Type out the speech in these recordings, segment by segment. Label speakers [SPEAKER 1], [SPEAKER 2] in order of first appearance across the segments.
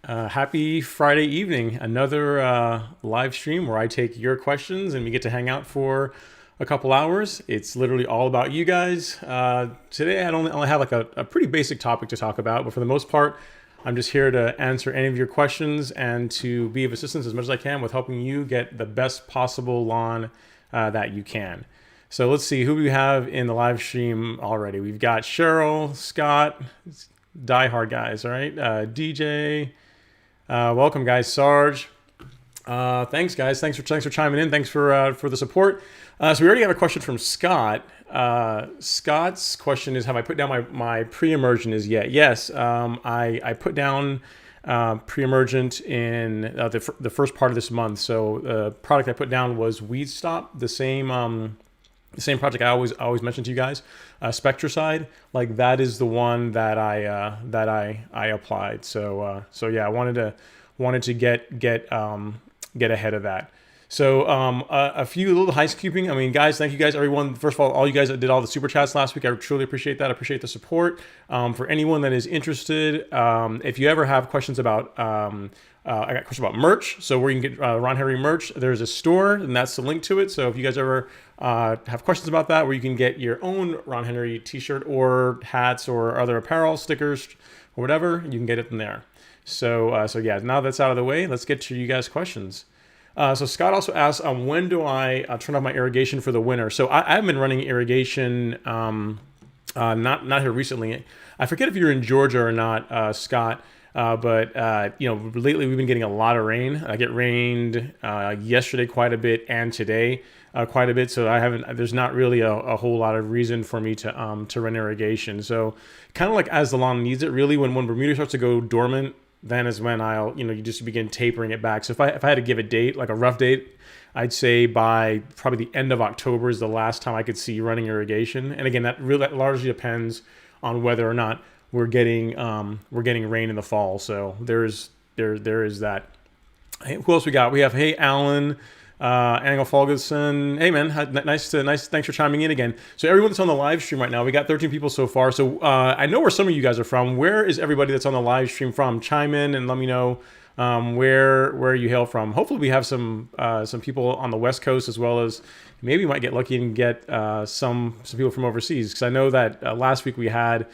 [SPEAKER 1] Happy Friday evening. Another live stream where I take your questions and we get to hang out for a couple hours. It's literally all about you guys. Today I only have like a pretty basic topic to talk about, but for the most part, I'm just here to answer any of your questions and to be of assistance as much as I can with helping you get the best possible lawn that you can. So let's see who we have in the live stream already. We've got Cheryl, Scott, diehard guys, all right? DJ, welcome guys. Sarge, thanks guys. Thanks for chiming in. Thanks for the support. So we already have a question from Scott. Scott's question is, have I put down my pre-emergent as yet? Yes, I put down pre-emergent in the first part of this month. So the product I put down was Weed Stop, the same project I always mention to you guys, Spectracide. Like that is the one that I applied. So yeah, I wanted to get ahead of that. So a few little housekeeping. I mean, guys, thank you guys, everyone. First of all you guys that did all the super chats last week, I truly appreciate that. I appreciate the support. For anyone that is interested, if you ever have questions about, I got questions about merch. So where you can get Ron Henry merch, there's a store, and that's the link to it. So if you guys ever have questions about that, where you can get your own Ron Henry t-shirt or hats or other apparel, stickers, or whatever, you can get it from there. So yeah, now that's out of the way, let's get to you guys' questions. So Scott also asked, when do I turn off my irrigation for the winter? So I've been running irrigation, not here recently. I forget if you're in Georgia or not, Scott. But lately we've been getting a lot of rain. I get rained yesterday quite a bit and today quite a bit. So there's not really a whole lot of reason for me to run irrigation. So kind of like as the lawn needs it, really, when Bermuda starts to go dormant, then is when I'll, you just begin tapering it back. So if I had to give a date, like a rough date, I'd say by probably the end of October is the last time I could see running irrigation. And again, that largely depends on whether or not we're getting rain in the fall. So there is that. Hey, who else we got? We have Alan, Angel Folgerson. Hey man, nice. Thanks for chiming in again. So everyone that's on the live stream right now, we got 13 people so far. So I know where some of you guys are from. Where is everybody that's on the live stream from? Chime in and let me know where you hail from. Hopefully we have some people on the West Coast, as well as maybe we might get lucky and get some people from overseas. Because I know that last week we had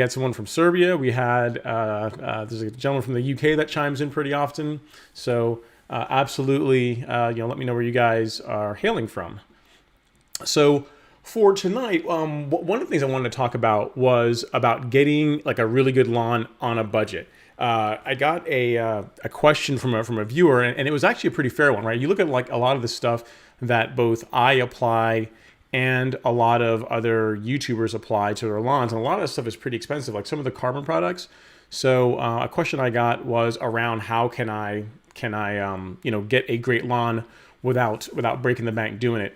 [SPEAKER 1] someone from Serbia. We had there's a gentleman from the UK that chimes in pretty often. So absolutely, let me know where you guys are hailing from. So for tonight, one of the things I wanted to talk about was about getting like a really good lawn on a budget. I got a question from a viewer, and it was actually a pretty fair one, right? You look at like a lot of the stuff that both I apply and a lot of other YouTubers apply to their lawns, and a lot of this stuff is pretty expensive, like some of the carbon products. So a question I got was around how can I get a great lawn without breaking the bank doing it.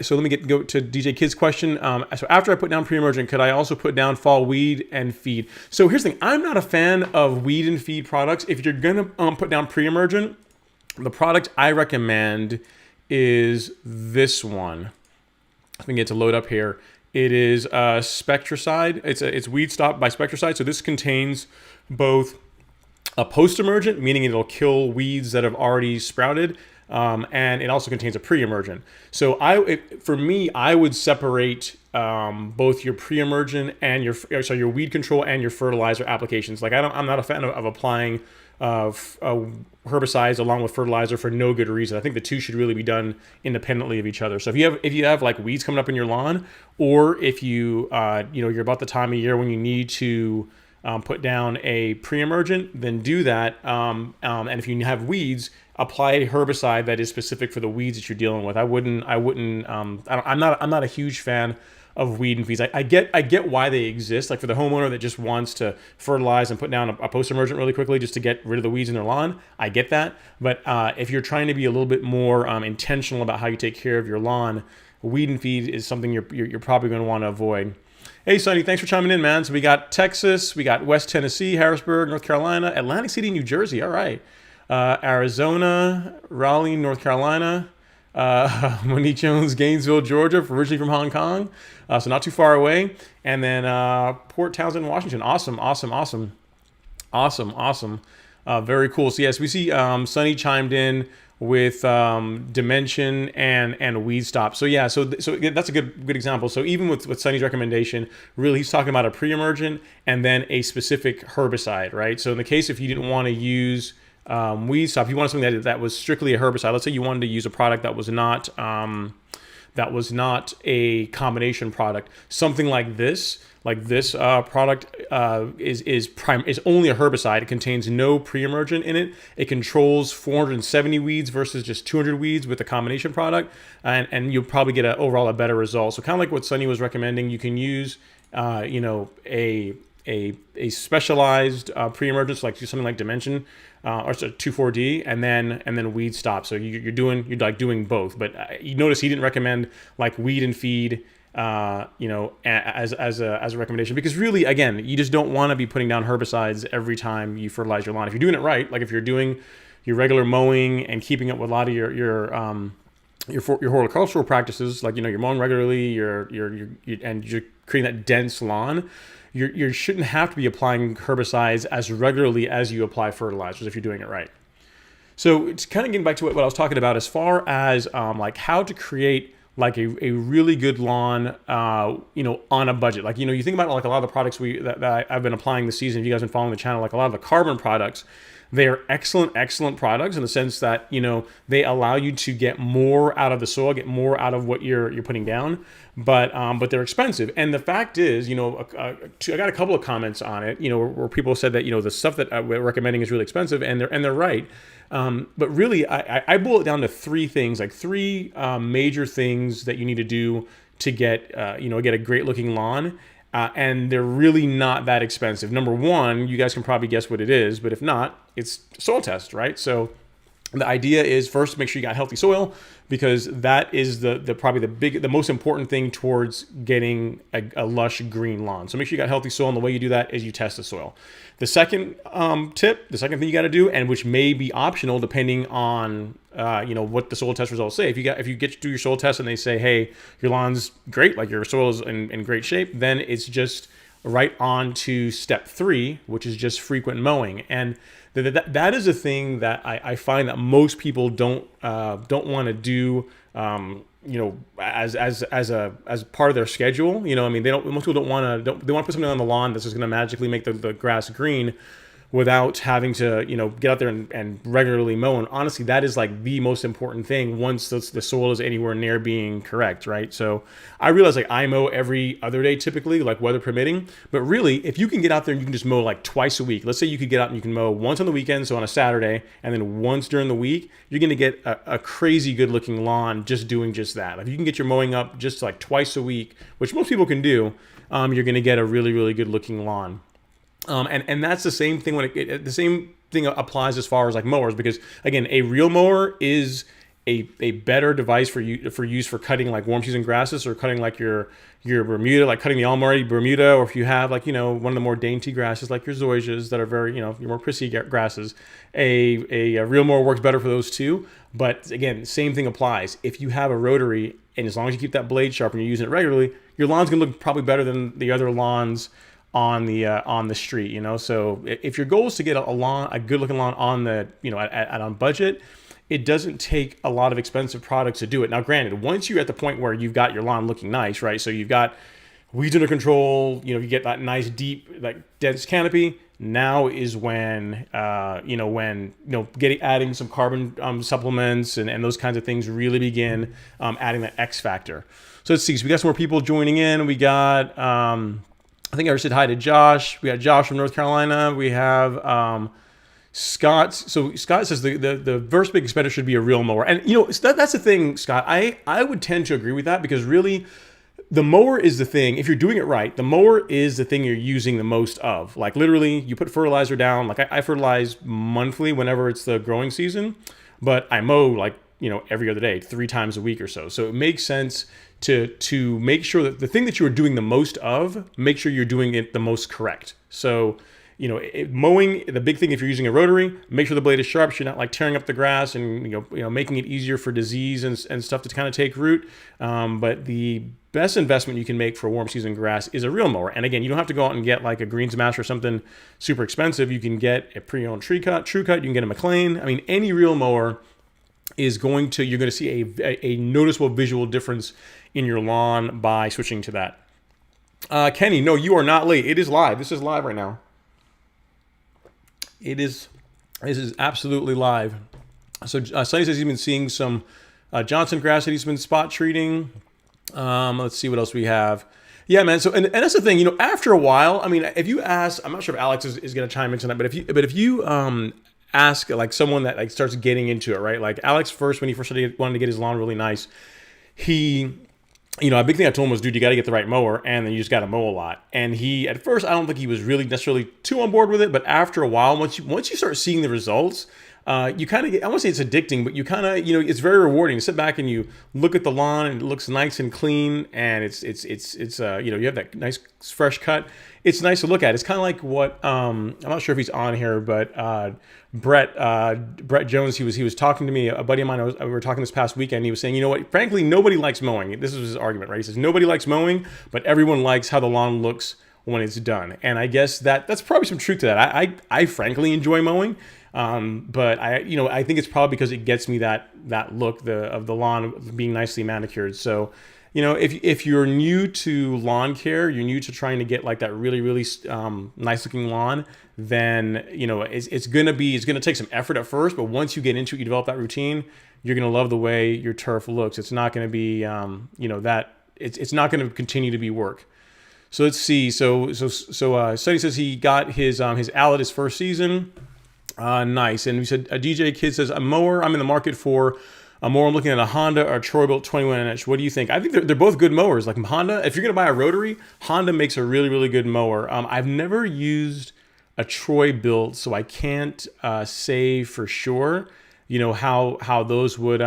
[SPEAKER 1] So let me go to DJ Kid's question. So after I put down pre-emergent, could I also put down fall weed and feed? So here's the thing. I'm not a fan of weed and feed products. If you're going to put down pre-emergent, the product I recommend is this one. I can get to load up here. It is Spectracide. It's Weed Stop by Spectracide. So this contains both a post-emergent, meaning it'll kill weeds that have already sprouted, and it also contains a pre-emergent. So for me, I would separate both your pre-emergent and your weed control and your fertilizer applications. Like I'm not a fan of applying herbicides along with fertilizer for no good reason. I think the two should really be done independently of each other. So if you have like weeds coming up in your lawn, or if you're about the time of year when you need to put down a pre-emergent, then do that. And if you have weeds, apply a herbicide that is specific for the weeds that you're dealing with. I'm not a huge fan of weed and feeds. I get why they exist. Like for the homeowner that just wants to fertilize and put down a post-emergent really quickly just to get rid of the weeds in their lawn, I get that. But if you're trying to be a little bit more intentional about how you take care of your lawn, weed and feed is something you're probably going to want to avoid. Hey, Sonny, thanks for chiming in, man. So we got Texas, we got West Tennessee, Harrisburg, North Carolina, Atlantic City, New Jersey. All right. Arizona, Raleigh, North Carolina, Monique Jones, Gainesville, Georgia, originally from Hong Kong, so not too far away. And then Port Townsend, Washington. Awesome. Very cool. So yes, we see Sunny chimed in with dimension and weed stop. So yeah, so again, that's a good example. So even with Sunny's recommendation, really he's talking about a pre-emergent and then a specific herbicide, right? So in the case if you didn't want to use weed stop, you wanted something that was strictly a herbicide. Let's say you wanted to use a product that was not a combination product. Something like this product is only a herbicide. It contains no pre-emergent in it. It controls 470 weeds versus just 200 weeds with a combination product, and you'll probably get overall a better result. So kind of like what Sunny was recommending, you can use a specialized pre-emergence like something like Dimension or 2,4-D, and then weed stop. So you're doing both. But you notice he didn't recommend like weed and feed as a recommendation, because really, again, you just don't want to be putting down herbicides every time you fertilize your lawn. If you're doing it right, like if you're doing your regular mowing and keeping up with a lot of your horticultural practices, like you're mowing regularly, and you're creating that dense lawn, you shouldn't have to be applying herbicides as regularly as you apply fertilizers if you're doing it right. So it's kind of getting back to what I was talking about as far as like how to create like a really good lawn, on a budget. Like, you think about like a lot of the products that I've been applying this season. If you guys have been following the channel, like a lot of the carbon products, they are excellent products in the sense that, they allow you to get more out of the soil, get more out of what you're putting down, but they're expensive. And the fact is, I got a couple of comments on it, where people said that, the stuff that we're recommending is really expensive, and they're right. But really, I boil it down to three things, like three major things that you need to do to get a great looking lawn. And they're really not that expensive. Number one, you guys can probably guess what it is, but if not, it's soil test, right? So the idea is first make sure you got healthy soil, because that is the most important thing towards getting a lush green lawn. So make sure you got healthy soil, and the way you do that is you test the soil. The second the second thing you got to do, and which may be optional depending on what the soil test results say. If you get to do your soil test and they say, hey, your lawn's great, like your soil is in great shape, then it's just right on to step 3, which is just frequent mowing. And that is a thing that I find that most people don't want to do, as part of their schedule. Most people they want to put something on the lawn that's just going to magically make the grass green without having to, get out there and regularly mow. And honestly, that is like the most important thing once the soil is anywhere near being correct, right? So I realize like I mow every other day typically, like weather permitting. But really, if you can get out there and you can just mow like twice a week, let's say you could get out and you can mow once on the weekend, so on a Saturday, and then once during the week, you're going to get a crazy good looking lawn just doing just that. If you can get your mowing up just like twice a week, which most people can do, you're going to get a really, really good looking lawn. And that's the same thing the same thing applies as far as like mowers, because again, a real mower is a better device for use for cutting like warm season grasses, or cutting like your Bermuda, like cutting the almond Bermuda, or if you have like, one of the more dainty grasses like your zoysias that are very, your more prissy grasses, a real mower works better for those too. But again, same thing applies. If you have a rotary, and as long as you keep that blade sharp and you're using it regularly, your lawn's gonna look probably better than the other lawns on the street. So if your goal is to get a good looking lawn on the on budget, it doesn't take a lot of expensive products to do it. Now granted, once you're at the point where you've got your lawn looking nice, right, so you've got weeds under control, you get that nice deep, like dense canopy, now is when adding some carbon supplements and those kinds of things really begin adding that X factor. So let's see, so we got some more people joining in. We got I think I already said hi to Josh. We got Josh from North Carolina. We have Scott. So Scott says the first big expenditure should be a real mower. And that's the thing, Scott. I would tend to agree with that, because really the mower is the thing. If you're doing it right, the mower is the thing you're using the most of. Like literally, you put fertilizer down. Like I fertilize monthly whenever it's the growing season, but I mow like every other day, 3 times a week or so. So it makes sense to make sure that the thing that you are doing the most of, make sure you're doing it the most correct. So mowing, the big thing if you're using a rotary, make sure the blade is sharp. So you're not like tearing up the grass and making it easier for disease and stuff to kind of take root. But the best investment you can make for warm season grass is a real mower. And again, you don't have to go out and get like a Greensmaster or something super expensive. You can get a pre-owned TrueCut. You can get a McLean. I mean, any real mower you're going to see a noticeable visual difference in your lawn by switching to that. Kenny, no, you are not late. It is live. This is live right now. This is absolutely live. So Sonny says he's been seeing some Johnson grass that he's been spot treating. Let's see what else we have. Yeah, man. So and that's the thing. After a while, I mean, if you ask, I'm not sure if Alex is going to chime into that, but if you ask like someone that like starts getting into it, right? Like Alex first, when he first wanted to get his lawn really nice, he. A big thing I told him was, dude, you got to get the right mower, and then you just got to mow a lot. And at first, I don't think he was really necessarily too on board with it, but after a while, once you start seeing the results, you kind of get, I won't say it's addicting, but you kind of, it's very rewarding to sit back and you look at the lawn and it looks nice and clean, and it's you have that nice fresh cut. It's nice to look at. It's kind of like what, I'm not sure if he's on here, but Brett Jones, he was talking to me, a buddy of mine, we were talking this past weekend, he was saying, what, frankly, nobody likes mowing. This was his argument, right? He says, nobody likes mowing, but everyone likes how the lawn looks when it's done. And I guess that's probably some truth to that. I frankly enjoy mowing, but I think it's probably because it gets me that look of the lawn being nicely manicured. So, if you're new to lawn care, you're new to trying to get like that really, really nice looking lawn, then, it's going to take some effort at first, but once you get into it, you develop that routine, you're going to love the way your turf looks. It's not going to be, it's not going to continue to be work. So let's see. So Sonny says he got his Allard his first season. Nice. And we said, a DJ Kid says, a mower, I'm in the market for a mower. I'm looking at a Honda or Troy-Bilt 21-inch. What do you think? I think they're both good mowers. Like Honda, if you're going to buy a rotary, Honda makes a really, really good mower. I've never used a Troy-Bilt, so I can't say for sure, how those would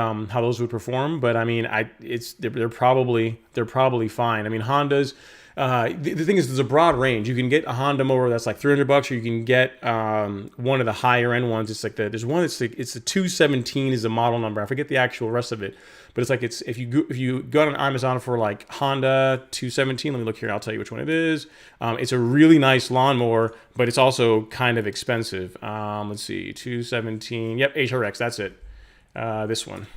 [SPEAKER 1] perform. But I mean, they're probably fine. I mean, Hondas. The thing is, there's a broad range. You can get a Honda mower that's like $300, or you can get one of the higher end ones. It's like there's one that's it's the 217 is the model number. I forget the actual rest of it, but it's like if you go on Amazon for like Honda 217. Let me look here. I'll tell you which one it is. It's a really nice lawnmower, but it's also kind of expensive. Let's see, 217. Yep, HRX. That's it. This one.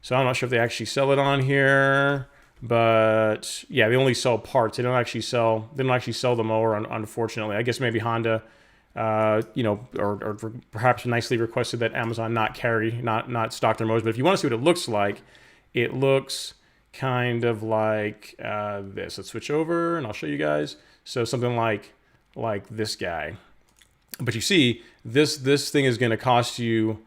[SPEAKER 1] So I'm not sure if they actually sell it on here. But yeah, they only sell parts. They don't actually sell the mower, unfortunately. I guess maybe Honda, or perhaps nicely requested that Amazon not stock their mowers. But if you want to see what it looks like, it looks kind of like this. Let's switch over and I'll show you guys. So something like this guy. But you see, this thing is going to cost you,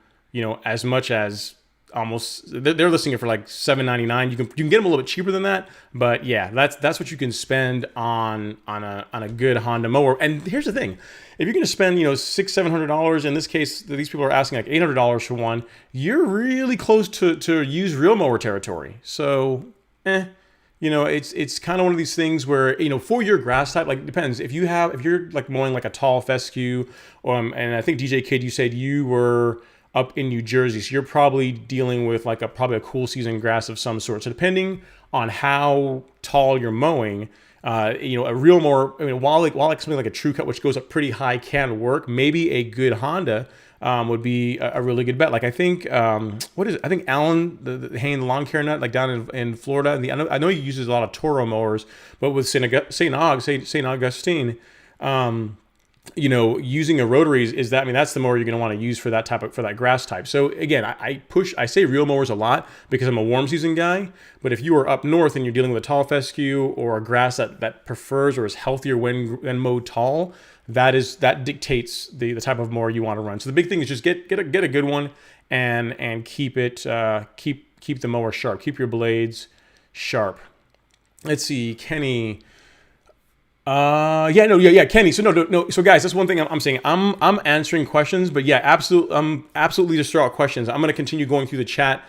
[SPEAKER 1] as much as almost, they're listing it for like $7.99. You can get them a little bit cheaper than that, but yeah, that's what you can spend on a good Honda mower. And here's the thing: if you're going to spend $600-700, in this case, these people are asking like $800 for one, you're really close to use real mower territory. So, it's kind of one of these things where for your grass type, like it depends. If you're like mowing like a tall fescue, and I think DJ Kid, you said you were up in New Jersey, so you're probably dealing with like probably a cool season grass of some sort. So depending on how tall you're mowing, a real mower, while something like a TrueCut, which goes up pretty high, can work, maybe a good Honda would be a really good bet. Like I think, what is it? I think Alan, the Hain, the lawn care nut, like down in Florida, I know he uses a lot of Toro mowers, but with St. Augustine, using a rotary is that, that's the mower you're going to want to use for that grass type. So again, I say real mowers a lot because I'm a warm season guy, but if you are up north and you're dealing with a tall fescue or a grass that prefers or is healthier when mowed tall, that dictates the type of mower you want to run. So the big thing is just get a good one and keep the mower sharp, keep your blades sharp. Let's see, Kenny. Kenny. So no. So guys, that's one thing I'm saying. I'm answering questions, but yeah, absolutely just throw out questions. I'm going to continue going through the chat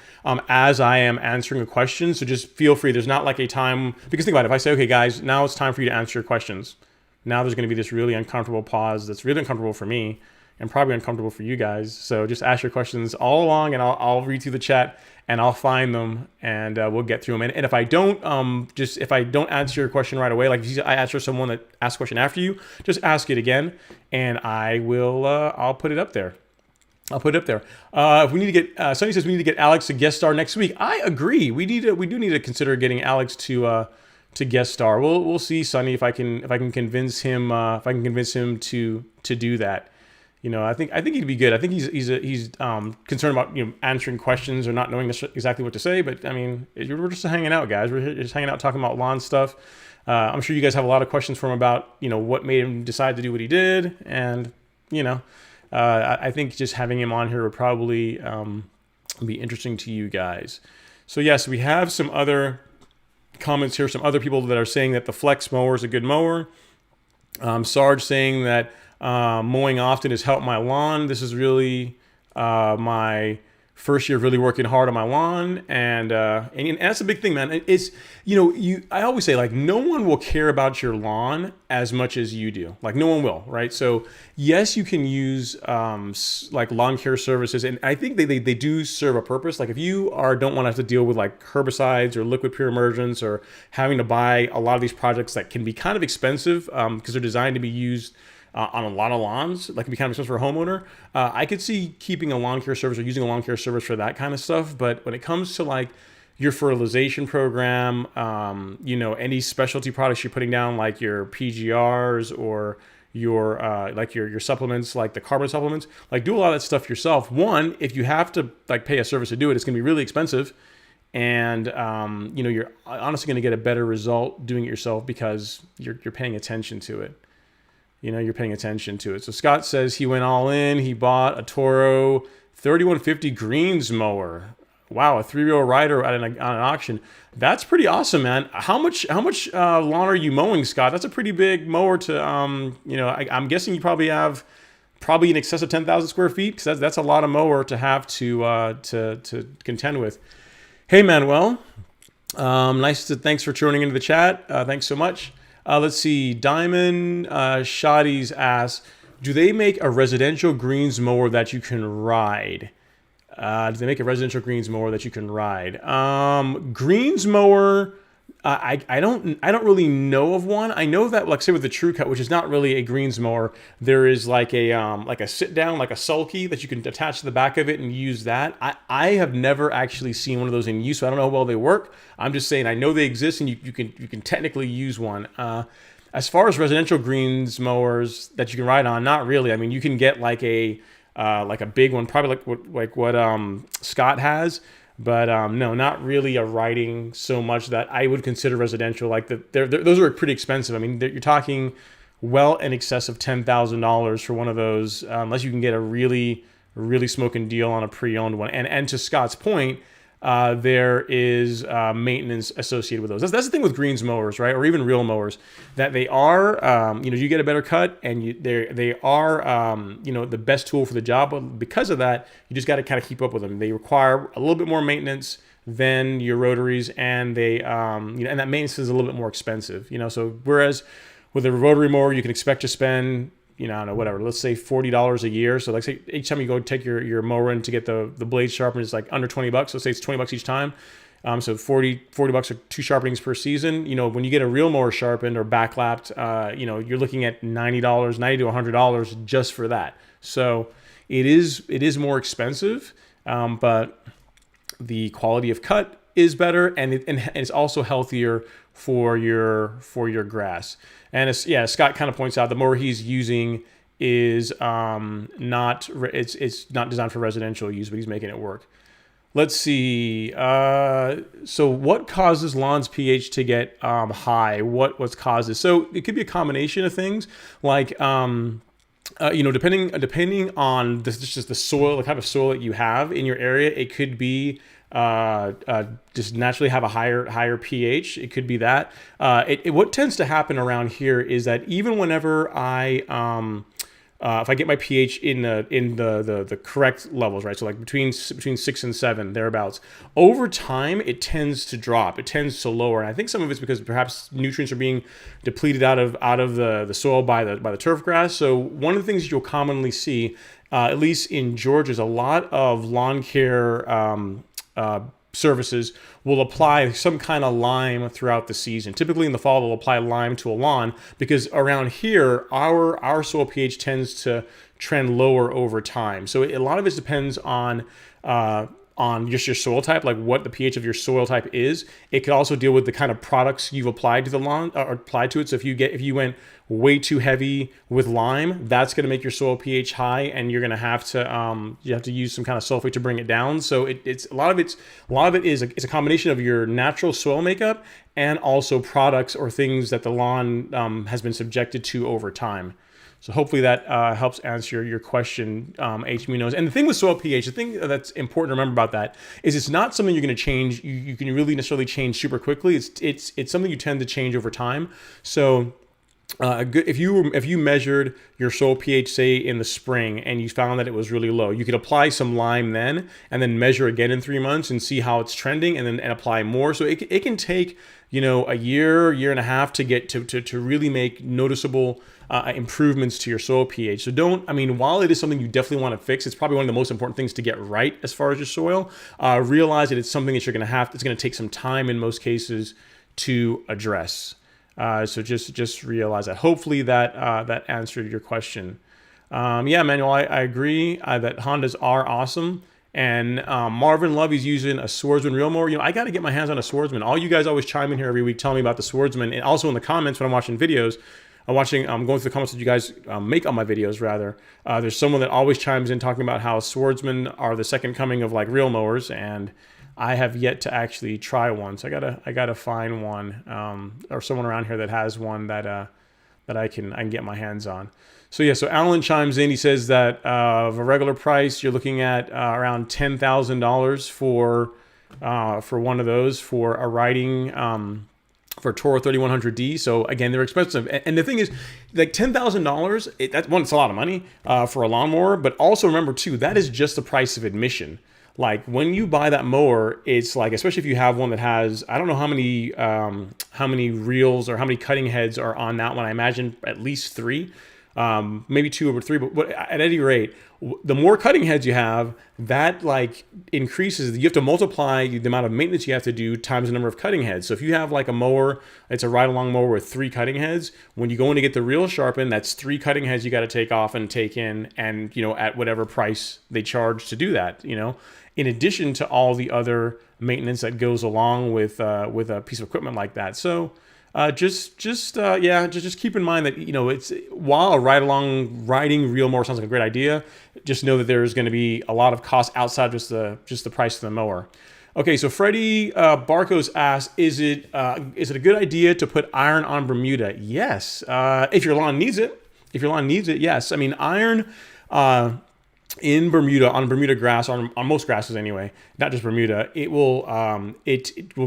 [SPEAKER 1] as I am answering a question. So just feel free. There's not like a time, because think about it. If I say, okay, guys, now it's time for you to answer your questions, Now there's going to be this really uncomfortable pause that's really uncomfortable for me and probably uncomfortable for you guys. So just ask your questions all along, and I'll read through the chat and I'll find them, and we'll get through them. And if I don't, if I don't answer your question right away, like if I answer someone that asked a question after you, just ask it again, and I'll put it up there. I'll put it up there. If we need to get, Sonny says we need to get Alex to guest star next week. I agree. We do need to consider getting Alex to guest star. We'll see, Sonny, if I can convince him to do that. I think he'd be good. I think he's concerned about answering questions or not knowing exactly what to say. But I mean, we're just hanging out, guys. We're just hanging out talking about lawn stuff. I'm sure you guys have a lot of questions for him about what made him decide to do what he did, and I think just having him on here would probably be interesting to you guys. So yes, we have some other comments here, some other people that are saying that the flex mower is a good mower. Sarge saying that mowing often has helped my lawn. This is really my first year of really working hard on my lawn, and that's a big thing, man. It's I always say, like, no one will care about your lawn as much as you do. Like, no one will, right? So yes, you can use like lawn care services, and I think they do serve a purpose. Like, if you don't want to have to deal with like herbicides or liquid pre-emergents or having to buy a lot of these projects that can be kind of expensive because they're designed to be used on a lot of lawns, like, it can be kind of expensive for a homeowner. I could see keeping a lawn care service or using a lawn care service for that kind of stuff. But when it comes to like your fertilization program, any specialty products you're putting down, like your PGRs or your like your supplements, like the carbon supplements, like, do a lot of that stuff yourself. One, if you have to like pay a service to do it, it's going to be really expensive. And you're honestly going to get a better result doing it yourself because you're paying attention to it. You're paying attention to it. So Scott says he went all in. He bought a Toro 3150 greens mower. Wow, a 3-wheel rider on an auction. That's pretty awesome, man. How much lawn are you mowing, Scott? That's a pretty big mower to I'm guessing you probably have in excess of 10,000 square feet, because that's a lot of mower to have to contend with. Hey, Manuel. Thanks for tuning into the chat. Thanks so much. Let's see. Diamond Shotties asks, do they make a residential greens mower that you can ride? Do they make a residential greens mower that you can ride? Greens mower, I don't really know of one. I know that, like, say with the True Cut, which is not really a greens mower, there is like a sit down, like a sulky that you can attach to the back of it and use that. I have never actually seen one of those in use, so I don't know how well they work. I'm just saying I know they exist, and you can technically use one. As far as residential greens mowers that you can ride on, not really. I mean, you can get like a big one, probably like what Scott has. But no, not really a riding so much that I would consider residential. Like, those are pretty expensive. I mean, you're talking well in excess of $10,000 for one of those, unless you can get a really, really smoking deal on a pre-owned one. And to Scott's point, there is maintenance associated with those. That's the thing with greens mowers, right? Or even real mowers, that they are, you get a better cut, and they are, the best tool for the job. But because of that, you just got to kind of keep up with them. They require a little bit more maintenance than your rotaries, and they, and that maintenance is a little bit more expensive. So whereas with a rotary mower, you can expect to spend, I don't know, whatever, let's say $40 a year. So like, say each time you go take your mower in to get the blade sharpened, it's like under $20. So let's say it's $20 each time. So $40 or 2 sharpenings per season. When you get a real mower sharpened or backlapped, you're looking at $90 to $100 just for that. So it is more expensive, but the quality of cut is better, and it's also healthier for your grass. And Scott kind of points out the mower he's using is not designed for residential use, but he's making it work. Let's see. So what causes lawn's pH to get high? What causes? So it could be a combination of things, like depending on just the soil, the type of soil that you have in your area. It could be just naturally have a higher pH. It could be that. What tends to happen around here is that even whenever I if I get my pH in the correct levels, right? So like between 6 and 7 thereabouts, over time it tends to drop. It tends to lower, and I think some of it's because perhaps nutrients are being depleted out of the soil by the turf grass. So one of the things you'll commonly see, at least in Georgia, is a lot of lawn care services will apply some kind of lime throughout the season. Typically in the fall, they'll apply lime to a lawn because around here, our soil pH tends to trend lower over time. So a lot of it depends on just your soil type, like what the pH of your soil type is. It could also deal with the kind of products you've applied to the lawn or applied to it. So if you went way too heavy with lime, that's going to make your soil pH high, and you're going to have to use some kind of sulfate to bring it down. So it's a lot of it is it's a combination of your natural soil makeup and also products or things that the lawn has been subjected to over time. So hopefully that helps answer your question, HB knows. And the thing with soil pH, the thing that's important to remember about that is it's not something you're going to change. You can really necessarily change super quickly. It's something you tend to change over time. So if you measured your soil pH, say in the spring, and you found that it was really low, you could apply some lime then, and then measure again in 3 months and see how it's trending, and then apply more. So it can take a year and a half to get to really make noticeable improvements to your soil pH. So while it is something you definitely want to fix, it's probably one of the most important things to get right as far as your soil. Realize that it's something that it's going to take some time in most cases to address. So just realize that. Hopefully that answered your question. Yeah, Manuel, I agree that Hondas are awesome. And Marvin Love is using a Swordsman reel mower. I got to get my hands on a Swordsman. All you guys always chime in here every week telling me about the Swordsman, and also in the comments when I'm watching videos. I'm going through the comments that you guys make on my videos, rather. There's someone that always chimes in talking about how Swordsmen are the second coming of like reel mowers, and I have yet to actually try one. So I gotta find one, or someone around here that has one that I can get my hands on. So yeah, so Alan chimes in. He says that of a regular price, you're looking at around $10,000 for one of those for a riding. For Toro 3100D. So again, they're expensive. And the thing is, like $10,000, it's a lot of money for a lawnmower, but also remember too, that is just the price of admission. Like when you buy that mower, it's like, especially if you have one that has, I don't know how many reels or how many cutting heads are on that one. I imagine at least 3, maybe 2 or 3, but at any rate, the more cutting heads you have, that like increases. You have to multiply the amount of maintenance you have to do times the number of cutting heads. So if you have like a mower, it's a ride-along mower with 3 cutting heads. When you go in to get the reel sharpened, that's 3 cutting heads you got to take off and take in, and at whatever price they charge to do that. In addition to all the other maintenance that goes along with a piece of equipment like that. So. Just keep in mind that it's while a riding reel mower sounds like a great idea, just know that there's going to be a lot of costs outside just the price of the mower. Okay, so Freddie Barcos asks, is it a good idea to put iron on Bermuda? Yes, if your lawn needs it. If your lawn needs it, yes. I mean, iron. In Bermuda, on Bermuda grass, on most grasses anyway, not just Bermuda, it will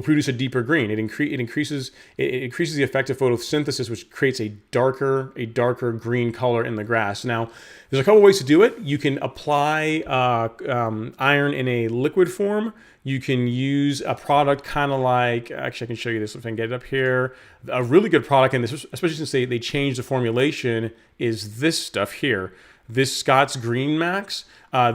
[SPEAKER 1] produce a deeper green. It increases the effect of photosynthesis, which creates a darker green color in the grass. Now, there's a couple ways to do it. You can apply iron in a liquid form. You can use a product kind of like, actually I can show you this if I can get it up here. A really good product, and this, especially since they changed the formulation, is this stuff here. This Scott's Green Max.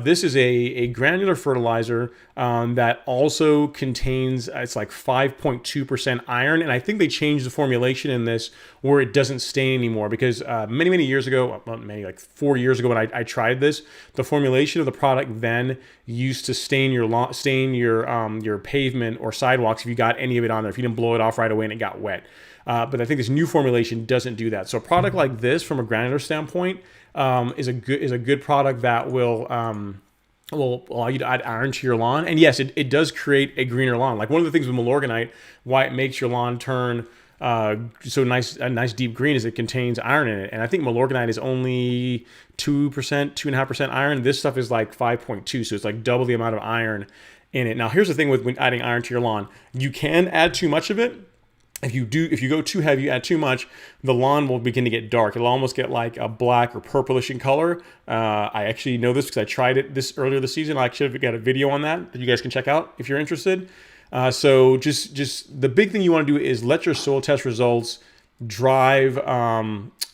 [SPEAKER 1] This is a granular fertilizer that also contains, it's like 5.2% iron. And I think they changed the formulation in this where it doesn't stain anymore, because many years ago, maybe like 4 years ago when I tried this, the formulation of the product then used to stain your pavement or sidewalks if you got any of it on there, if you didn't blow it off right away and it got wet. But I think this new formulation doesn't do that. So a product like this, from a granular standpoint, is a good product that will allow you to add iron to your lawn. And yes, it does create a greener lawn. Like one of the things with Milorganite, why it makes your lawn turn so nice, a nice deep green, is it contains iron in it. And I think Milorganite is only 2.5% iron. This stuff is like 5.2, so it's like double the amount of iron in it. Now, here's the thing with when adding iron to your lawn: you can add too much of it. if you go too heavy, you add too much, the lawn will begin to get dark. It'll almost get like a black or purplish in color. I actually know this because I tried it this earlier this season. I actually have got a video on that you guys can check out if you're interested. So just the big thing you want to do is let your soil test results drive how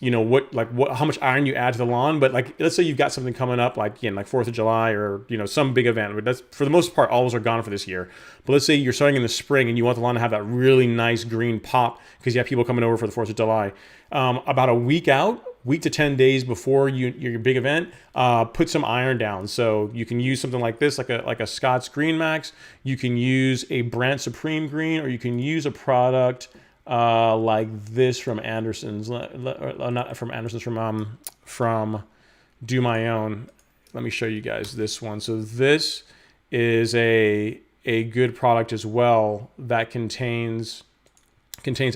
[SPEAKER 1] much iron you add to the lawn. But like, let's say you've got something coming up, like again, like 4th of July or some big event, but that's for the most part all those are gone for this year. But let's say you're starting in the spring and you want the lawn to have that really nice green pop because you have people coming over for the 4th of July. About a week to 10 days before your big event, put some iron down. So you can use something like this, like a Scott's Green Max. You can use a Brand Supreme Green, or you can use a product like this from Anderson's, not from Anderson's, from Do My Own. Let me show you guys this one. So this is a good product as well that contains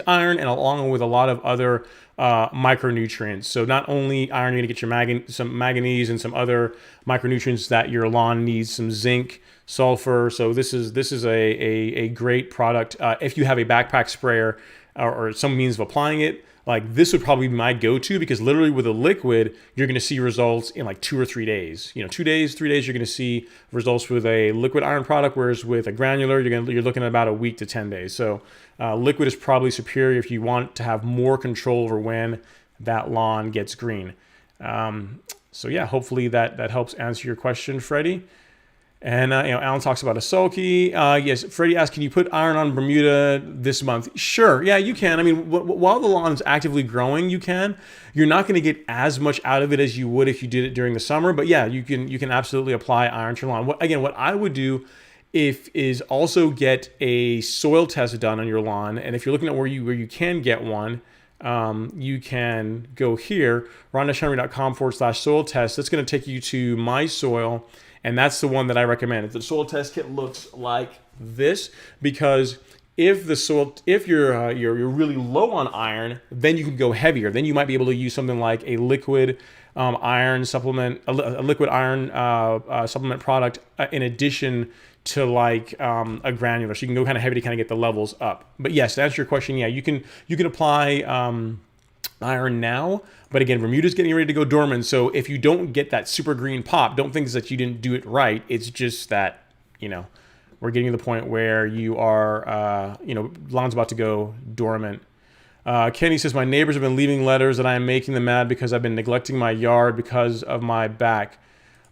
[SPEAKER 1] iron and along with a lot of other micronutrients. So not only iron, you're gonna get your some manganese and some other micronutrients that your lawn needs, some zinc, sulfur. So this is a great product. If you have a backpack sprayer or some means of applying it, like this would probably be my go-to, because literally with a liquid, you're going to see results in like 2 or 3 days. 2 days, 3 days, you're going to see results with a liquid iron product, whereas with a granular, you're looking at about a week to 10 days. So liquid is probably superior if you want to have more control over when that lawn gets green. So yeah, hopefully that helps answer your question, Freddie. And Alan talks about a sulky. Yes, Freddie asked, can you put iron on Bermuda this month? Sure, yeah, you can. I mean, while the lawn is actively growing, you can. You're not going to get as much out of it as you would if you did it during the summer. But yeah, you can absolutely apply iron to your lawn. What I would do is also get a soil test done on your lawn. And if you're looking at where you can get one, you can go here, ron-henry.com/soil test. That's going to take you to My Soil. And that's the one that I recommend. The soil test kit looks like this, because if you're really low on iron, then you can go heavier. Then you might be able to use something like a liquid iron supplement, a liquid iron supplement product in addition to like a granular. So you can go kind of heavy to kind of get the levels up. But yes, to answer your question, yeah, you can apply iron now, but again, Bermuda's getting ready to go dormant. So if you don't get that super green pop, don't think that you didn't do it right. It's just that, we're getting to the point where you are, lawn's about to go dormant. Kenny says, my neighbors have been leaving letters that I am making them mad because I've been neglecting my yard because of my back.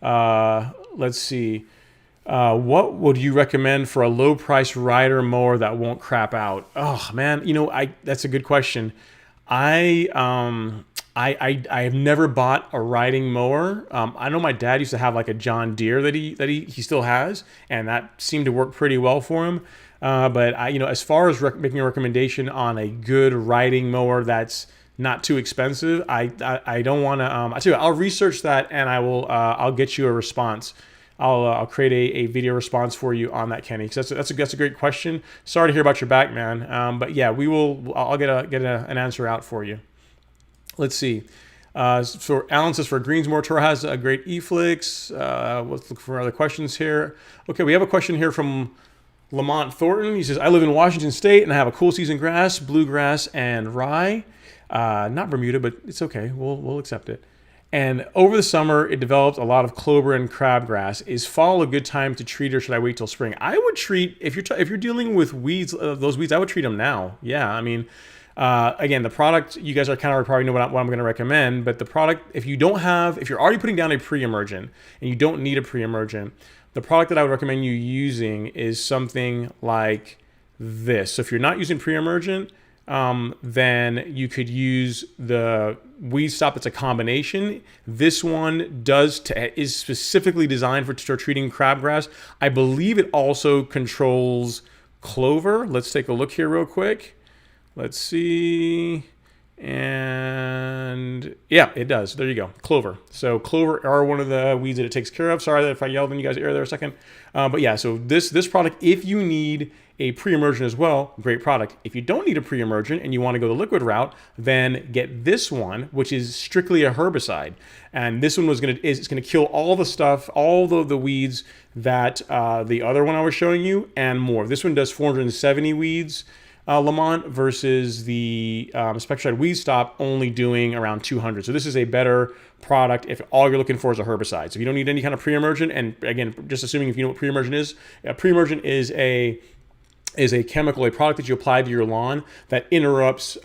[SPEAKER 1] Let's see. What would you recommend for a low price rider mower that won't crap out? Oh man, that's a good question. I have never bought a riding mower. I know my dad used to have like a John Deere that he still has, and that seemed to work pretty well for him. But as far as making a recommendation on a good riding mower that's not too expensive, I don't want to. I tell you, I'll research that and I'll get you a response. I'll create a video response for you on that, Kenny, because that's a great question. Sorry to hear about your back, man. But yeah, I'll get an answer out for you. Let's see. So Alan says, for Greensmore Tour has a great e-flix. Let's look for other questions here. Okay, we have a question here from Lamont Thornton. He says, I live in Washington State and I have a cool season grass, bluegrass, and rye. Not Bermuda, but it's okay. We'll accept it. And over the summer, it developed a lot of clover and crabgrass. Is fall a good time to treat, or should I wait till spring? I would treat, if you're dealing with weeds, those weeds, I would treat them now. Yeah, I mean, again, the product, you guys are kind of probably know what I'm going to recommend, but the product, if you're already putting down a pre-emergent and you don't need a pre-emergent, the product that I would recommend you using is something like this. So if you're not using pre-emergent, then you could use the Weed Stop. It's a combination. This one is specifically designed for treating crabgrass. I believe it also controls clover. Let's take a look here real quick. Let's see. And yeah, it does. There you go. Clover. So clover are one of the weeds that it takes care of. Sorry if I yelled in you guys' ear there a second. But yeah, so this product, if you need a pre-emergent as well, great product. If you don't need a pre-emergent and you want to go the liquid route, then get this one, which is strictly a herbicide. And this one is gonna kill all the stuff, all the weeds that the other one I was showing you and more. This one does 470 weeds. Lamont versus the Spectracide Weed Stop only doing around 200. So this is a better product if all you're looking for is a herbicide. So you don't need any kind of pre-emergent. And again, just assuming if you know what pre-emergent is, pre-emergent is a chemical, a product that you apply to your lawn that interrupts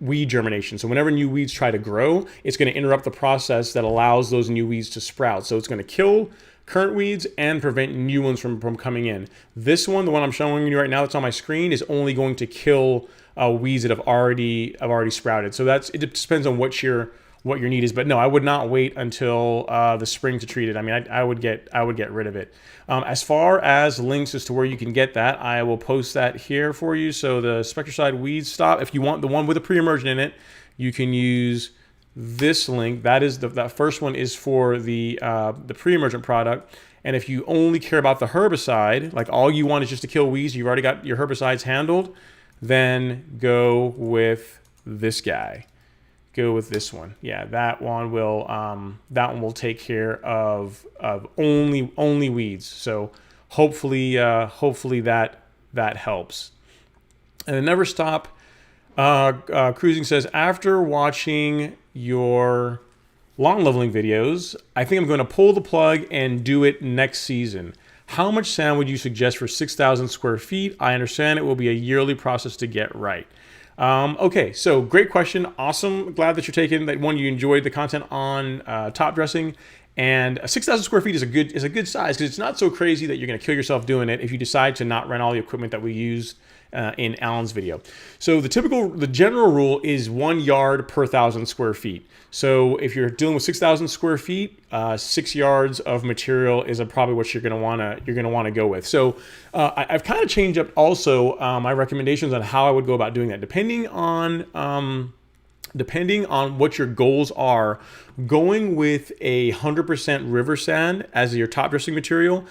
[SPEAKER 1] weed germination. So whenever new weeds try to grow, it's going to interrupt the process that allows those new weeds to sprout. So it's going to kill current weeds and prevent new ones from coming in. This one, the one I'm showing you right now that's on my screen, is only going to kill weeds that have already sprouted. So it depends on what your need is. But no, I would not wait until the spring to treat it. I mean, I would get rid of it. As far as links as to where you can get that, I will post that here for you. So the Spectracide Weed Stop, if you want the one with a pre-emergent in it, you can use this link. That first one is for the pre-emergent product. And if you only care about the herbicide, like all you want is just to kill weeds, you've already got your herbicides handled, then go with this guy. Go with this one. Yeah, that one will take care of only weeds. So hopefully that helps. And then Never Stop Cruising says, after watching your lawn leveling videos, I think I'm going to pull the plug and do it next season. How much sand would you suggest for 6,000 square feet? I understand it will be a yearly process to get right. Okay, so great question. Awesome. Glad that you're taking that one. You enjoyed the content on top dressing, and 6,000 square feet is a good size because it's not so crazy that you're going to kill yourself doing it if you decide to not rent all the equipment that we used in Alan's video. So the general rule is 1 yard per 1,000 square feet. So if you're dealing with 6,000 square feet, 6 yards of material is probably what you're going to want to go with. So I've kind of changed up also my recommendations on how I would go about doing that, depending on what your goals are. Going with 100% river sand as your top dressing material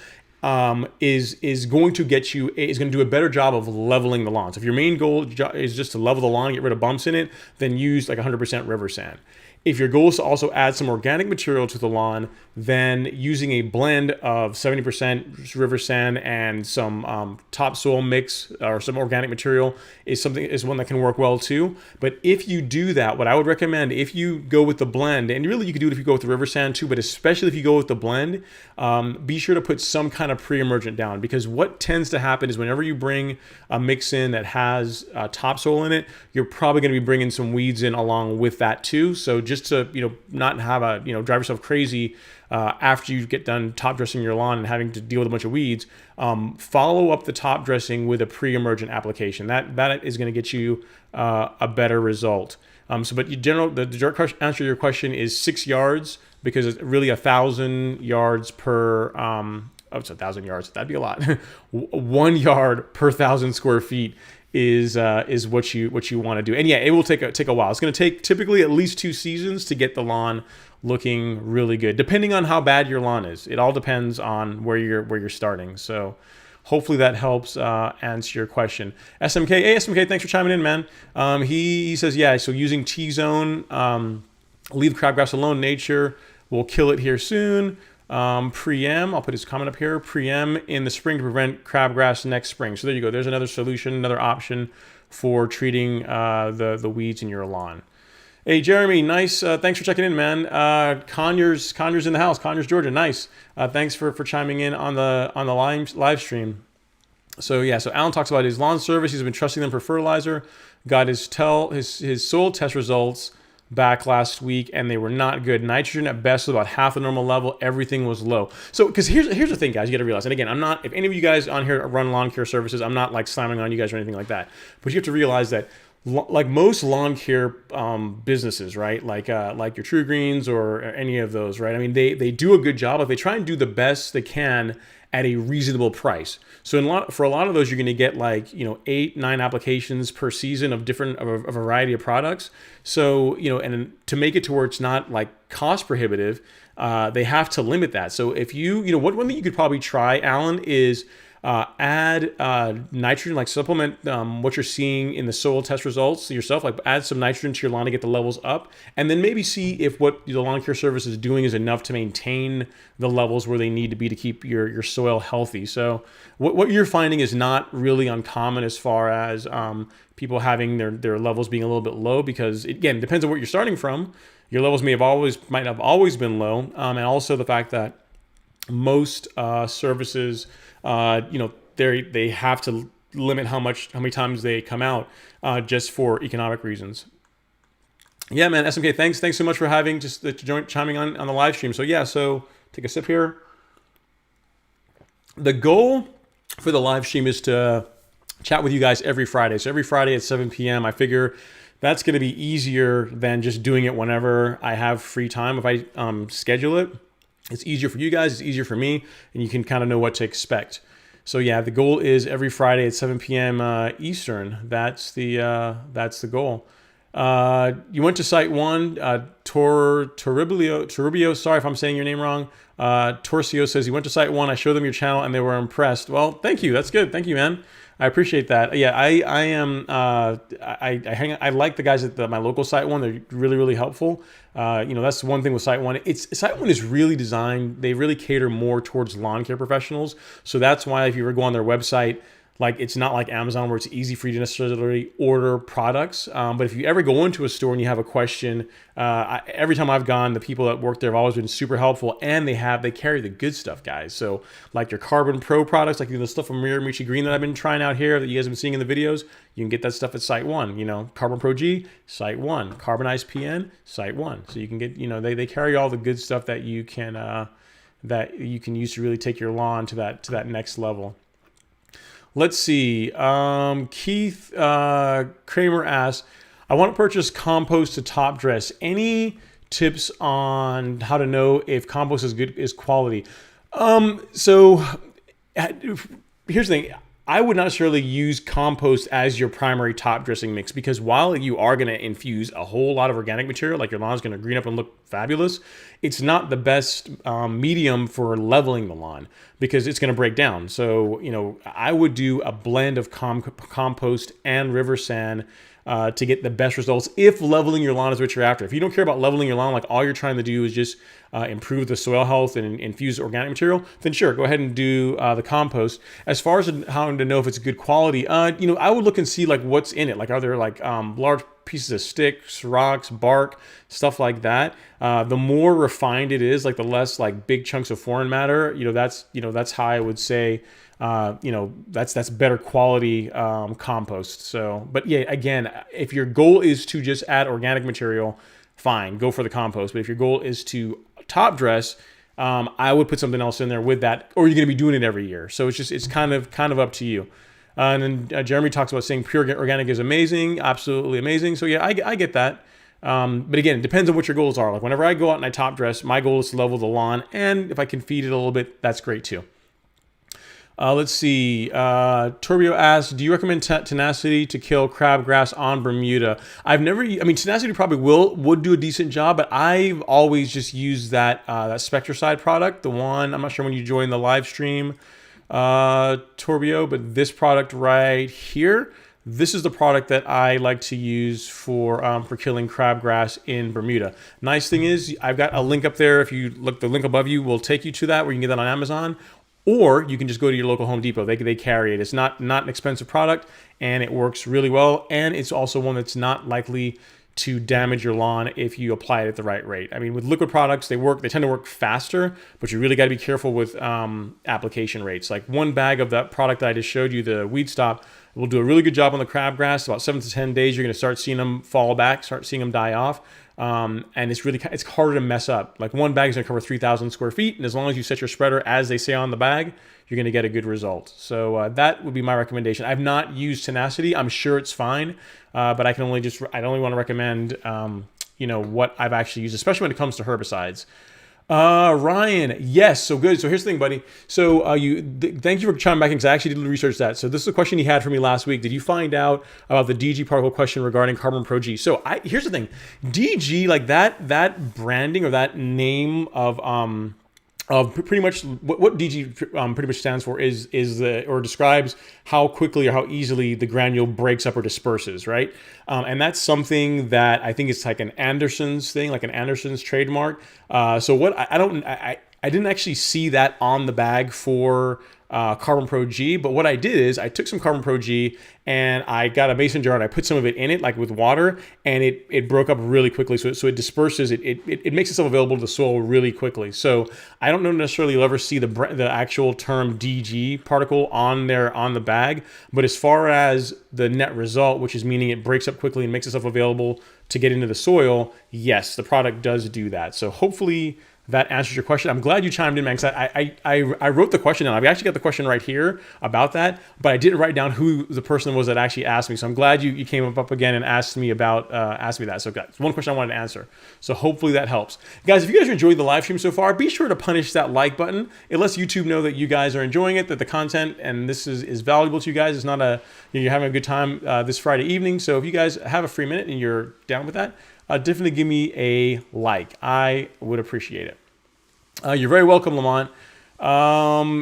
[SPEAKER 1] is going to do a better job of leveling the lawn. So if your main goal is just to level the lawn and get rid of bumps in it, then use like 100% river sand. If your goal is to also add some organic material to the lawn, then using a blend of 70% river sand and some topsoil mix or some organic material is one that can work well too. But if you do that, what I would recommend, if you go with the blend, and really you can do it if you go with the river sand too, but especially if you go with the blend, be sure to put some kind of pre-emergent down, because what tends to happen is whenever you bring a mix in that has topsoil in it, you're probably going to be bringing some weeds in along with that too. So just to not have drive yourself crazy after you get done top dressing your lawn and having to deal with a bunch of weeds, follow up the top dressing with a pre-emergent application. That is going to get you a better result. But the direct answer to your question is 6 yards, because it's really 1,000 yards per. It's 1,000 yards. That'd be a lot. 1 yard per 1,000 square feet is what you want to do. And yeah, it will take a while. It's going to take typically at least 2 seasons to get the lawn looking really good, depending on how bad your lawn is. It all depends on where you're starting. So hopefully that helps answer your question. SMK, hey SMK, thanks for chiming in, man. He says, yeah, so using T-zone, leave crabgrass alone. Nature will kill it here soon. Pre-em, I'll put his comment up here. Pre-em in the spring to prevent crabgrass next spring. So there you go. There's another solution, another option for treating the weeds in your lawn. Hey Jeremy, nice. Thanks for checking in, man. Conyers in the house. Conyers, Georgia, nice. Thanks for chiming in on the live stream. So yeah, so Alan talks about his lawn service. He's been trusting them for fertilizer. Got his soil test results back last week, and they were not good. Nitrogen at best was about half the normal level. Everything was low. So, because here's the thing, guys, you got to realize, and again, if any of you guys on here run lawn care services, I'm not like slamming on you guys or anything like that, but you have to realize that like most lawn care businesses, right? Like your True Greens or any of those, right? I mean, they do a good job, but they try and do the best they can at a reasonable price. So for a lot of those, you're going to get 8-9 applications per season of a variety of products. So, and to make it to where it's not like cost prohibitive, they have to limit that. So if one thing you could probably try, Alan, is add nitrogen, like supplement what you're seeing in the soil test results yourself, like add some nitrogen to your lawn to get the levels up, and then maybe see if what the lawn care service is doing is enough to maintain the levels where they need to be to keep your soil healthy. So what you're finding is not really uncommon as far as people having their levels being a little bit low, because again, it depends on what you're starting from. Your levels might have always been low, and also the fact that most services, they have to limit how many times they come out, just for economic reasons. Yeah, man, SMK, thanks so much for having chiming on the live stream. So yeah, so take a sip here. The goal for the live stream is to chat with you guys every Friday. So every Friday at 7 p.m. I figure that's going to be easier than just doing it whenever I have free time. If I schedule it, it's easier for you guys, it's easier for me, and you can kind of know what to expect. So yeah, the goal is every Friday at 7 p.m. Eastern. That's the goal. You went to site 1, Toribio, sorry if I'm saying your name wrong. Torcio says, you went to site 1, I showed them your channel and they were impressed. Well, thank you. That's good. Thank you, man. I appreciate that. Yeah, I am. I like the guys at my local site 1. They're really, really helpful. That's one thing with site 1. Site 1 is really designed. They really cater more towards lawn care professionals. So that's why if you ever go on their website, like it's not like Amazon where it's easy for you to necessarily order products. But if you ever go into a store and you have a question, every time I've gone, the people that work there have always been super helpful, and they carry the good stuff, guys. So like your Carbon Pro products, like the stuff from Miramichi Green that I've been trying out here that you guys have been seeing in the videos, you can get that stuff at Site 1. Carbon Pro G, Site 1. Carbonized PN, Site 1. So you can get, they carry all the good stuff that you can use to really take your lawn to that next level. Let's see. Keith Kramer asks, I want to purchase compost to top dress. Any tips on how to know if compost is quality? So here's the thing. I would not necessarily use compost as your primary top dressing mix, because while you are going to infuse a whole lot of organic material, like your lawn's going to green up and look fabulous, it's not the best medium for leveling the lawn because it's going to break down. So, I would do a blend of compost and river sand to get the best results if leveling your lawn is what you're after. If you don't care about leveling your lawn, like all you're trying to do is just improve the soil health and infuse organic material, then sure, go ahead and do the compost. As far as how to know if it's good quality, I would look and see like what's in it. Like, are there like large pieces of sticks, rocks, bark, stuff like that? The more refined it is, like the less like big chunks of foreign matter. That's how I would say. That's better quality compost. So, but yeah, again, if your goal is to just add organic material, fine, go for the compost. But if your goal is to top dress, I would put something else in there with that, or you're going to be doing it every year. So it's kind of up to you. And then Jeremy talks about saying pure organic is amazing, absolutely amazing. So yeah, I get that. But again, it depends on what your goals are. Like whenever I go out and I top dress, my goal is to level the lawn, and if I can feed it a little bit, that's great too. Let's see. Turbio asks, do you recommend Tenacity to kill crabgrass on Bermuda? Tenacity probably would do a decent job, but I've always just used that Spectracide product. The one, I'm not sure when you joined the live stream, Turbio, but this product right here, this is the product that I like to use for killing crabgrass in Bermuda. Nice thing is, I've got a link up there. If you look, the link above you will take you to that, where you can get that on Amazon. Or you can just go to your local Home Depot. They carry it. It's not an expensive product, and it works really well. And it's also one that's not likely to damage your lawn if you apply it at the right rate. I mean, with liquid products, they tend to work faster, but you really got to be careful with application rates. Like one bag of that product that I just showed you, the Weed Stop, will do a really good job on the crabgrass. About 7 to 10 days, you're going to start seeing them fall back, start seeing them die off. And it's harder to mess up. Like one bag is going to cover 3,000 square feet, and as long as you set your spreader as they say on the bag, you're going to get a good result. So that would be my recommendation. I've not used Tenacity. I'm sure it's fine, but I only want to recommend what I've actually used, especially when it comes to herbicides. Ryan, yes, so good. So here's the thing, buddy. So thank you for chiming back in, because I actually did research that. So this is a question he had for me last week. Did you find out about the DG particle question regarding Carbon Pro G? So here's the thing, DG, like that branding or that name of pretty much what DG pretty much stands for is the, or describes how quickly or how easily the granule breaks up or disperses, right? And that's something that I think it's like an Anderson's thing, like an Anderson's trademark. So what I didn't actually see that on the bag for Carbon Pro G, but what I did is I took some Carbon Pro G and I got a mason jar and I put some of it in it, like with water, and it broke up really quickly. So it disperses, it makes itself available to the soil really quickly. So I don't know necessarily you'll ever see the actual term DG particle on the bag, but as far as the net result, which is meaning it breaks up quickly and makes itself available to get into the soil, yes, the product does do that. So hopefully that answers your question. I'm glad you chimed in, man, because I wrote the question down. I've actually got the question right here about that, but I didn't write down who the person was that actually asked me. So I'm glad you came up again and asked me that. So that's one question I wanted to answer. So hopefully that helps. Guys, if you guys are enjoying the live stream so far, be sure to punish that like button. It lets YouTube know that you guys are enjoying it, that the content and this is valuable to you guys. It's not you're having a good time this Friday evening. So if you guys have a free minute and you're down with that, definitely give me a like. I would appreciate it. You're very welcome, Lamont.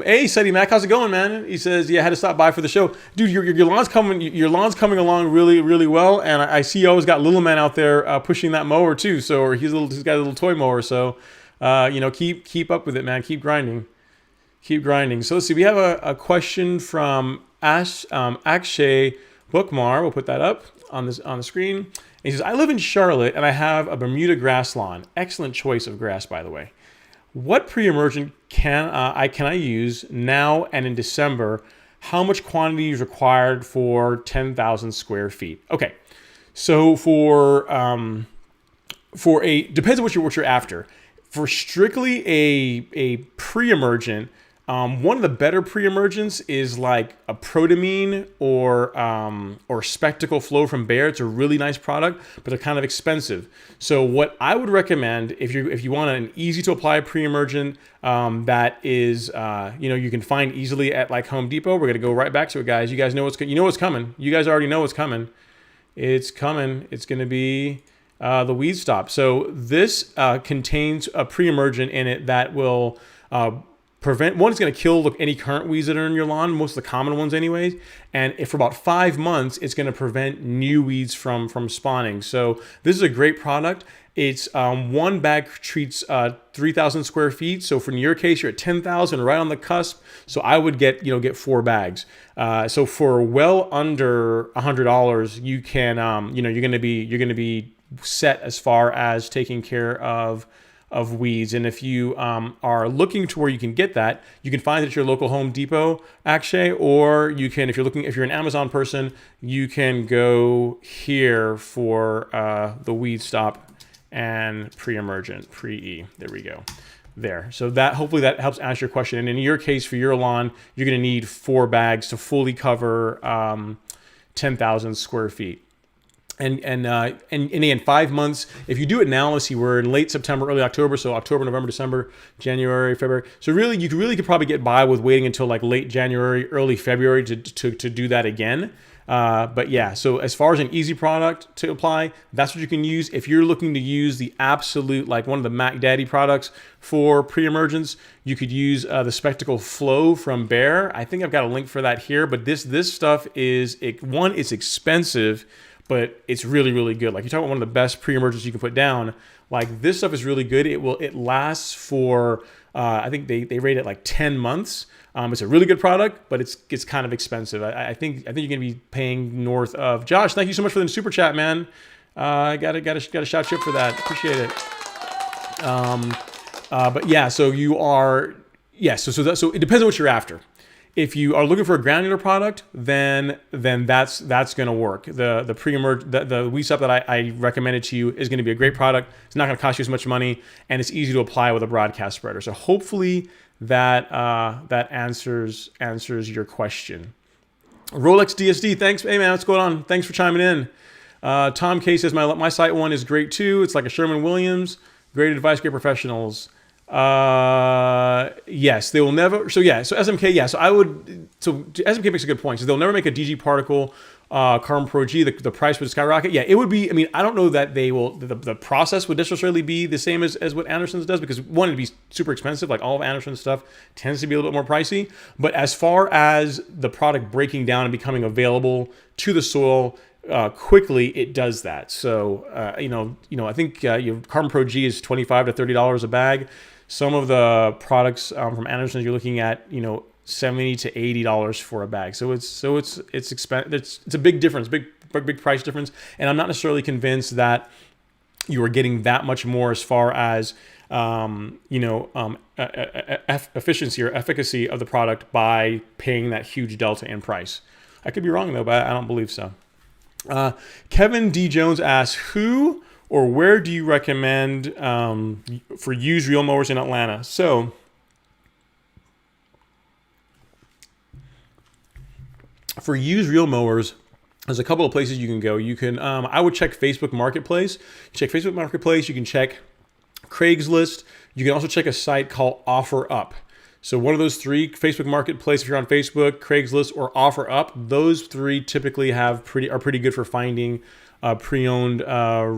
[SPEAKER 1] Hey, Seti Mac, how's it going, man? He says, yeah, I had to stop by for the show. Dude, your lawn's coming along really, really well. And I see you always got little man out there pushing that mower too. So he's got a little toy mower. So keep up with it, man. Keep grinding. So let's see. We have a question from Akshay Bookmar. We'll put that up on the screen. He says, I live in Charlotte and I have a Bermuda grass lawn. Excellent choice of grass, by the way. What pre-emergent can I use now and in December? How much quantity is required for 10,000 square feet? Okay, so for depends on what you're after. For strictly a pre-emergent, one of the better pre-emergents is like a protamine or spectacle flow from Bayer. It's a really nice product, but they're kind of expensive. So what I would recommend if you want an easy to apply pre-emergent that is you can find easily at like Home Depot. We're gonna go right back to it, guys. You guys know what's coming. You guys already know what's coming. It's coming. It's gonna be the Weed Stop. So this contains a pre-emergent in it that will prevent, one, it's going to kill any current weeds that are in your lawn, most of the common ones anyways, and if for about 5 months, it's going to prevent new weeds from spawning. So this is a great product. It's one bag treats 3,000 square feet. So for in your case, you're at 10,000, right on the cusp. So I would get 4 bags. So for well under $100, you can you're going to be set as far as taking care of weeds. And if you are looking to where you can get that, you can find it at your local Home Depot, Akshay, or you can, if you're an Amazon person, you can go here for the Weed Stop and pre-emergent, pre-E. There we go. There. So that, hopefully that helps answer your question. And in your case, for your lawn, you're going to need 4 bags to fully cover 10,000 square feet. And again, 5 months. If you do it now, let's see, we're in late September, early October. So October, November, December, January, February. So really, you could probably get by with waiting until like late January, early February to do that again. But yeah, so as far as an easy product to apply, that's what you can use. If you're looking to use the absolute, like one of the Mac Daddy products for pre-emergence, you could use the Spectacle Flow from Bayer. I think I've got a link for that here. But this stuff is, it's expensive, but it's really, really good. Like, you're talking about one of the best pre-emergents you can put down. Like, this stuff is really good. It lasts for I think they rate it like 10 months. It's a really good product, but it's kind of expensive. I think you're gonna be paying north of. Josh, thank you so much for the super chat, man. Gotta shout you up for that. Appreciate it. But yeah, so you are, yes. So it depends on what you're after. If you are looking for a granular product, then that's going to work. The pre-emerge, the Weed Stop that I recommended to you is going to be a great product. It's not going to cost you as much money, and it's easy to apply with a broadcast spreader. So hopefully that answers your question. Rolex DSD, thanks. Hey man, what's going on? Thanks for chiming in. Tom K says my site one is great too. It's like a Sherman Williams. Great advice, great professionals. Yes, they will never. So yeah, so SMK, yeah. So I would. So SMK makes a good point. So they'll never make a DG particle carbon pro G. The price would skyrocket. Yeah, it would be. I mean, I don't know that they will. The process would necessarily be the same as what Anderson's does, because one, it'd be super expensive. Like all of Anderson's stuff tends to be a little bit more pricey. But as far as the product breaking down and becoming available to the soil quickly, it does that. So I think Carbon Pro G is $25 to $30 a bag. Some of the products from Anderson, you're looking at $70 to $80 for a bag. So it's expensive. It's a big difference, big price difference. And I'm not necessarily convinced that you are getting that much more as far as efficiency or efficacy of the product by paying that huge delta in price. I could be wrong though, but I don't believe so. Kevin D. Jones asks, who or where do you recommend for used reel mowers in Atlanta? So for used reel mowers, there's a couple of places you can go. You can, I would check Facebook Marketplace. Check Facebook Marketplace. You can check Craigslist. You can also check a site called OfferUp. So one of those three, Facebook Marketplace, if you're on Facebook, Craigslist, or OfferUp, those three typically are pretty good for finding pre-owned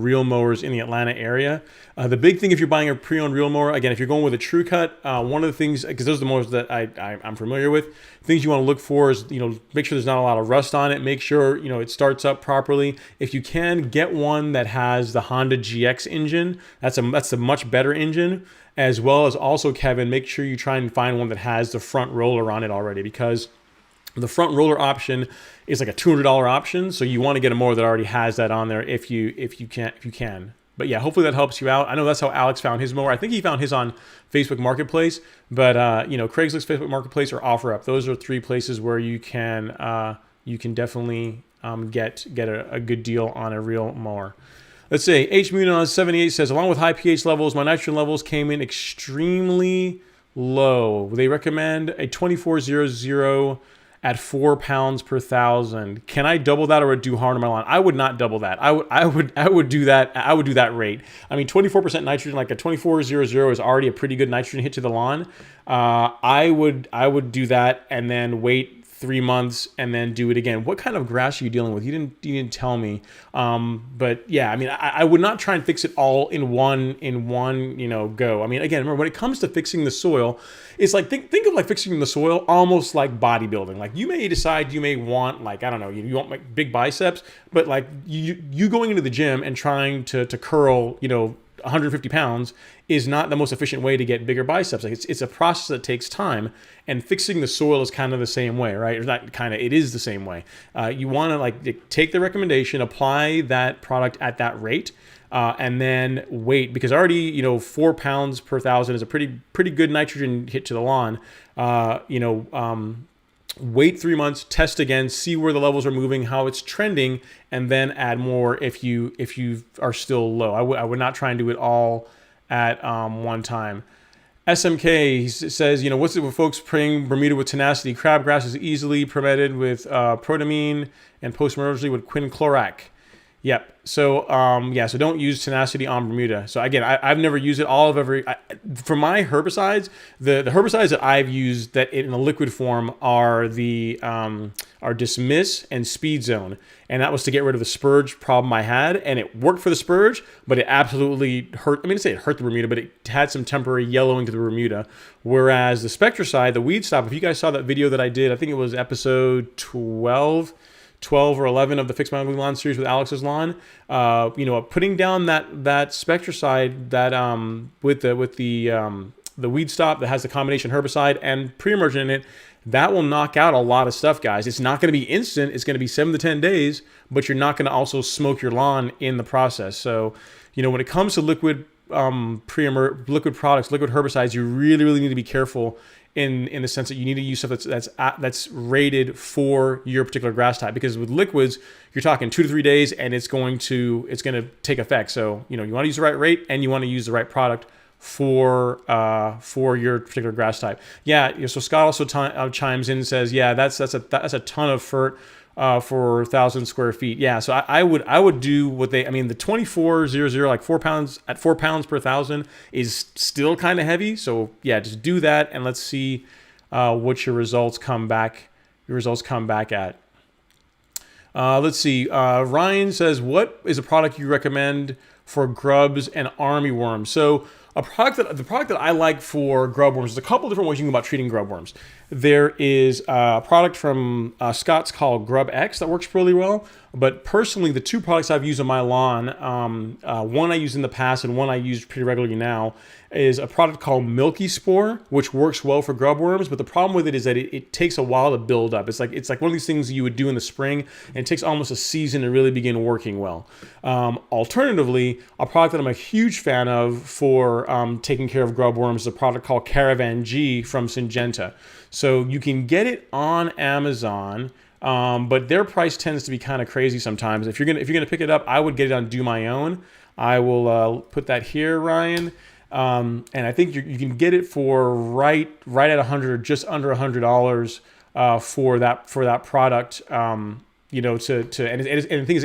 [SPEAKER 1] reel mowers in the Atlanta area. The big thing if you're buying a pre-owned reel mower, again, if you're going with a True Cut, one of the things, because those are the mowers that I'm familiar with, things you want to look for is, make sure there's not a lot of rust on it. Make sure, it starts up properly. If you can, get one that has the Honda GX engine. That's a much better engine. As well as also, Kevin, make sure you try and find one that has the front roller on it already, because the front roller option is like a $200 option. So you want to get a mower that already has that on there if you can. But yeah, hopefully that helps you out. I know that's how Alex found his mower. I think he found his on Facebook Marketplace, but Craigslist, Facebook Marketplace, or OfferUp. Those are three places where you can definitely get a good deal on a reel mower. Let's say H Munon 78 says, along with high pH levels, my nitrogen levels came in extremely low. They recommend a 2400 at 4 pounds per thousand. Can I double that or do harm to my lawn? I would not double that. I would do that. I would do that rate. I mean, 24% nitrogen, like a 2400 is already a pretty good nitrogen hit to the lawn. I would do that and then wait 3 months and then do it again. What kind of grass are you dealing with? You didn't tell me. But yeah, I mean, I would not try and fix it all in one go. I mean, again, remember when it comes to fixing the soil, it's like think of like fixing the soil almost like bodybuilding. Like you may decide you may want, like, I don't know, you want like big biceps, but like you going into the gym and trying to curl 150 pounds is not the most efficient way to get bigger biceps. Like it's a process that takes time, and fixing the soil is kind of the same way, right? Or not kind of, it is the same way. You want to like take the recommendation, apply that product at that rate, and then wait, because already 4 pounds per thousand is a pretty good nitrogen hit to the lawn. Wait 3 months, test again, see where the levels are moving, how it's trending, and then add more if you are still low. I would not try and do it all at one time. SMK says, what's it with folks spraying Bermuda with tenacity? Crabgrass is easily prevented with protamine and post-emergently with quinclorac. Yep. So so don't use tenacity on Bermuda. So again, I've never used it. For my herbicides, the herbicides that I've used that in a liquid form are Dismiss and Speed Zone, and that was to get rid of the spurge problem I had, and it worked for the spurge, but it absolutely hurt. I mean, to say it hurt the Bermuda, but it had some temporary yellowing to the Bermuda. Whereas the Spectricide, the weed stop, if you guys saw that video that I did, I think it was episode 12 or 11 of the Fix My Ugly Lawn series with Alex's Lawn, putting down that Spectricide that with the weed stop that has the combination herbicide and pre-emergent in it, that will knock out a lot of stuff, guys. It's not going to be instant. It's going to be 7 to 10 days, but you're not going to also smoke your lawn in the process. So, when it comes to liquid liquid products, liquid herbicides, you really, really need to be careful in the sense that you need to use stuff that's rated for your particular grass type, because with liquids you're talking 2 to 3 days and it's going to take effect. So you want to use the right rate and you want to use the right product for your particular grass type. Yeah. So Scott also chimes in and says, yeah, that's a ton of fert for 1,000 square feet. Yeah, so I would do what they. I mean, the 2400, like 4 pounds at 4 pounds per thousand, is still kind of heavy. So yeah, just do that, and let's see what your results come back. At. Let's see. Ryan says, "What is a product you recommend for grubs and army worms?" So the product that I like for grub worms, there's a couple different ways you can go about treating grub worms. There is a product from Scott's called Grub X that works really well. But personally, the two products I've used on my lawn, one I used in the past and one I use pretty regularly now, is a product called Milky Spore, which works well for grub worms. But the problem with it is that it takes a while to build up. It's like one of these things you would do in the spring, and it takes almost a season to really begin working well. Alternatively, a product that I'm a huge fan of for taking care of grub worms is a product called Caravan G from Syngenta. So you can get it on Amazon. But their price tends to be kind of crazy sometimes. If you're gonna pick it up, I would get it on Do My Own. I will put that here, Ryan. And I think you can get it for right at $100 or just under $100 for that product. And the thing is,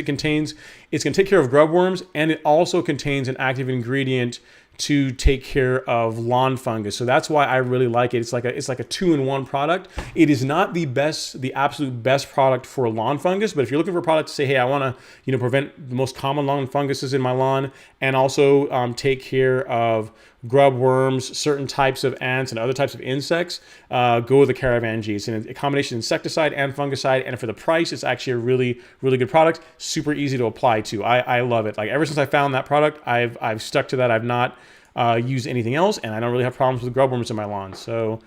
[SPEAKER 1] it's going to take care of grub worms, and it also contains an active ingredient to take care of lawn fungus. So that's why I really like it. It's like a 2-in-1 product. It is not the absolute best product for lawn fungus, but if you're looking for a product to say, hey, I want to prevent the most common lawn funguses in my lawn, and also take care of grub worms, certain types of ants, and other types of insects, go with the Caravan G. It's a combination insecticide and fungicide, and for the price, it's actually a really, really good product. Super easy to apply to. I love it. Like, ever since I found that product, I've stuck to that. I've not used anything else, and I don't really have problems with grub worms in my lawn. So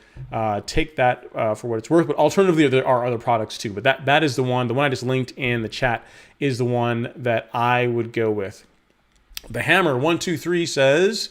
[SPEAKER 1] take that for what it's worth. But alternatively, there are other products too. But that is the one I just linked in the chat is the one that I would go with. The Hammer 123 says,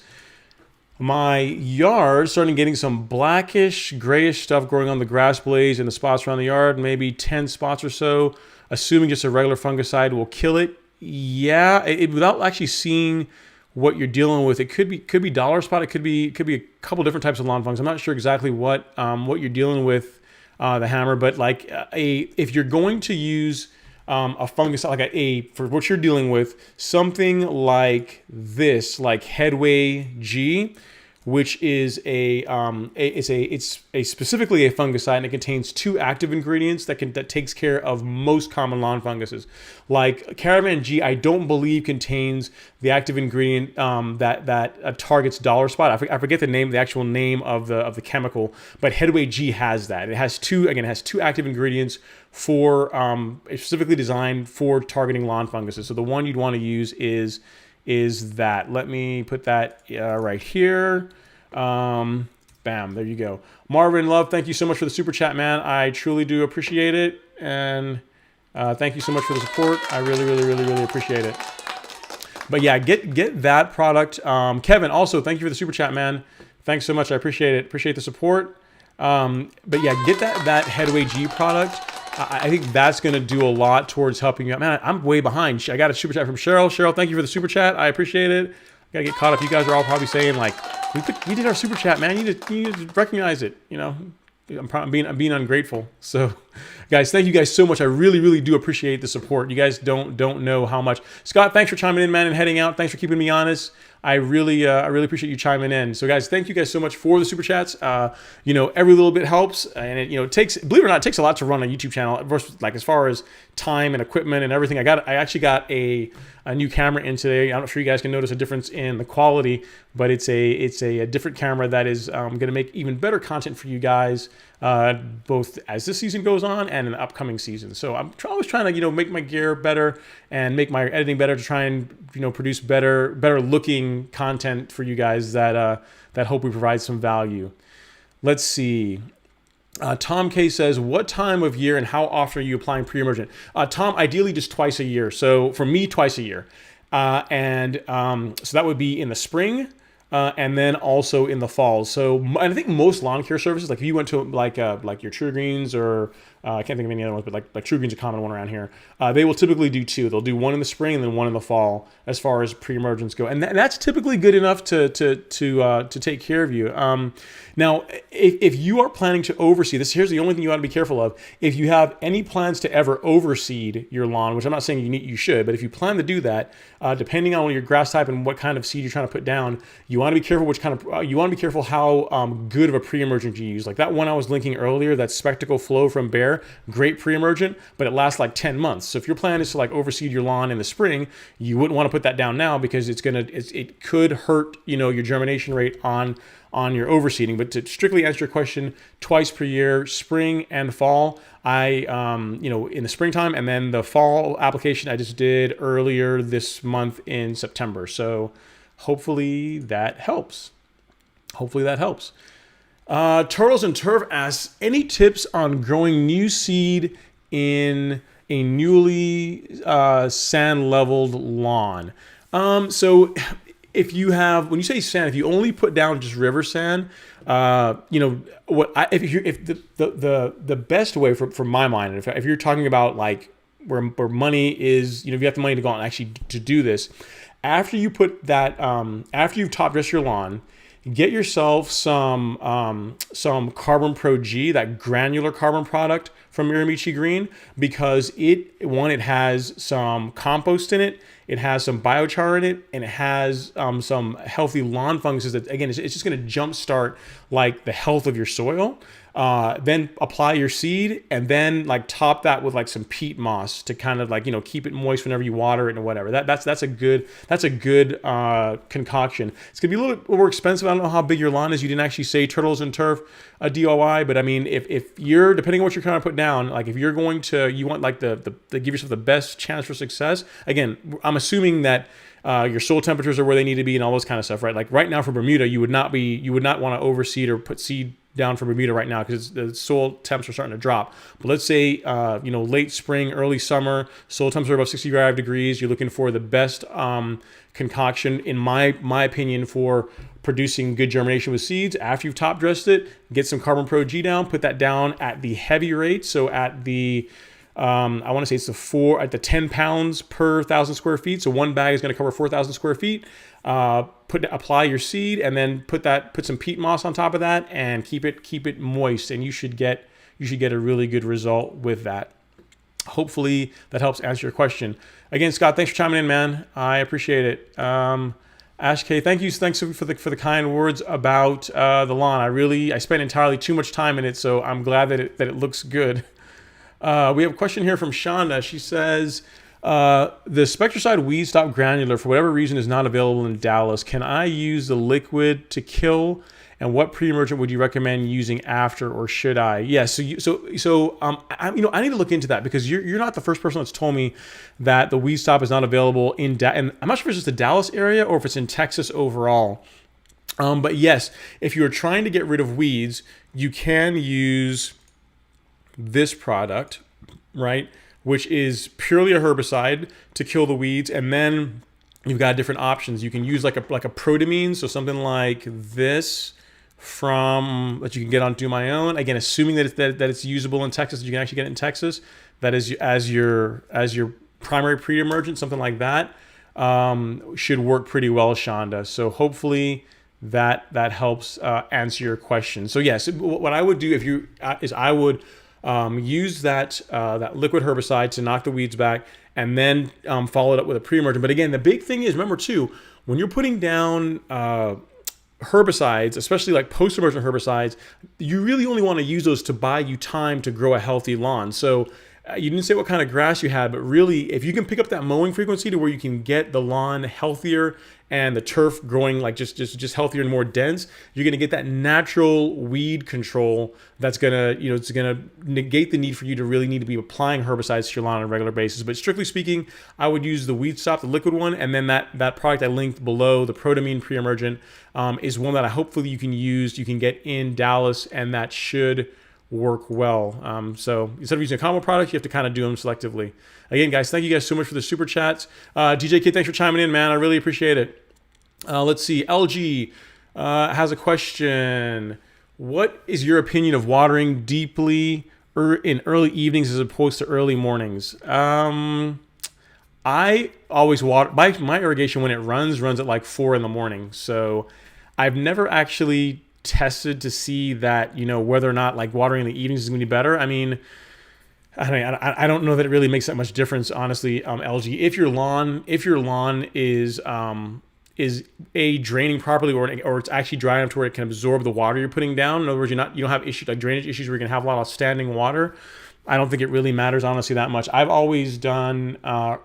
[SPEAKER 1] my yard starting getting some blackish, grayish stuff growing on the grass blades and the spots around the yard, maybe 10 spots or so. Assuming just a regular fungicide will kill it. Yeah, without actually seeing what you're dealing with, it could be dollar spot. It could be a couple different types of lawn fungus. I'm not sure exactly what you're dealing with, the Hammer, but like if you're going to use a fungus for what you're dealing with, something like this, like Headway G, which is it's specifically a fungicide, and it contains 2 active ingredients that takes care of most common lawn funguses. Like Caravan G, I don't believe contains the active ingredient that targets dollar spot. I forget the actual name of the chemical, but Headway G has that. It has 2 active ingredients for specifically designed for targeting lawn funguses. So the one you'd want to use is that. Let me put that right here. Bam, there you go. Marvin Love, thank you so much for the super chat, man. I truly do appreciate it, and thank you so much for the support. I really, really, really, really appreciate it. But yeah, get that product. Kevin, also thank you for the super chat, man. Thanks so much. I appreciate it. Appreciate the support. But yeah, get that Headway G product. I think that's going to do a lot towards helping you out. Man, I'm way behind. I got a super chat from Cheryl. Cheryl, thank you for the super chat. I appreciate it. I got to get caught up. You guys are all probably saying, like, we did our super chat, man. You need to recognize it. I'm being ungrateful. So, guys, thank you guys so much. I really, really do appreciate the support. You guys don't know how much. Scott, thanks for chiming in, man, and heading out. Thanks for keeping me honest. I really appreciate you chiming in. So, guys, thank you guys so much for the super chats. Every little bit helps, and it takes, believe it or not, it takes a lot to run a YouTube channel. Versus, like, as far as time and equipment and everything, I actually got a new camera in today. I'm not sure you guys can notice a difference in the quality, but it's a different camera that is going to make even better content for you guys, both as this season goes on and in the upcoming season. So I'm always trying to make my gear better and make my editing better to try and produce better looking content for you guys that hope we provide some value. Let's see. Tom K says, what time of year and how often are you applying pre-emergent? Tom, ideally just twice a year. So for me, twice a year. So that would be in the spring, and then also in the fall. So, and I think most lawn care services, like if you went to like your True Greens or I can't think of any other ones, but like True Green's a common one around here. They will typically do two. They'll do one in the spring and then one in the fall, as far as pre-emergents go, and that's typically good enough to take care of you. Now, if you are planning to overseed, here's the only thing you want to be careful of. If you have any plans to ever overseed your lawn, which I'm not saying you should, but if you plan to do that, depending on your grass type and what kind of seed you're trying to put down, you want to be careful you want to be careful how good of a pre-emergent you use. Like that one I was linking earlier, that Spectacle Flow from Bear, great pre-emergent, but it lasts like 10 months. So if your plan is to like overseed your lawn in the spring, you wouldn't want to put that down now because it could hurt your germination rate on your overseeding. But to strictly answer your question, twice per year, spring and fall. I in the springtime, and then the fall application I just did earlier this month in September. So hopefully that helps. Turtles and Turf asks, any tips on growing new seed in a newly sand leveled lawn? So if you have, when you say sand, if you only put down just river sand, if the best way from my mind, if you're talking about like where money is, if you have the money to go out and actually to do this, after you put that, after you've top dressed your lawn, get yourself some Carbon Pro G, that granular carbon product from Miramichi Green, because it has some compost in it, it has some biochar in it, and it has some healthy lawn funguses that, again, it's just going to jumpstart like the health of your soil. Then apply your seed, and then like top that with like some peat moss to kind of like keep it moist whenever you water it and whatever. That's a good concoction. It's gonna be a little bit more expensive. I don't know how big your lawn is. You didn't actually say Turtles and Turf DIY, but I mean, if you're, depending on what you're trying to put down, like if you're going to, you want like the give yourself the best chance for success. Again, I'm assuming that your soil temperatures are where they need to be and all this kind of stuff, right? Like right now for Bermuda, you would not want to overseed or put seed down for Bermuda right now because the soil temps are starting to drop. But let's say late spring, early summer, soil temps are above 65 degrees. You're looking for the best concoction, in my opinion, for producing good germination with seeds. After you've top dressed it, get some Carbon Pro G down, put that down at the heavy rate. So at the I want to say it's at the 10 pounds per 1,000 square feet. So one bag is going to cover 4,000 square feet. Apply your seed, and then put some peat moss on top of that, and keep it moist, and you should get a really good result with that. Hopefully that helps answer your question. Again, Scott, thanks for chiming in, man. I appreciate it. Ash K, thanks for the kind words about the lawn. I spent entirely too much time in it, so I'm glad that it looks good. We have a question here from Shonda. She says, the Spectracide Weed Stop Granular, for whatever reason, is not available in Dallas. Can I use the liquid to kill? And what pre-emergent would you recommend using after, or should I? Yes. I need to look into that, because you're not the first person that's told me that the Weed Stop is not available and I'm not sure if it's just the Dallas area or if it's in Texas overall. But yes, if you're trying to get rid of weeds, you can use this product, right, which is purely a herbicide to kill the weeds. And then you've got different options. You can use like a protamine, so something like this that you can get on Do My Own. Again, assuming that it's usable in Texas, you can actually get it in Texas. That is as your primary pre-emergent, something like that should work pretty well, Shonda. So hopefully that helps answer your question. So yes, what I would do I would use that liquid herbicide to knock the weeds back, and then follow it up with a pre-emergent. But again, the big thing is, remember too, when you're putting down herbicides, especially like post-emergent herbicides, you really only want to use those to buy you time to grow a healthy lawn. So you didn't say what kind of grass you had, but really, if you can pick up that mowing frequency to where you can get the lawn healthier and the turf growing like just healthier and more dense, you're gonna get that natural weed control that's gonna negate the need for you to really need to be applying herbicides to your lawn on a regular basis. But strictly speaking, I would use the Weed Stop, the liquid one, and then that product I linked below, the Protamine pre-emergent, is one that hopefully you can get in Dallas, and that should work well. So instead of using a combo product, you have to kind of do them selectively. Again, guys, thank you guys so much for the super chats. DJ Kid, thanks for chiming in, man. I really appreciate it. Let's see. LG has a question. What is your opinion of watering deeply in early evenings as opposed to early mornings? I always water my irrigation when it runs at like 4 in the morning. So I've never actually tested to see that, whether or not like watering in the evenings is going to be better. I don't know that it really makes that much difference, honestly. LG, if your lawn is a draining properly, or it's actually dry enough to where it can absorb the water you're putting down. In other words, you don't have issues like drainage issues where you can have a lot of standing water. I don't think it really matters, honestly, that much. I've always done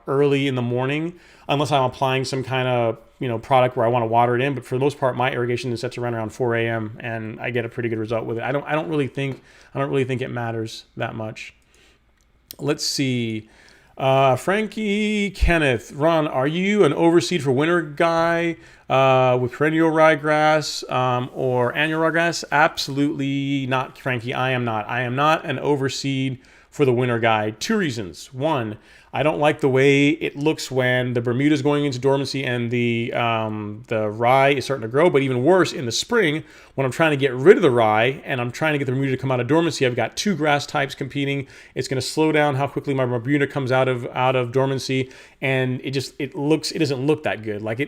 [SPEAKER 1] early in the morning, unless I'm applying some kind of product where I want to water it in. But for the most part, my irrigation is set to run around 4 a.m. and I get a pretty good result with it. I don't really think it matters that much. Let's see. Frankie Kenneth, Ron, are you an overseed for winter guy with perennial ryegrass or annual ryegrass? Absolutely not, Frankie. I am not. I am not an overseed for the winter guy. 2 reasons. One, I don't like the way it looks when the Bermuda is going into dormancy and the rye is starting to grow. But even worse, in the spring, when I'm trying to get rid of the rye and I'm trying to get the Bermuda to come out of dormancy, I've got 2 grass types competing. It's going to slow down how quickly my Bermuda comes out of dormancy, and it doesn't look that good. Like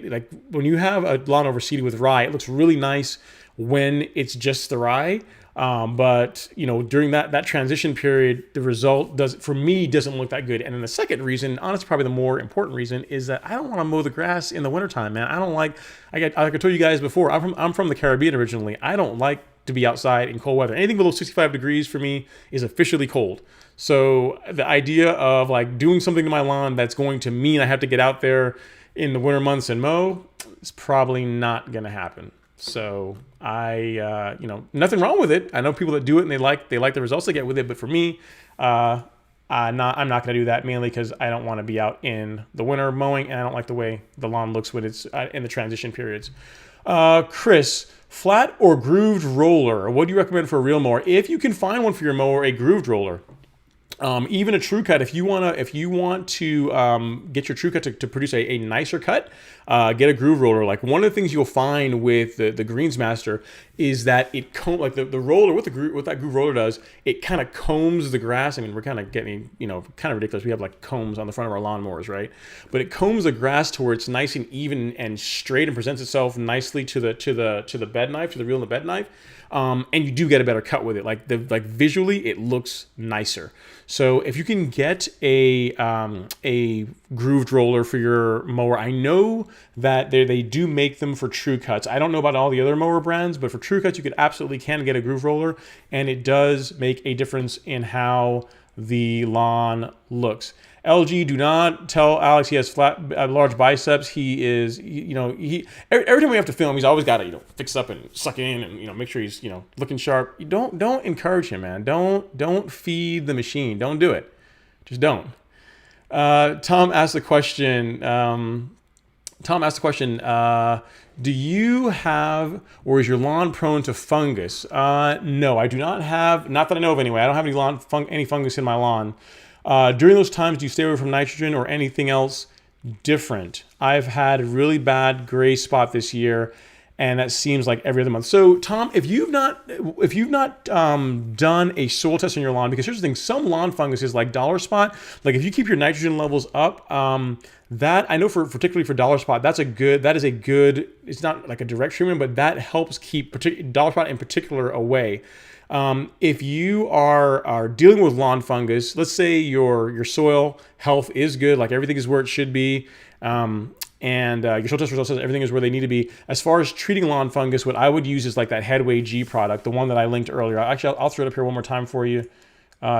[SPEAKER 1] when you have a lawn overseeded with rye, it looks really nice when it's just the rye. But during that transition period, the result doesn't look that good. And then the second reason, honestly, probably the more important reason, is that I don't want to mow the grass in the wintertime, man. I don't like. Like I told you guys before, I'm from the Caribbean originally. I don't like to be outside in cold weather. Anything below 65 degrees for me is officially cold. So the idea of like doing something to my lawn that's going to mean I have to get out there in the winter months and mow is probably not going to happen. So nothing wrong with it. I know people that do it and they like the results they get with it. But for me, I'm not going to do that, mainly because I don't want to be out in the winter mowing, and I don't like the way the lawn looks when it's in the transition periods. Chris, flat or grooved roller? What do you recommend for a real mower? If you can find one for your mower, a grooved roller. Even a true cut, if you want to get your true cut to produce a nicer cut, get a groove roller. Like, one of the things you'll find with the Greensmaster is that it the roller, what that groove roller does, it kind of combs the grass. I mean, we're kind of getting kind of ridiculous. We have like combs on the front of our lawnmowers, right? But it combs the grass to where it's nice and even and straight and presents itself nicely to the bed knife, to the reel in the bed knife. And you do get a better cut with it. Like visually, it looks nicer. So if you can get a grooved roller for your mower, I know that they do make them for True Cuts. I don't know about all the other mower brands, but for True Cuts, you can get a groove roller, and it does make a difference in how the lawn looks. LG, do not tell Alex he has large biceps. He is, every time we have to film, he's always got to, fix up and suck in and, make sure he's, looking sharp. Don't encourage him, man. Don't feed the machine. Don't do it. Just don't. Tom asked the question, do you have, or is your lawn prone to fungus? No, I do not have, not that I know of anyway. I don't have any fungus in my lawn. During those times, do you stay away from nitrogen or anything else different? I've had a really bad gray spot this year, and that seems like every other month. So, Tom, if you've not done a soil test on your lawn, because here's the thing: some lawn funguses, like dollar spot, like if you keep your nitrogen levels up, that I know particularly for dollar spot, that is a good. It's not like a direct treatment, but that helps keep dollar spot in particular away. If you are dealing with lawn fungus, let's say your soil health is good, like everything is where it should be, and your soil test results says everything is where they need to be. As far as treating lawn fungus, what I would use is like that Headway G product, the one that I linked earlier. Actually, I'll throw it up here one more time for you,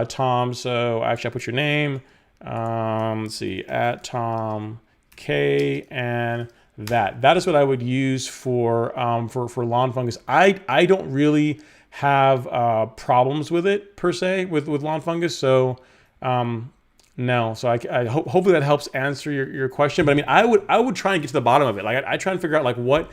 [SPEAKER 1] Tom. So actually, I'll put your name. Let's see, at Tom K, and that is what I would use for lawn fungus. I don't really have problems with it per se with lawn fungus, so No, so I hope hopefully that helps answer your question. But I mean, I would try and get to the bottom of it. Like I try and figure out like what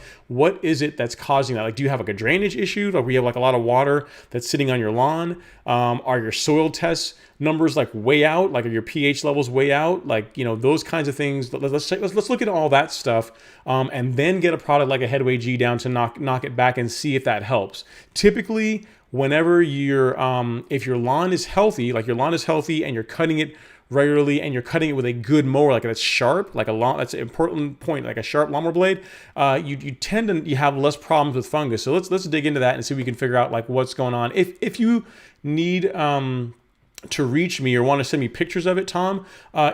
[SPEAKER 1] is it that's causing that. Like, do you have like a drainage issue? Like we have like a lot of water that's sitting on your lawn? Are your soil tests numbers like way out? Like are your pH levels way out? Like those kinds of things. Let's look at all that stuff, and then get a product like a Headway G down to knock it back and see if that helps. Typically, whenever if your lawn is healthy, like your lawn is healthy and you're cutting it regularly and you're cutting it with a good mower, like that's sharp, like that's an important point, like a sharp lawnmower blade, you tend to have less problems with fungus. So let's dig into that and see if we can figure out like what's going on. If you need to reach me or want to send me pictures of it, Tom,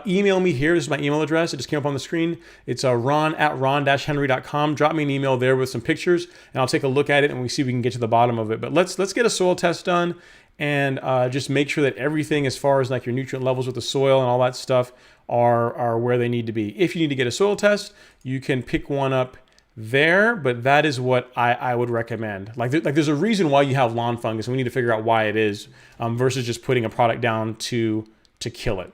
[SPEAKER 1] email me here. This is my email address. It just came up on the screen. It's ron@ron-henry.com. Drop me an email there with some pictures and I'll take a look at it and we see if we can get to the bottom of it. But let's get a soil test done and just make sure that everything as far as like your nutrient levels with the soil and all that stuff are where they need to be. If you need to get a soil test, you can pick one up there, but that is what I would recommend. Like there's a reason why you have lawn fungus, and we need to figure out why it is, versus just putting a product down to kill it.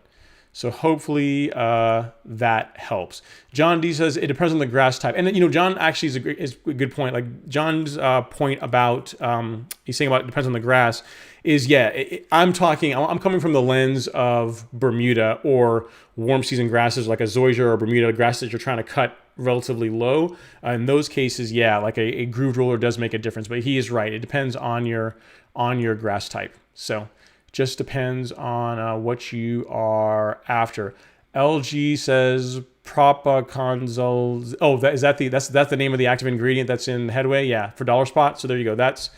[SPEAKER 1] So hopefully that helps. John D says it depends on the grass type, and John actually is a good point. Like John's point about he's saying about it depends on the grass is I'm coming from the lens of Bermuda or warm season grasses like a Zoysia or Bermuda grass that you're trying to cut relatively low. In those cases, like a grooved roller does make a difference. But he is right; it depends on your grass type. So just depends on what you are after. LG says propaconazole. Oh, that's the name of the active ingredient that's in Headway. Yeah, for Dollar Spot. So there you go. That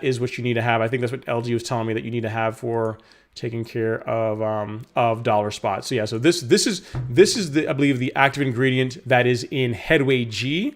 [SPEAKER 1] is what you need to have. I think that's what LG was telling me that you need to have for taking care of Dollar Spot. So so this is I believe the active ingredient that is in Headway G,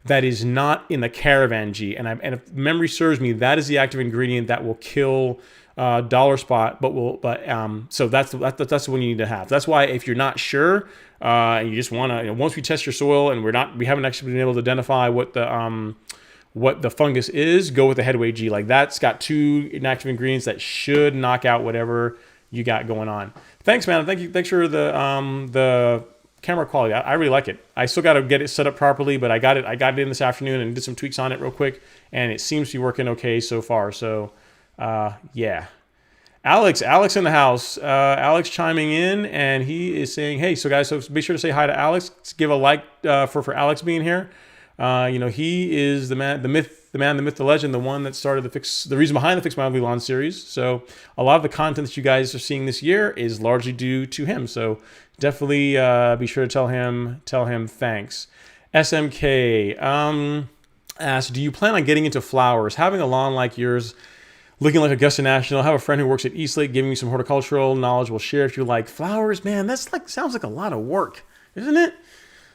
[SPEAKER 1] that is not in the Caravan G. And if memory serves me, that is the active ingredient that will kill Dollar Spot, so that's the one you need to have. That's why if you're not sure, and you just want to, once we test your soil and we haven't actually been able to identify what the fungus is, go with the Headway G. Like that's got 2 inactive ingredients that should knock out whatever you got going on. Thanks, man. Thanks for the camera quality. I really like it. I still got to get it set up properly, but I got it in this afternoon and did some tweaks on it real quick, and it seems to be working okay so far. So Alex in the house. Alex chiming in, and he is saying, hey, so guys, so be sure to say hi to Alex. Let's give a like for Alex being here. He is the man, the myth, the legend, the one that started the reason behind the Fix My Ugly Lawn series. So a lot of the content that you guys are seeing this year is largely due to him. So definitely be sure to tell him thanks. SMK asks, do you plan on getting into flowers? Having a lawn like yours, looking like Augusta National. I have a friend who works at Eastlake giving me some horticultural knowledge. We'll share if you like. Flowers, man, that's sounds like a lot of work, isn't it?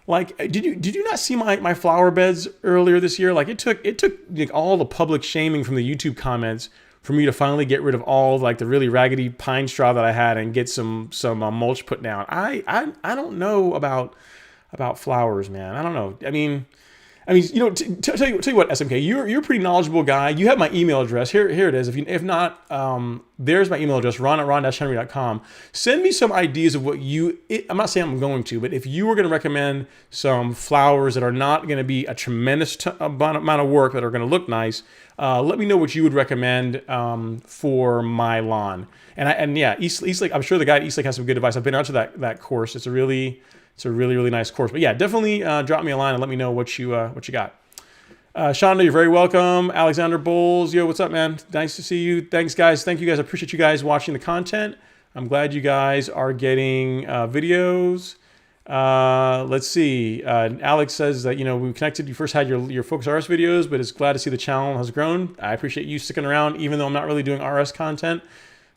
[SPEAKER 1] Like, did you not see my flower beds earlier this year? Like it took like all the public shaming from the YouTube comments for me to finally get rid of all like the really raggedy pine straw that I had and get some mulch put down. I don't know about flowers, man. I don't know. I mean, tell you what, SMK, you're a pretty knowledgeable guy. You have my email address. Here it is. If not, there's my email address, ron@ron-henry.com. Send me some ideas of what I'm not saying I'm going to, but if you were going to recommend some flowers that are not going to be a tremendous amount of work, that are going to look nice, let me know what you would recommend for my lawn. And Eastlake, I'm sure the guy at Eastlake has some good advice. I've been out to that course. It's a really nice course. But yeah, definitely drop me a line and let me know what you got. Shonda, you're very welcome. Alexander Bowles, yo, what's up, man? Nice to see you. Thanks, guys. Thank you, guys. I appreciate you guys watching the content. I'm glad you guys are getting videos. Let's see. Alex says that, we connected. You first had your Focus RS videos, but it's glad to see the channel has grown. I appreciate you sticking around, even though I'm not really doing RS content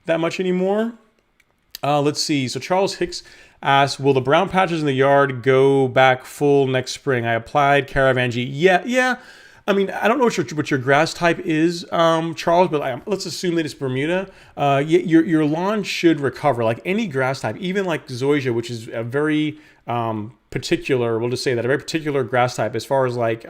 [SPEAKER 1] that much anymore. Let's see. So Charles Hicks asks, will the brown patches in the yard go back full next spring? I applied Caravan G. Yeah. I mean, I don't know what your grass type is, Charles, but let's assume that it's Bermuda. Your lawn should recover, like any grass type, even like Zoysia, which is a very particular, we'll just say that, a very particular grass type as far as like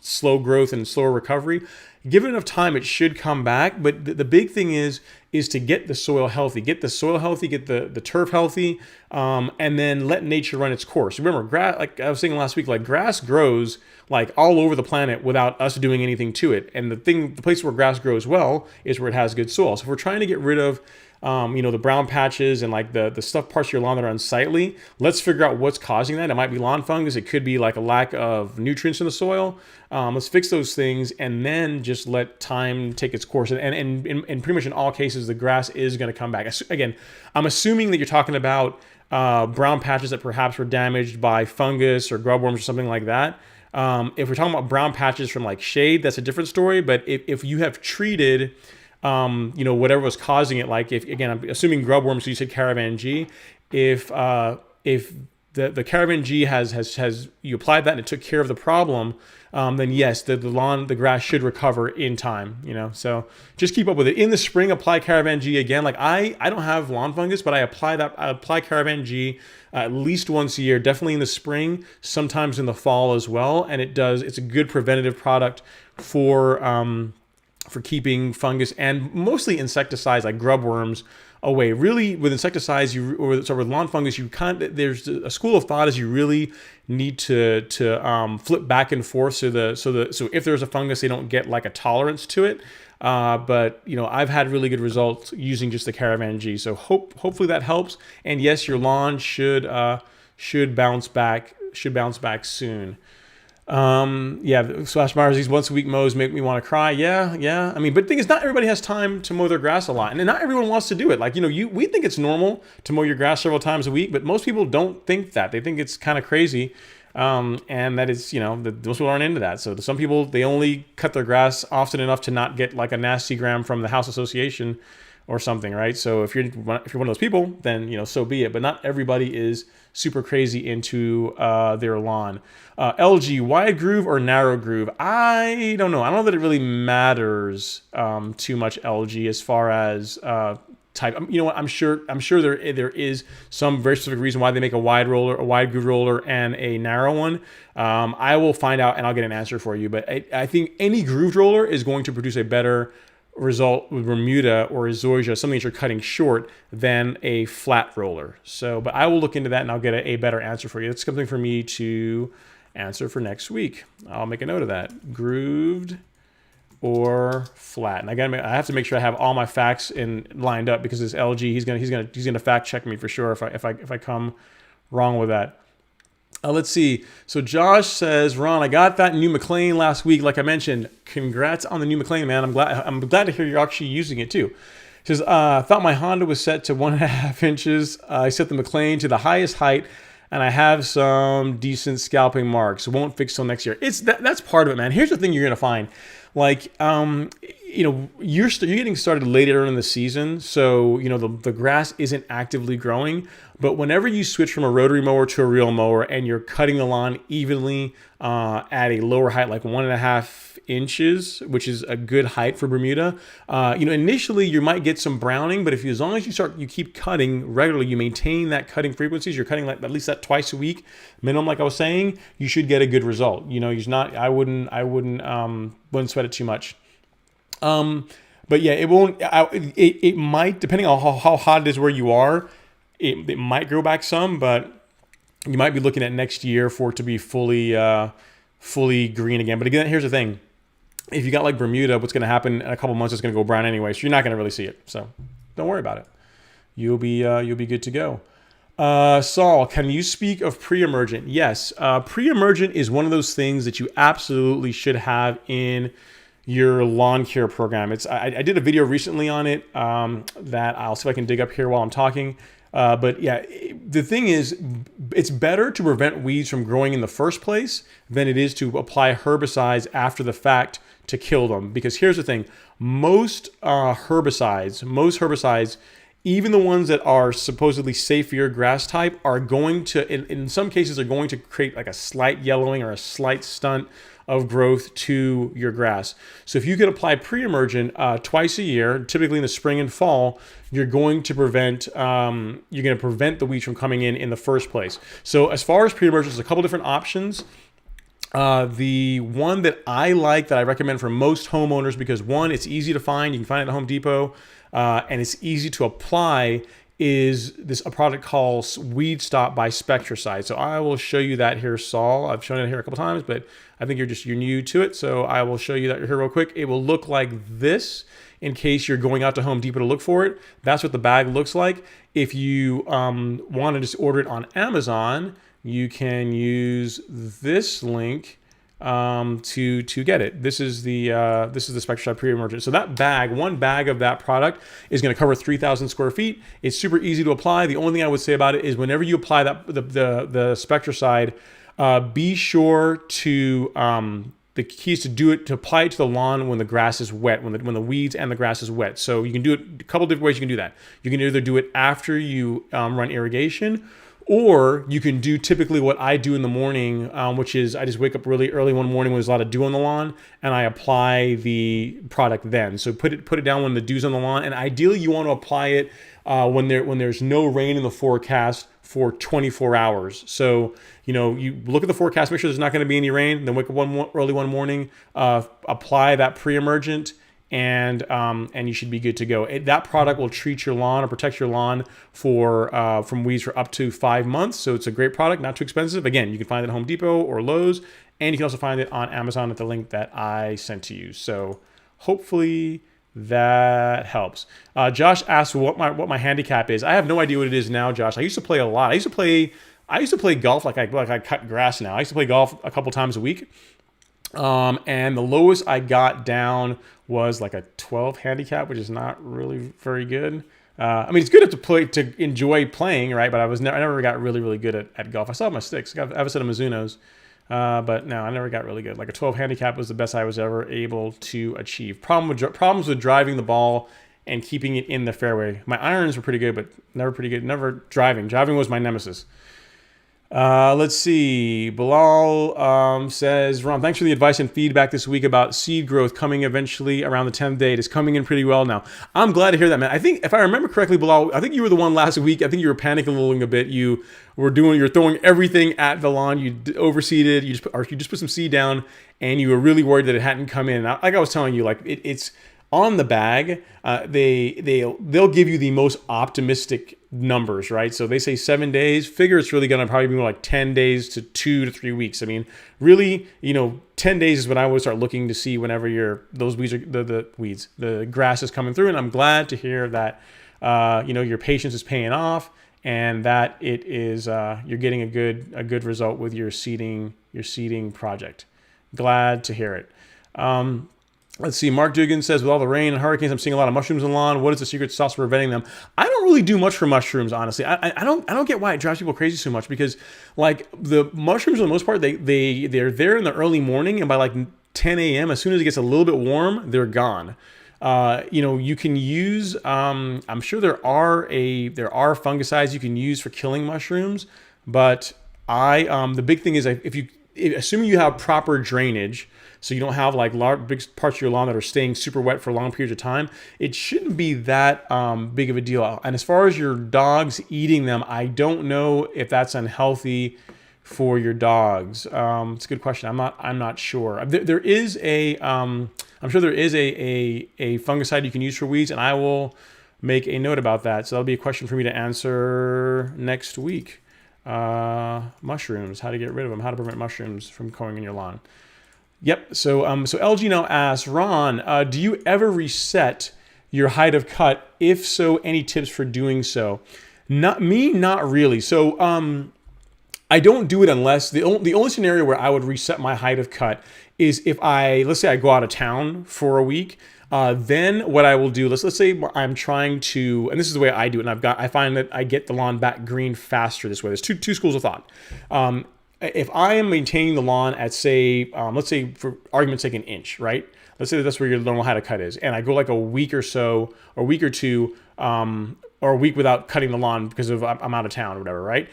[SPEAKER 1] slow growth and slower recovery. Give it enough time, it should come back. But the big thing is to get the soil healthy, get the turf healthy, and then let nature run its course. Remember, grass, like I was saying last week, like grass grows like all over the planet without us doing anything to it. And the place where grass grows well is where it has good soil. So if we're trying to get rid of the brown patches and like the stuff parts of your lawn that are unsightly, let's figure out what's causing that. It might be lawn fungus. It could be like a lack of nutrients in the soil. Let's fix those things and then just let time take its course. And in pretty much in all cases, the grass is going to come back. Again, I'm assuming that you're talking about brown patches that perhaps were damaged by fungus or grub worms or something like that. If we're talking about brown patches from like shade, that's a different story. But if you have treated whatever was causing it, like if, again, I'm assuming grub worms, so you said Caravan G, if the Caravan G has you applied that and it took care of the problem, then yes, the grass should recover in time, so just keep up with it. In the spring, apply Caravan G again. Like I don't have lawn fungus, but I apply Caravan G at least once a year, definitely in the spring, sometimes in the fall as well. And it's a good preventative product for keeping fungus and mostly insecticides like grub worms away. Really, with insecticides, with lawn fungus, there's a school of thought is you really need to flip back and forth so if there's a fungus, they don't get like a tolerance to it. But I've had really good results using just the Caravan G. So hopefully that helps. And yes, your lawn should bounce back soon. Slash Myers, these once a week mows make me want to cry. Yeah. I mean, but the thing is, not everybody has time to mow their grass a lot, and not everyone wants to do it. Like, we think it's normal to mow your grass several times a week, but most people don't think that. They think it's kind of crazy. And that is, most people aren't into that. So to some people, they only cut their grass often enough to not get like a nasty gram from the house association or something, right? So if you're one of those people, then, so be it. But not everybody is super crazy into their lawn. LG, wide groove or narrow groove? I don't know. I don't know that it really matters too much, LG, as far as type. You know what? I'm sure there is some very specific reason why they make a wide groove roller, and a narrow one. I will find out and I'll get an answer for you. But I think any grooved roller is going to produce a better result with Bermuda or Zoysia, something that you're cutting short, than a flat roller. So, but I will look into that and I'll get a better answer for you. That's something for me to answer for next week. I'll make a note of that. Grooved or flat. And I have to make sure I have all my facts lined up, because this LG, he's gonna fact check me for sure if I come wrong with that. Let's see. So Josh says, Ron, I got that new McLean last week. Like I mentioned, congrats on the new McLean, man. I'm glad to hear you're actually using it too. He says, I thought my Honda was set to 1.5 inches. I set the McLean to the highest height, and I have some decent scalping marks. Won't fix till next year. That's part of it, man. Here's the thing you're gonna find. Like, you're getting started later in the season, so the grass isn't actively growing. But whenever you switch from a rotary mower to a reel mower and you're cutting the lawn evenly at a lower height, like 1.5 inches, which is a good height for Bermuda, initially you might get some browning, but as long as you keep cutting regularly, you maintain that cutting frequencies, you're cutting like at least that twice a week minimum, like I was saying, you should get a good result. I wouldn't sweat it too much. But yeah, it won't. It might, depending on how hot it is where you are. It might grow back some, but you might be looking at next year for it to be fully green again. But again, here's the thing: if you got like Bermuda, what's going to happen in a couple months? It's going to go brown anyway, so you're not going to really see it. So don't worry about it. You'll be good to go. Saul, can you speak of pre-emergent? Yes, pre-emergent is one of those things that you absolutely should have in your lawn care program. I did a video recently on it that I'll see if I can dig up here while I'm talking. But yeah, the thing is, it's better to prevent weeds from growing in the first place than it is to apply herbicides after the fact to kill them. Because here's the thing, most herbicides, even the ones that are supposedly safe for your grass type, are going to, in some cases, are going to create like a slight yellowing or a slight stunt of growth to your grass. So if you could apply pre-emergent twice a year, typically in the spring and fall, you're going to prevent the weeds from coming in the first place. So as far as pre-emergent, there's a couple different options. The one that I like that I recommend for most homeowners, because one, it's easy to find. You can find it at Home Depot, and it's easy to apply, is a product called Weed Stop by Spectracide. So I will show you that here, Saul. I've shown it here a couple times, but I think you're new to it. So I will show you that here real quick. It will look like this in case you're going out to Home Depot to look for it. That's what the bag looks like. If you want to just order it on Amazon, you can use this link to get it. This is the Spectracide pre-emergent. So that bag, one bag of that product is going to cover 3,000 square feet. It's super easy to apply. The only thing I would say about it is whenever you apply that the Spectracide, be sure to the key is to apply it to the lawn when the grass is wet, when the weeds and the grass is wet. So you can do it a couple different ways. You can do that. You can either do it after you run irrigation, or you can do typically what I do in the morning, which is I just wake up really early one morning when there's a lot of dew on the lawn, and I apply the product then. So put it down when the dew's on the lawn, and ideally you want to apply it when there's no rain in the forecast for 24 hours. So you look at the forecast, make sure there's not going to be any rain, then wake up early one morning, apply that pre-emergent, and you should be good to go. That product will treat your lawn or protect your lawn from weeds for up to 5 months. So it's a great product, not too expensive. Again, you can find it at Home Depot or Lowe's, and you can also find it on Amazon at the link that I sent to you. So hopefully that helps. Josh asked what my handicap is. I have no idea what it is now, Josh. I used to play a lot. I used to play golf like I cut grass now. I used to play golf a couple times a week. And the lowest I got down was like a 12 handicap, which is not really very good. I mean, it's good to enjoy playing, right? But I never got really, really good at golf. I still have my sticks. I have a set of Mizunos. But no, I never got really good. Like a 12 handicap was the best I was ever able to achieve. Problems with driving the ball and keeping it in the fairway. My irons were pretty good, but never pretty good. Never driving. Driving was my nemesis. Let's see. Bilal says, Ron, thanks for the advice and feedback this week about seed growth coming eventually around the 10th day. It is coming in pretty well now. I'm glad to hear that, man. I think if I remember correctly, Bilal, I think you were the one last week. I think you were panicking a bit. You're throwing everything at the lawn. You overseeded. You just put some seed down, and you were really worried that it hadn't come in. Like I was telling you, like it's on the bag. They'll give you the most optimistic numbers, right? So they say 7 days. Figure it's really going to probably be more like 10 days to 2 to 3 weeks. I mean, really, 10 days is when I would start looking to see whenever those weeds are the grass is coming through. And I'm glad to hear that your patience is paying off, and that it is you're getting a good result with your seeding project. Glad to hear it. Let's see. Mark Dugan says, with all the rain and hurricanes, I'm seeing a lot of mushrooms in the lawn. What is the secret sauce for preventing them? I don't really do much for mushrooms, honestly. I don't get why it drives people crazy so much, because like the mushrooms, for the most part, they're there in the early morning, and by like 10 a.m., as soon as it gets a little bit warm, they're gone. You can use. I'm sure there are fungicides you can use for killing mushrooms, but the big thing is assuming you have proper drainage, so you don't have like big parts of your lawn that are staying super wet for long periods of time, it shouldn't be that big of a deal. And as far as your dogs eating them, I don't know if that's unhealthy for your dogs. It's a good question. I'm not sure. There is I'm sure there is a fungicide you can use for weeds, and I will make a note about that. So that'll be a question for me to answer next week. Mushrooms, how to get rid of them, how to prevent mushrooms from growing in your lawn. Yep. So LG now asks, Ron, do you ever reset your height of cut? If so, any tips for doing so? Not really. So I don't do it unless the only scenario where I would reset my height of cut is if let's say I go out of town for a week. Then what I will do, let's say I'm trying to, and this is the way I do it, and I find that I get the lawn back green faster this way. There's two schools of thought. If I am maintaining the lawn at, say, let's say for argument's sake, an inch, right? Let's say that's where your normal height of cut is, and I go like a week or two or a week without cutting the lawn because of I'm out of town or whatever, right?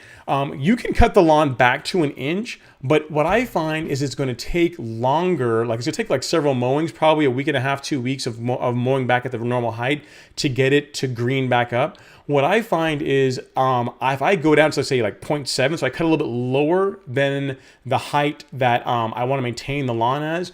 [SPEAKER 1] You can cut the lawn back to an inch, but what I find is it's going to take longer. Like it's going to take like several mowings, probably a week and a half, 2 weeks of mowing back at the normal height to get it to green back up. What I find is if I go down to, let's say, like 0.7, so I cut a little bit lower than the height that I want to maintain the lawn as,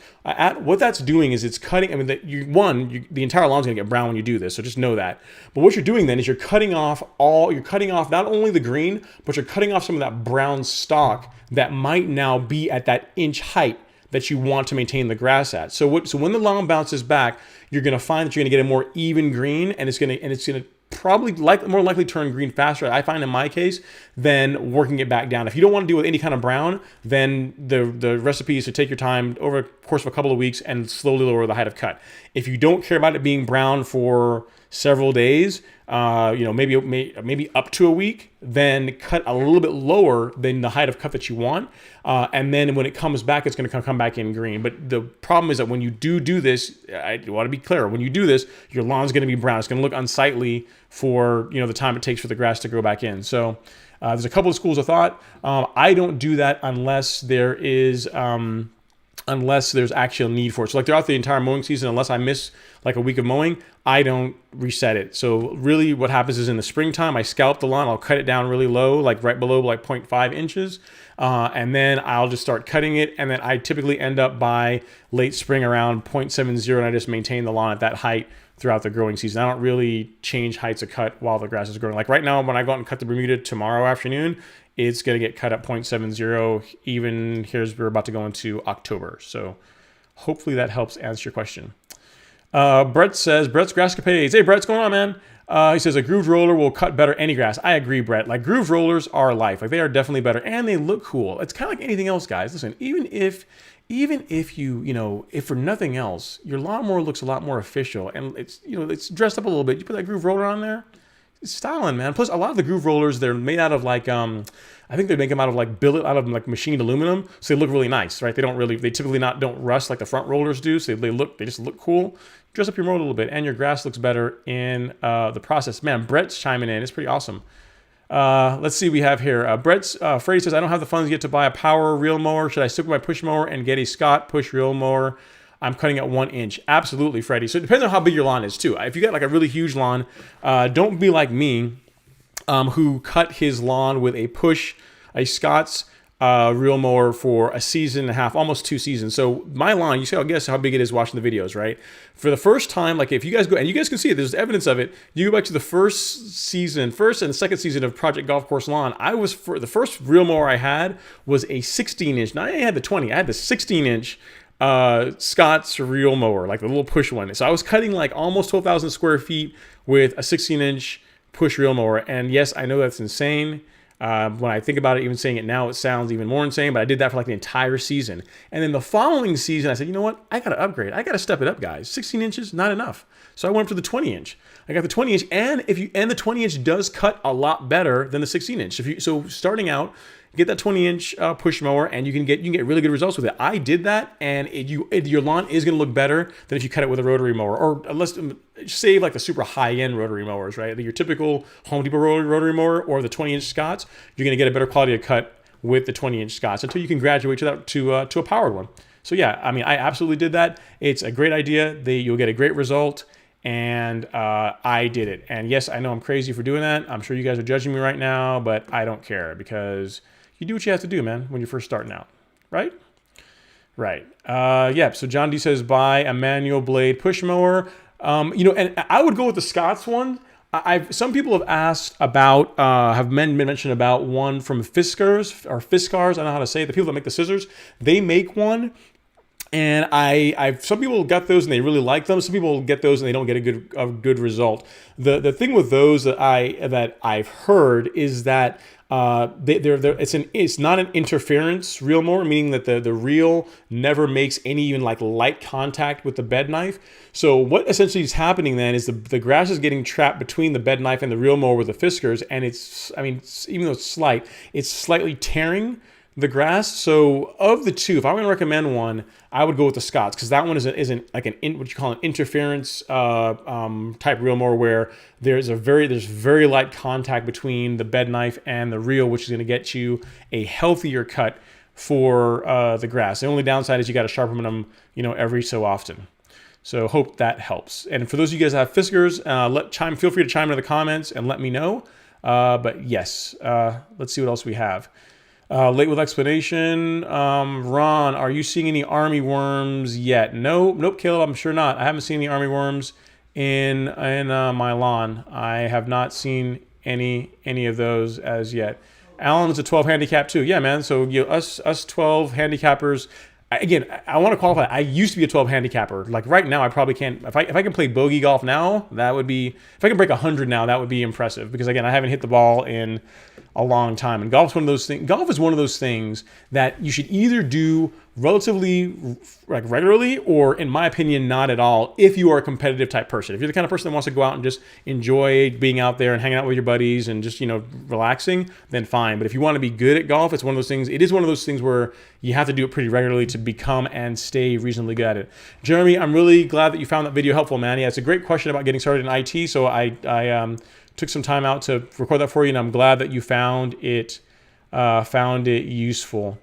[SPEAKER 1] what that's doing is it's cutting, I mean, the entire lawn's going to get brown when you do this, so just know that. But what you're doing then is you're cutting off not only the green, but you're cutting off some of that brown stalk that might now be at that inch height that you want to maintain the grass at. So when the lawn bounces back, you're going to find that you're going to get a more even green, and it's going to probably more likely turn green faster, I find in my case, than working it back down. If you don't want to deal with any kind of brown, then the recipe is to take your time over the course of a couple of weeks and slowly lower the height of cut. If you don't care about it being brown for several days, maybe up to a week, then cut a little bit lower than the height of cut that you want. And then when it comes back, it's going to come back in green. But the problem is that when you do this, I want to be clear, when you do this, your lawn's going to be brown. It's going to look unsightly for the time it takes for the grass to grow back in. So there's a couple of schools of thought. I don't do that unless there's actual need for it. So like throughout the entire mowing season, unless I miss like a week of mowing, I don't reset it. So really what happens is in the springtime, I scalp the lawn, I'll cut it down really low, like right below like 0.5 inches. And then I'll just start cutting it. And then I typically end up by late spring around 0.70, and I just maintain the lawn at that height throughout the growing season. I don't really change heights of cut while the grass is growing. Like right now, when I go out and cut the Bermuda tomorrow afternoon, it's going to get cut at 0.70. Even we're about to go into October. So hopefully that helps answer your question. Brett says, Brett's Grasscapades. Hey, Brett, what's going on, man? He says, a grooved roller will cut better any grass. I agree, Brett. Like, grooved rollers are life. Like, they are definitely better, and they look cool. It's kind of like anything else, guys. Listen, even if if for nothing else, your lawnmower looks a lot more official, and it's dressed up a little bit. You put that groove roller on there, it's styling, man. Plus, a lot of the groove rollers, they're made out of like, I think they make them out of like billet, out of like machined aluminum, so they look really nice, right? They typically don't rust like the front rollers do, so they just look cool. Dress up your mower a little bit, and your grass looks better in the process. Man, Brett's chiming in. It's pretty awesome. Let's see what we have here. Brett's Freddie says, I don't have the funds yet to buy a power reel mower. Should I stick with my push mower and get a Scott push reel mower? I'm cutting at 1 inch. Absolutely, Freddie. So it depends on how big your lawn is too. If you got like a really huge lawn, don't be like me, who cut his lawn with a Scott's reel mower for a season and a half, almost 2 seasons. So my lawn, guess how big it is watching the videos, right? For the first time, like if you guys go, and you guys can see it, there's evidence of it. You go back to the first and second season of Project Golf Course Lawn. The first reel mower I had was a 16 inch. Now I had the 20, I had the 16 inch Scott's reel mower, like the little push one. So I was cutting like almost 12,000 square feet with a 16 inch push reel mower. And yes, I know that's insane. When I think about it, even saying it now, it sounds even more insane, but I did that for like the entire season. And then the following season, I said, you know what? I got to upgrade. I got to step it up, guys. 16 inches, not enough. So I went up to the 20 inch. I got the 20 inch, and the 20 inch does cut a lot better than the 16 inch. So starting out, get that 20 inch push mower, and you can get really good results with it. I did that, and your lawn is going to look better than if you cut it with a rotary mower, or unless save like the super high end rotary mowers, right? Your typical Home Depot rotary mower or the 20 inch Scotts, you're going to get a better quality of cut with the 20 inch Scotts until you can graduate to a powered one. So yeah, I mean, I absolutely did that. It's a great idea. You'll get a great result. And I did it. And yes, I know I'm crazy for doing that. I'm sure you guys are judging me right now, but I don't care, because you do what you have to do, man, when you're first starting out, right? Right. So John D says, buy a manual blade push mower. And I would go with the Scott's one. Some people have asked about, have mentioned about one from Fiskars, I don't know how to say it. The people that make the scissors, they make one. And some people got those and they really like them. Some people get those and they don't get a good result. The thing with those that I've heard is that it's not an interference reel mower, meaning that the reel never makes any even like light contact with the bed knife. So what essentially is happening then is the grass is getting trapped between the bed knife and the reel mower with the Fiskars, and even though it's slight, it's slightly tearing The grass. So of the two, if I were going to recommend one, I would go with the Scots because that one isn't like what you call an interference type reel mower where there's very light contact between the bed knife and the reel, which is going to get you a healthier cut for the grass. The only downside is you got to sharpen them, every so often. So hope that helps. And for those of you guys that have Fiskars, feel free to chime in the comments and let me know. But yes, let's see what else we have. Late with explanation. Ron, are you seeing any army worms yet? Nope, Caleb, I'm sure not. I haven't seen any army worms in my lawn. I have not seen any of those as yet. Alan is a 12 handicap too. Yeah, man. So us 12 handicappers. Again, I want to qualify. I used to be a 12 handicapper. Like right now, I probably can't. If I can play bogey golf now, that would be. If I can break 100 now, that would be impressive. Because again, I haven't hit the ball in a long time. And golf is one of those things. Golf is one of those things that you should either do relatively like regularly, or in my opinion, not at all. If you are a competitive type person, if you're the kind of person that wants to go out and just enjoy being out there and hanging out with your buddies and just relaxing, then fine. But if you want to be good at golf, it's one of those things. It is one of those things where you have to do it pretty regularly to become and stay reasonably good at it. Jeremy, I'm really glad that you found that video helpful, man. Yeah, it's a great question about getting started in IT. So I took some time out to record that for you, and I'm glad that you found it useful.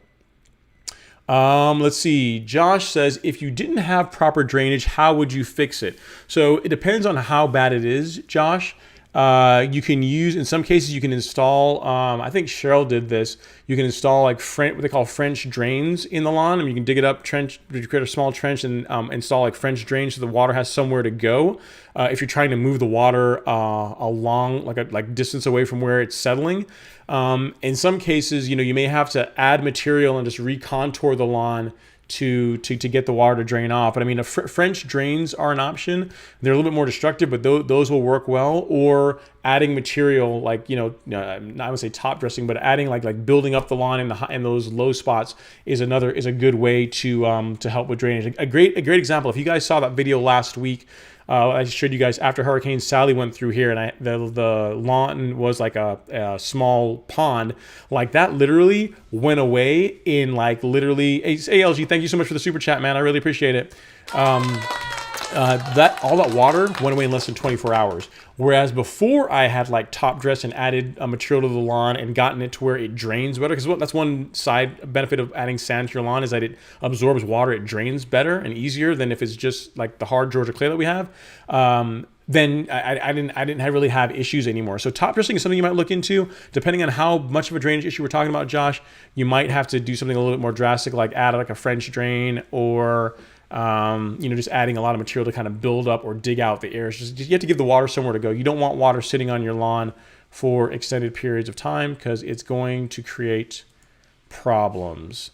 [SPEAKER 1] Let's see. Josh says, if you didn't have proper drainage, how would you fix it? So it depends on how bad it is, Josh. You can use, in some cases, you can install, I think Cheryl did this. You can install like what they call French drains in the lawn. I mean, you can dig it up, create a small trench and install like French drains so the water has somewhere to go. If you're trying to move the water along like distance away from where it's settling. In some cases, you may have to add material and just recontour the lawn to get the water to drain off. But I mean, French drains are an option. They're a little bit more destructive, but those will work well. Or adding material like, I would say top dressing, but adding like building up the lawn in those low spots is a good way to help with drainage. A great example. If you guys saw that video last week, I showed you guys after Hurricane Sally went through here, and the lawn was like a small pond. Like that literally went away in like literally. Hey, LG, thank you so much for the super chat, man. I really appreciate it. All that water went away in less than 24 hours. Whereas before I had like top dress and added material to the lawn and gotten it to where it drains better. Because that's one side benefit of adding sand to your lawn is that it absorbs water. It drains better and easier than if it's just like the hard Georgia clay that we have. Then I didn't really have issues anymore. So top dressing is something you might look into. Depending on how much of a drainage issue we're talking about, Josh, you might have to do something a little bit more drastic, like add like a French drain or just adding a lot of material to kind of build up or dig out the areas. Just you have to give the water somewhere to go. You don't want water sitting on your lawn for extended periods of time because it's going to create problems.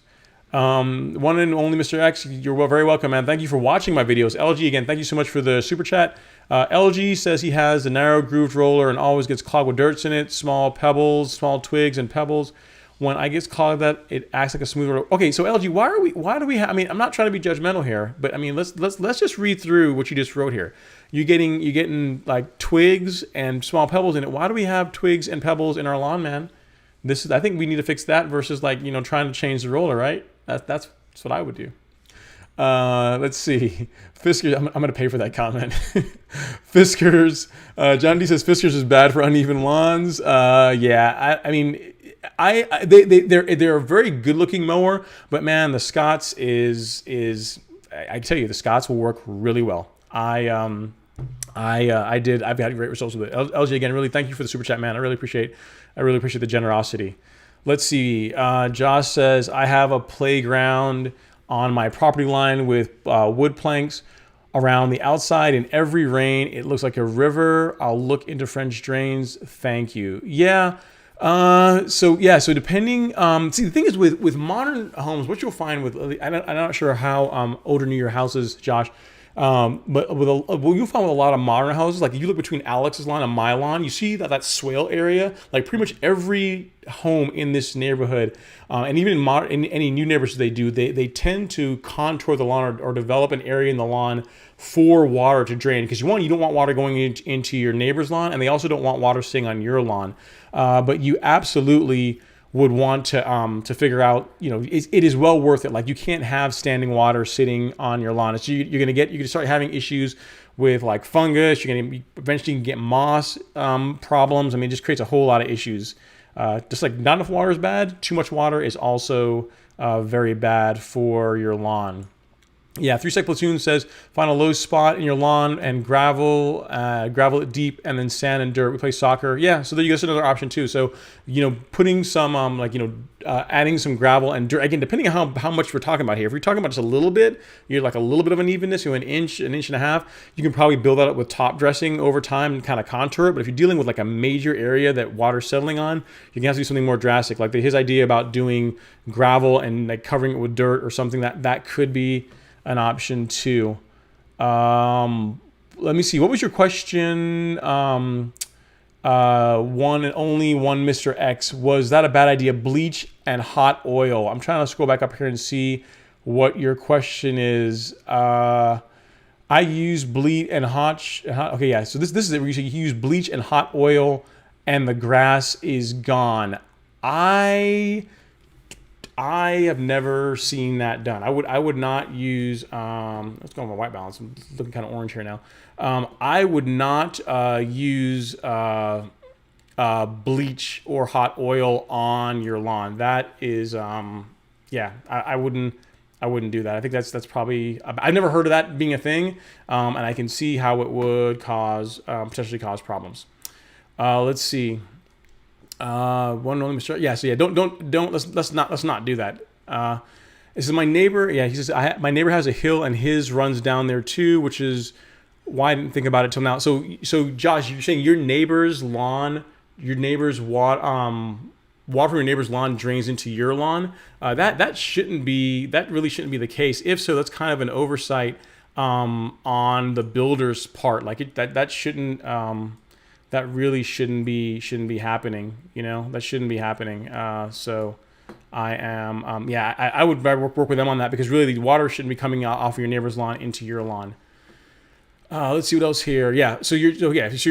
[SPEAKER 1] One and only Mr. X, you're very welcome, man. Thank you for watching my videos. LG, again, thank you so much for the super chat. LG says he has a narrow grooved roller and always gets clogged with dirts in it, small twigs and pebbles. When I get clogged, that it acts like a smooth road. Okay, so LG, why do we have? I mean, I'm not trying to be judgmental here, but I mean, let's just read through what you just wrote here. You're getting like twigs and small pebbles in it. Why do we have twigs and pebbles in our lawn, man? I think we need to fix that versus like trying to change the roller, right? That's what I would do. Let's see. Fiskars, I'm going to pay for that comment. Fiskars, John D says Fiskars is bad for uneven lawns. Yeah, I mean. They're a very good looking mower, but man, the Scots I tell you, the Scots will work really well. I've had great results with it. LG, again, really thank you for the super chat, man. I really appreciate the generosity. Let's see. Josh says I have a playground on my property line with wood planks around the outside. In every rain, it looks like a river. I'll look into French drains. Thank you. Yeah. So depending, see, the thing is with modern homes, what you'll find I'm not sure how, old or new your house is, Josh. But what you'll find with a lot of modern houses, like if you look between Alex's lawn and my lawn, you see that swale area, like pretty much every home in this neighborhood, and even in any new neighborhoods they tend to contour the lawn or develop an area in the lawn for water to drain. Because you don't want water going into your neighbor's lawn, and they also don't want water staying on your lawn. But you absolutely would want to figure out, it is well worth it. Like, you can't have standing water sitting on your lawn. It's, you're gonna start having issues with like fungus. You're gonna eventually get moss problems. I mean, it just creates a whole lot of issues. Just like not enough water is bad, too much water is also very bad for your lawn. Yeah, 3 Sec Platoon says find a low spot in your lawn and gravel it deep, and then sand and dirt. We play soccer. Yeah, so that's another option too. So putting some adding some gravel and dirt, again, depending on how much we're talking about here. If we're talking about just a little bit, you're like a little bit of unevenness, an inch and a half, you can probably build that up with top dressing over time and kind of contour it. But if you're dealing with like a major area that water's settling on, you're gonna have to do something more drastic. Like his idea about doing gravel and like covering it with dirt or something, that could be an option too. Let me see. What was your question? One and only one, Mr. X. Was that a bad idea? Bleach and hot oil. I'm trying to scroll back up here and see what your question is. I use bleach and hot. Okay, yeah. So this is it. You use bleach and hot oil, and the grass is gone. I have never seen that done. I would not use. Let's go on my white balance. I'm looking kind of orange here now. I would not use bleach or hot oil on your lawn. That is, yeah. I wouldn't do that. I think that's probably. I've never heard of that being a thing, and I can see how it would potentially cause problems. Let's see. One only Mr. Yeah, so yeah, don't let's not do that. This is my neighbor. Yeah, he says my neighbor has a hill and his runs down there too, which is why I didn't think about it till now. So Josh, you're saying your neighbor's lawn, your neighbor's water from your neighbor's lawn drains into your lawn. That really shouldn't be the case. If so, that's kind of an oversight on the builder's part. Like that shouldn't. That really shouldn't be happening. That shouldn't be happening. So I am, I would work with them on that, because really the water shouldn't be coming off of your neighbor's lawn into your lawn. Let's see what else here. Yeah. So your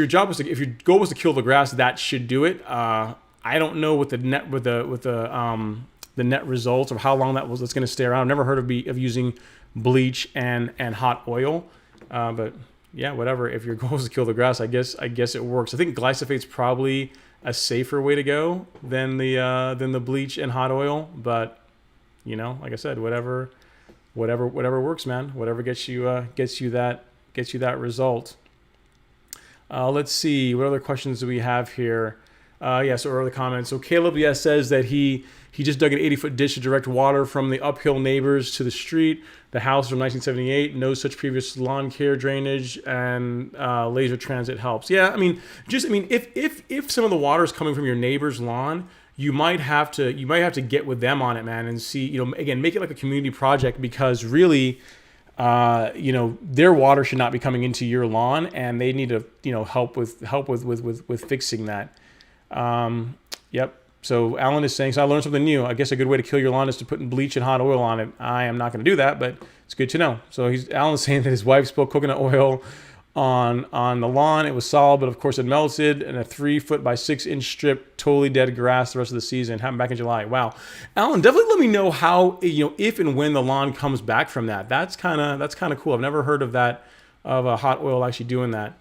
[SPEAKER 1] job was if your goal was to kill the grass, that should do it. I don't know what the net the net results or how long that's going to stay around. I've never heard of using bleach and hot oil, but yeah, whatever. If your goal is to kill the grass, I guess it works. I think glyphosate probably a safer way to go than the bleach and hot oil. But like I said, whatever works, man. Whatever gets you that result. Let's see, what other questions do we have here? So early comments. So Caleb, says that he just dug an 80-foot ditch to direct water from the uphill neighbors to the street. The house from 1978, no such previous lawn care drainage, and laser transit helps. Yeah, if some of the water is coming from your neighbor's lawn, you might have to get with them on it, man, and see, again, make it like a community project, because really, their water should not be coming into your lawn, and they need to, help with fixing that. Yep. So Alan is saying, so I learned something new. I guess a good way to kill your lawn is to put bleach and hot oil on it. I am not going to do that, but it's good to know. So Alan's saying that his wife spilled coconut oil on the lawn. It was solid, but of course it melted, and a 3-foot by 6-inch strip, totally dead grass the rest of the season. Happened back in July. Wow. Alan, definitely let me know how, if and when the lawn comes back from that. That's kind of cool. I've never heard of that, of a hot oil actually doing that.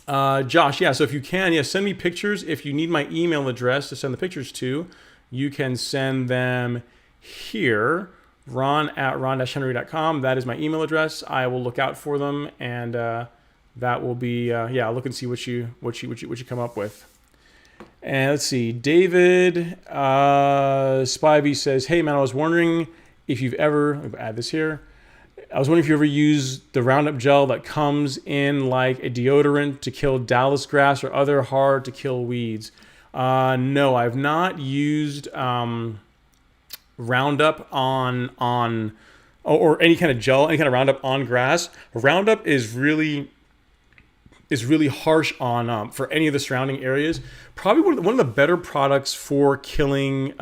[SPEAKER 1] Josh, so if you can, send me pictures. If you need my email address to send the pictures to, you can send them here, ron@ron-henry.com. That is my email address. I will look out for them, and that will be, I'll look and see what you come up with. And let's see, David Spivey says, hey man, I was wondering if you've ever, let me add this here. I was wondering if you ever use the Roundup gel that comes in like a deodorant to kill Dallas grass or other hard to kill weeds. No, I've not used Roundup on or any kind of gel, any kind of Roundup on grass. Roundup is really harsh on for any of the surrounding areas. Probably one of the better products for killing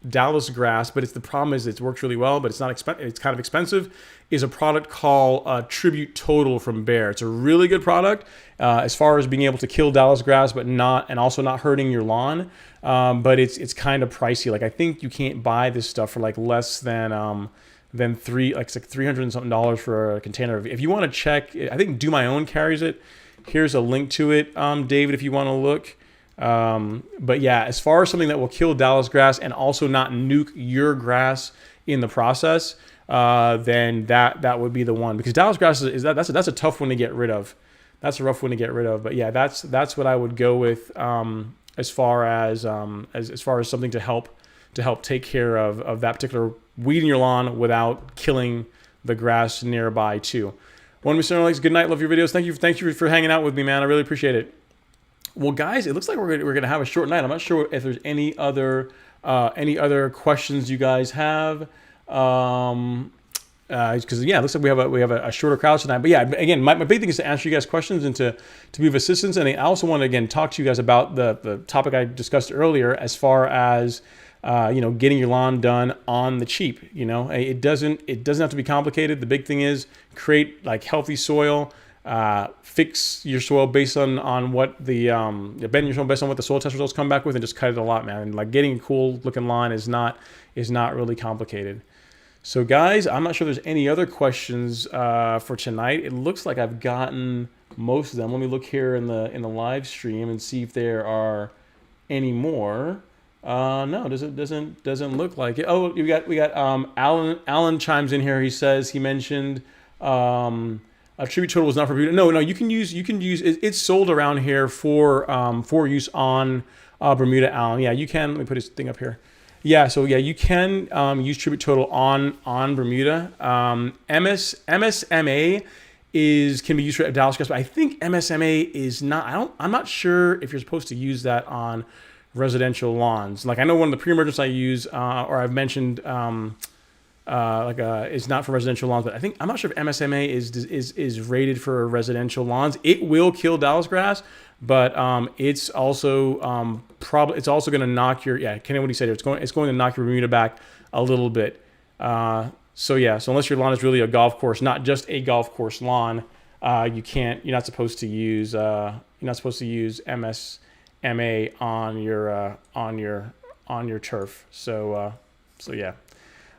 [SPEAKER 1] Dallas grass, but the problem is it works really well, but it's not it's kind of expensive, is a product called Tribute Total from Bayer. It's a really good product as far as being able to kill Dallas grass, but also not hurting your lawn. But it's kind of pricey. Like I think you can't buy this stuff for like less than it's like $300 and something for a container. If you want to check, I think Do My Own carries it. Here's a link to it, David, if you want to look. But yeah, as far as something that will kill Dallas grass and also not nuke your grass in the process, then that would be the one, because Dallas grass that's a tough one to get rid of. That's a rough one to get rid of. But yeah, that's what I would go with as far as something to help take care of that particular weed in your lawn without killing the grass nearby too. One Mr. Alex, good night. Love your videos. Thank you for hanging out with me, man. I really appreciate it. Well, guys, it looks like we're gonna have a short night. I'm not sure if there's any other questions you guys have. Because yeah, it looks like we have a shorter crowd tonight. But yeah, again, my big thing is to answer you guys questions and to be of assistance. And I also want to again talk to you guys about the topic I discussed earlier, as far as getting your lawn done on the cheap. It doesn't have to be complicated. The big thing is create like healthy soil. Fix your soil based on what bend your soil based on what the soil test results come back with, and just cut it a lot, man. And like getting a cool looking lawn is not really complicated. So guys, I'm not sure there's any other questions for tonight. It looks like I've gotten most of them. Let me look here in the live stream and see if there are any more. No, doesn't look like it. Oh, we got Alan chimes in here. He mentioned Tribute Total was not for Bermuda. No, you can use it's sold around here for use on Bermuda, Alan. Yeah, you can. Let me put his thing up here. Yeah, so yeah, you can use Tribute Total on Bermuda. MSMA can be used for Dallas grass, but I think MSMA is not. I'm not sure if you're supposed to use that on residential lawns. Like I know one of the pre-emergents I use, or I've mentioned, is not for residential lawns, but I'm not sure if MSMA is rated for residential lawns. It will kill Dallas grass, but it's also going to knock your Kenny, what he said, it's going to knock your Bermuda back a little bit. So unless your lawn is really a golf course, not just a golf course lawn, you're not supposed to use MSMA on your turf. So yeah.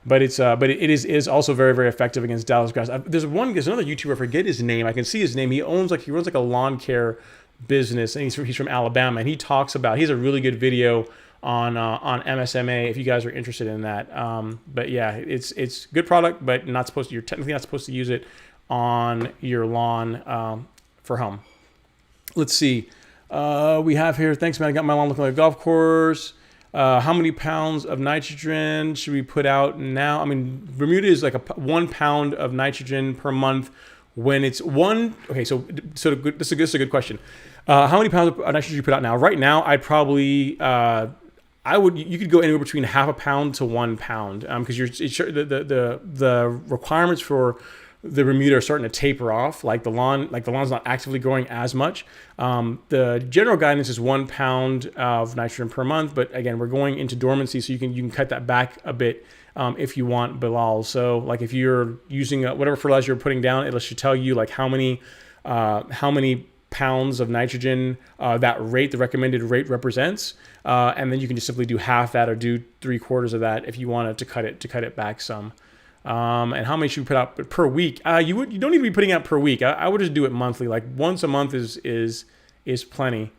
[SPEAKER 1] But it is also very, very effective against Dallas grass. There's another YouTuber, I forget his name. I can see his name. He runs like a lawn care business, and he's from Alabama, and he has a really good video on MSMA if you guys are interested in that. But yeah, it's good product, but you're technically not supposed to use it on your lawn for home. Let's see. We have here, thanks man, I got my lawn looking like a golf course. How many pounds of nitrogen should we put out now? I mean, Bermuda is like 1 pound of nitrogen per month when it's one. Okay, so this is a good question. How many pounds of nitrogen should you put out now? Right now, I'd probably, you could go anywhere between half a pound to 1 pound, because the requirements for the Bermuda are starting to taper off. Like the lawn's not actively growing as much. The general guidance is 1 pound of nitrogen per month, but again, we're going into dormancy, so you can cut that back a bit if you want, Bilal. So like if you're using whatever fertilizer you're putting down, it should tell you like how many pounds of nitrogen the recommended rate represents, and then you can just simply do half that or do 3/4 of that if you wanted to cut it back some. And how many should we put out per week? You don't need to be putting out per week. I would just do it monthly. Like once a month is plenty.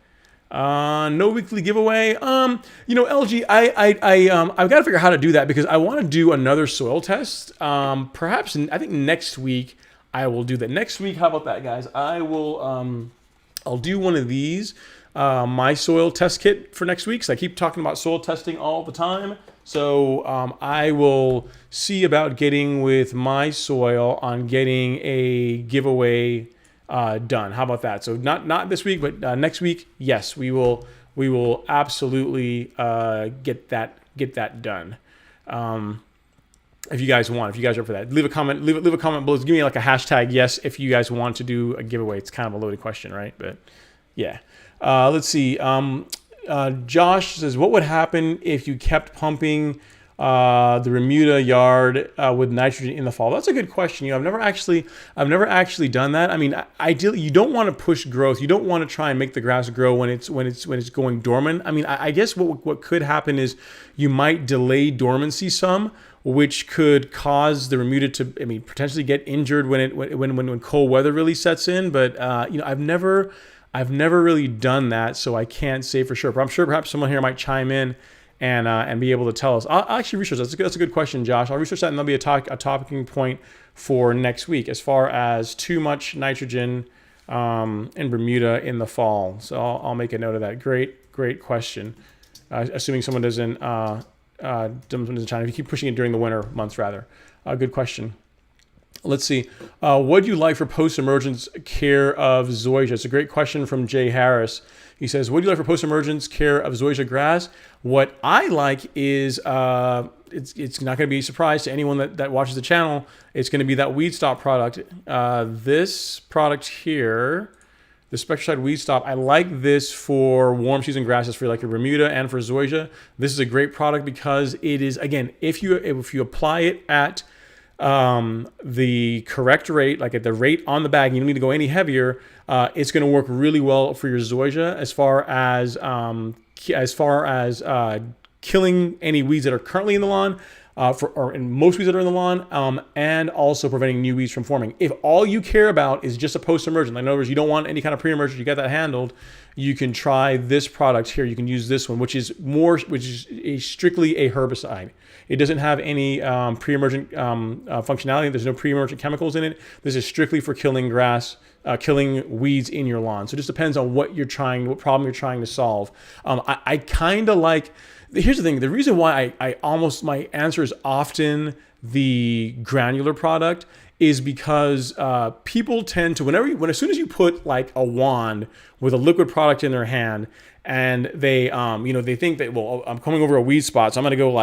[SPEAKER 1] No weekly giveaway. LG, I've got to figure out how to do that, because I want to do another soil test. Perhaps I think next week I will do that. Next week, how about that, guys? I'll do one of these, my soil test kit for next week. So I keep talking about soil testing all the time. So I will see about getting with my soil on getting a giveaway done. How about that? So not this week, but next week, yes, we will absolutely get that done. If you guys want, if you guys are up for that, leave a comment below. Give me like a hashtag yes if you guys want to do a giveaway. It's kind of a loaded question, right? But yeah, let's see. Josh says, what would happen if you kept pumping the Bermuda yard with nitrogen in the fall? That's a good question. I've never actually done that. I mean, ideally, you don't want to push growth. You don't want to try and make the grass grow when it's going dormant. I mean, I guess what could happen is you might delay dormancy some, which could cause the Bermuda to, potentially get injured when cold weather really sets in. But I've never really done that, so I can't say for sure. But I'm sure perhaps someone here might chime in and be able to tell us. I'll actually research that. That's a good question, Josh. I'll research that, and that'll be a talking point for next week as far as too much nitrogen in Bermuda in the fall. So I'll make a note of that. Great question. Assuming someone doesn't China, if you keep pushing it during the winter months, rather. Good question. Let's see. What do you like for post-emergence care of zoysia? It's a great question from Jay Harris. He says, what do you like for post-emergence care of zoysia grass? What I like is, it's not going to be a surprise to anyone that watches the channel. It's going to be that Weed Stop product. This product here, the Spectracide Weed Stop, I like this for warm season grasses, for like your Bermuda and for zoysia. This is a great product because it is, again, if you apply it at the correct rate, like at the rate on the bag, you don't need to go any heavier. It's going to work really well for your zoysia as far as killing any weeds that are currently in the lawn, or in most weeds that are in the lawn, and also preventing new weeds from forming. If all you care about is just a post-emergent, in other words, you don't want any kind of pre-emergent, you got that handled, you can try this product here. You can use this one, which is strictly a herbicide. It doesn't have any pre-emergent functionality. There's no pre-emergent chemicals in it. This is strictly for killing grass, killing weeds in your lawn. So it just depends on what problem you're trying to solve. I kind of like. Here's the thing. The reason why my answer is often the granular product is because people tend to, as soon as you put like a wand with a liquid product in their hand, and they think that, well, I'm coming over a weed spot, so I'm gonna go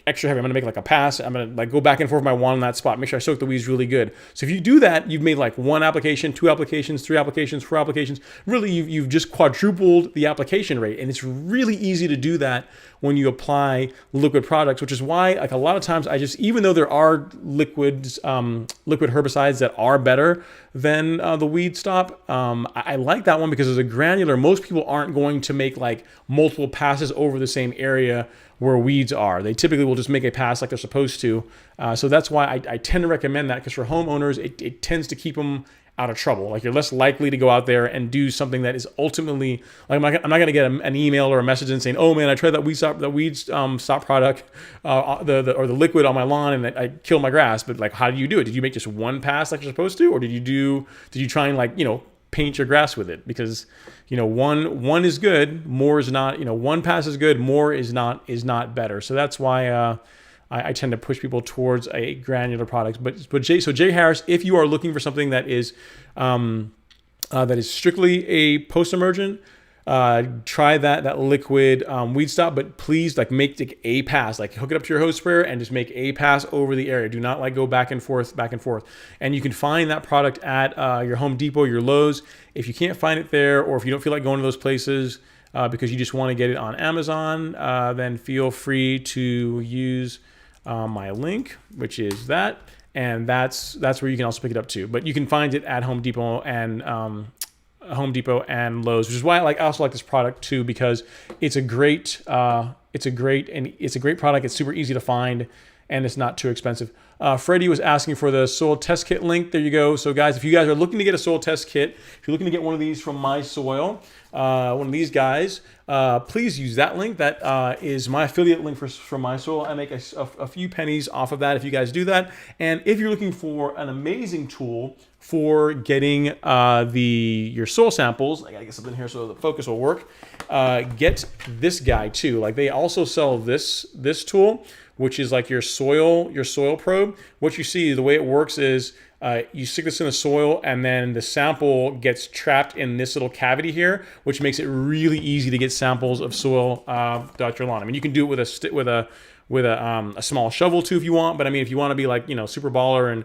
[SPEAKER 1] extra heavy. I'm gonna make like a pass. I'm gonna go back and forth with my wand on that spot, make sure I soak the weeds really good. So if you do that, you've made like one application, two applications, three applications, four applications. Really, you've just quadrupled the application rate, and it's really easy to do that when you apply liquid products, which is why, like, a lot of times even though there are liquid herbicides that are better than the Weed Stop, I like that one because as a granular, most people aren't going to make like multiple passes over the same area where weeds are. They typically will just make a pass like they're supposed to. So that's why I tend to recommend that, because for homeowners, it tends to keep them out of trouble. Like, you're less likely to go out there and do something that is ultimately, like, I'm not going to get an email or a message and saying, oh man, I tried that Weed Stop product, or the liquid on my lawn, and I killed my grass. But like, how do you do it? Did you make just one pass like you're supposed to, or did you try and paint your grass with it? Because one is good, more is not. One pass is good, more is not better. So that's why I tend to push people towards a granular product. But Jay Harris, if you are looking for something that is strictly a post-emergent, try that liquid Weed Stop. But please, like, make a pass, like hook it up to your hose sprayer and just make a pass over the area. Do not go back and forth. And you can find that product at your Home Depot, your Lowe's. If you can't find it there, or if you don't feel like going to those places because you just want to get it on Amazon, then feel free to use my link, which is that, and that's where you can also pick it up too. But you can find it at Home Depot and Lowe's, which is why I also like this product too, because it's a great product. It's super easy to find, and it's not too expensive. Freddie was asking for the soil test kit link. There you go. So guys, if you guys are looking to get a soil test kit, if you're looking to get one of these from My Soil, one of these guys, please use that link. That is my affiliate link for My Soil. I make a few pennies off of that if you guys do that. And if you're looking for an amazing tool for getting your soil samples, I gotta get something here so the focus will work. Get this guy too. Like, they also sell this tool, which is like your soil probe. What you see, the way it works is you stick this in the soil, and then the sample gets trapped in this little cavity here, which makes it really easy to get samples of soil throughout your lawn. I mean, you can do it with a small shovel too if you want, but I mean, if you want to be like, super baller and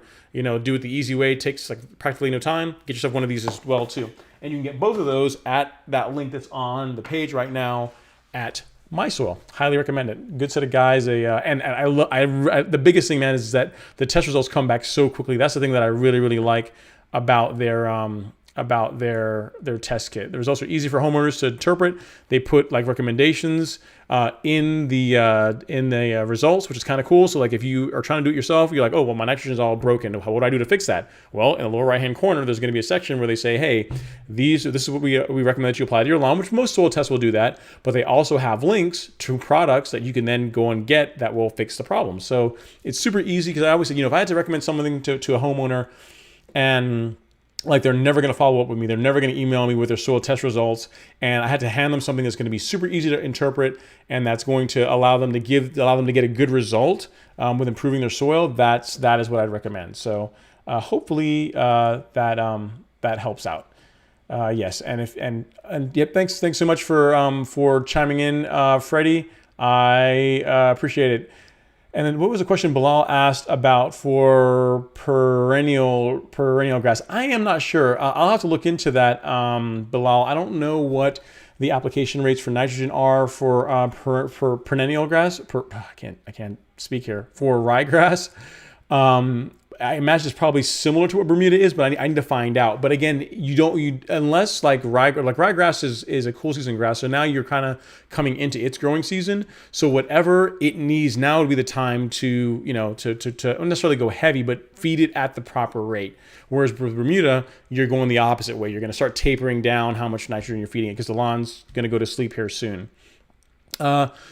[SPEAKER 1] do it the easy way, it takes like practically no time, get yourself one of these as well too. And you can get both of those at that link that's on the page right now at My Soil. Highly recommend it. Good set of guys. The biggest thing, man, is that the test results come back so quickly. That's the thing that I really, really like about their test kit. The results are easy for homeowners to interpret. They put like recommendations in the results, which is kind of cool. So like if you are trying to do it yourself, you're like, oh well, my nitrogen is all broken. What do I do to fix that? Well, in the lower right hand corner, there's going to be a section where they say, hey, this is what we recommend that you apply to your lawn, which most soil tests will do that. But they also have links to products that you can then go and get that will fix the problem. So it's super easy, because I always say, if I had to recommend something to a homeowner, and like they're never going to follow up with me, they're never going to email me with their soil test results, and I had to hand them something that's going to be super easy to interpret and that's going to allow them to get a good result with improving their soil, that is what I'd recommend. So hopefully that helps out. Yes, and yep, thanks so much for chiming in, Freddie. I appreciate it. And then what was the question Bilal asked about for perennial grass? I am not sure. I'll have to look into that, Bilal. I don't know what the application rates for nitrogen are for perennial grass. I can't speak here. For ryegrass. I imagine it's probably similar to what Bermuda is, but I need to find out. But again, unless like ryegrass is a cool season grass, so now you're kind of coming into its growing season. So whatever it needs now would be the time to not necessarily go heavy, but feed it at the proper rate. Whereas with Bermuda, you're going the opposite way. You're going to start tapering down how much nitrogen you're feeding it, because the lawn's going to go to sleep here soon.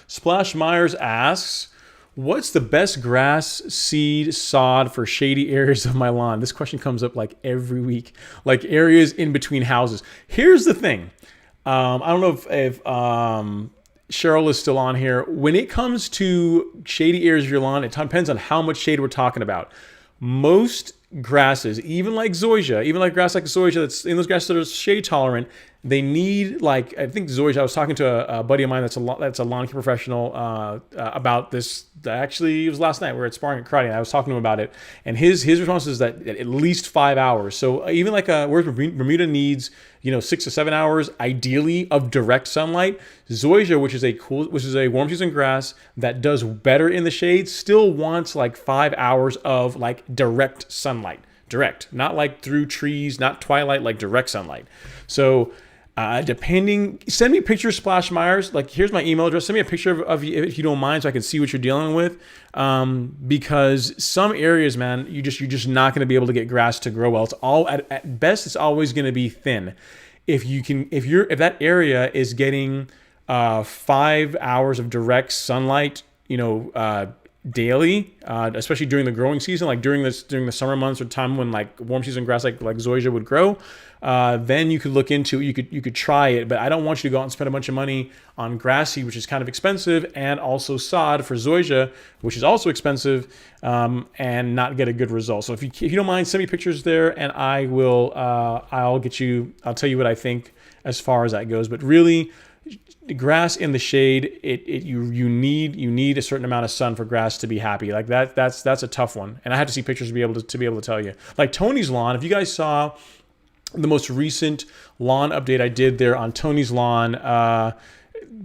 [SPEAKER 1] Splash Myers asks, what's the best grass seed sod for shady areas of my lawn? This question comes up like every week, like areas in between houses. Here's the thing. I don't know if Cheryl is still on here. When it comes to shady areas of your lawn, it depends on how much shade we're talking about. Most grasses, even like zoysia, even like grass like zoysia, that's in those grasses that are shade tolerant, they need, like, I think zoysia, I was talking to a buddy of mine that's a lawn care professional about this. Actually, it was last night. We were at sparring at karate, and I was talking to him about it. And his response is that at least 5 hours. So even like whereas Bermuda needs 6 to 7 hours ideally of direct sunlight, zoysia, which is a warm season grass that does better in the shade, still wants like 5 hours of like direct sunlight. Direct, not like through trees, not twilight, like direct sunlight. So send me pictures, Splash Myers. Like, here's my email address. Send me a picture of you if you don't mind, so I can see what you're dealing with. Because some areas, man, you're just not going to be able to get grass to grow well. It's all at best, it's always going to be thin. If that area is getting 5 hours of direct sunlight, daily, especially during the growing season, like during the summer months or time when like warm season grass like zoysia would grow, then you could look into it. You could try it, but I don't want you to go out and spend a bunch of money on grass seed, which is kind of expensive, and also sod for zoysia, which is also expensive, and not get a good result. So if you don't mind, send me pictures there, and I will I'll tell you what I think as far as that goes. But really, grass in the shade, you need a certain amount of sun for grass to be happy. Like that's a tough one, and I had to see pictures to be able to tell you. Like Tony's lawn, if you guys saw the most recent lawn update I did there on Tony's lawn, I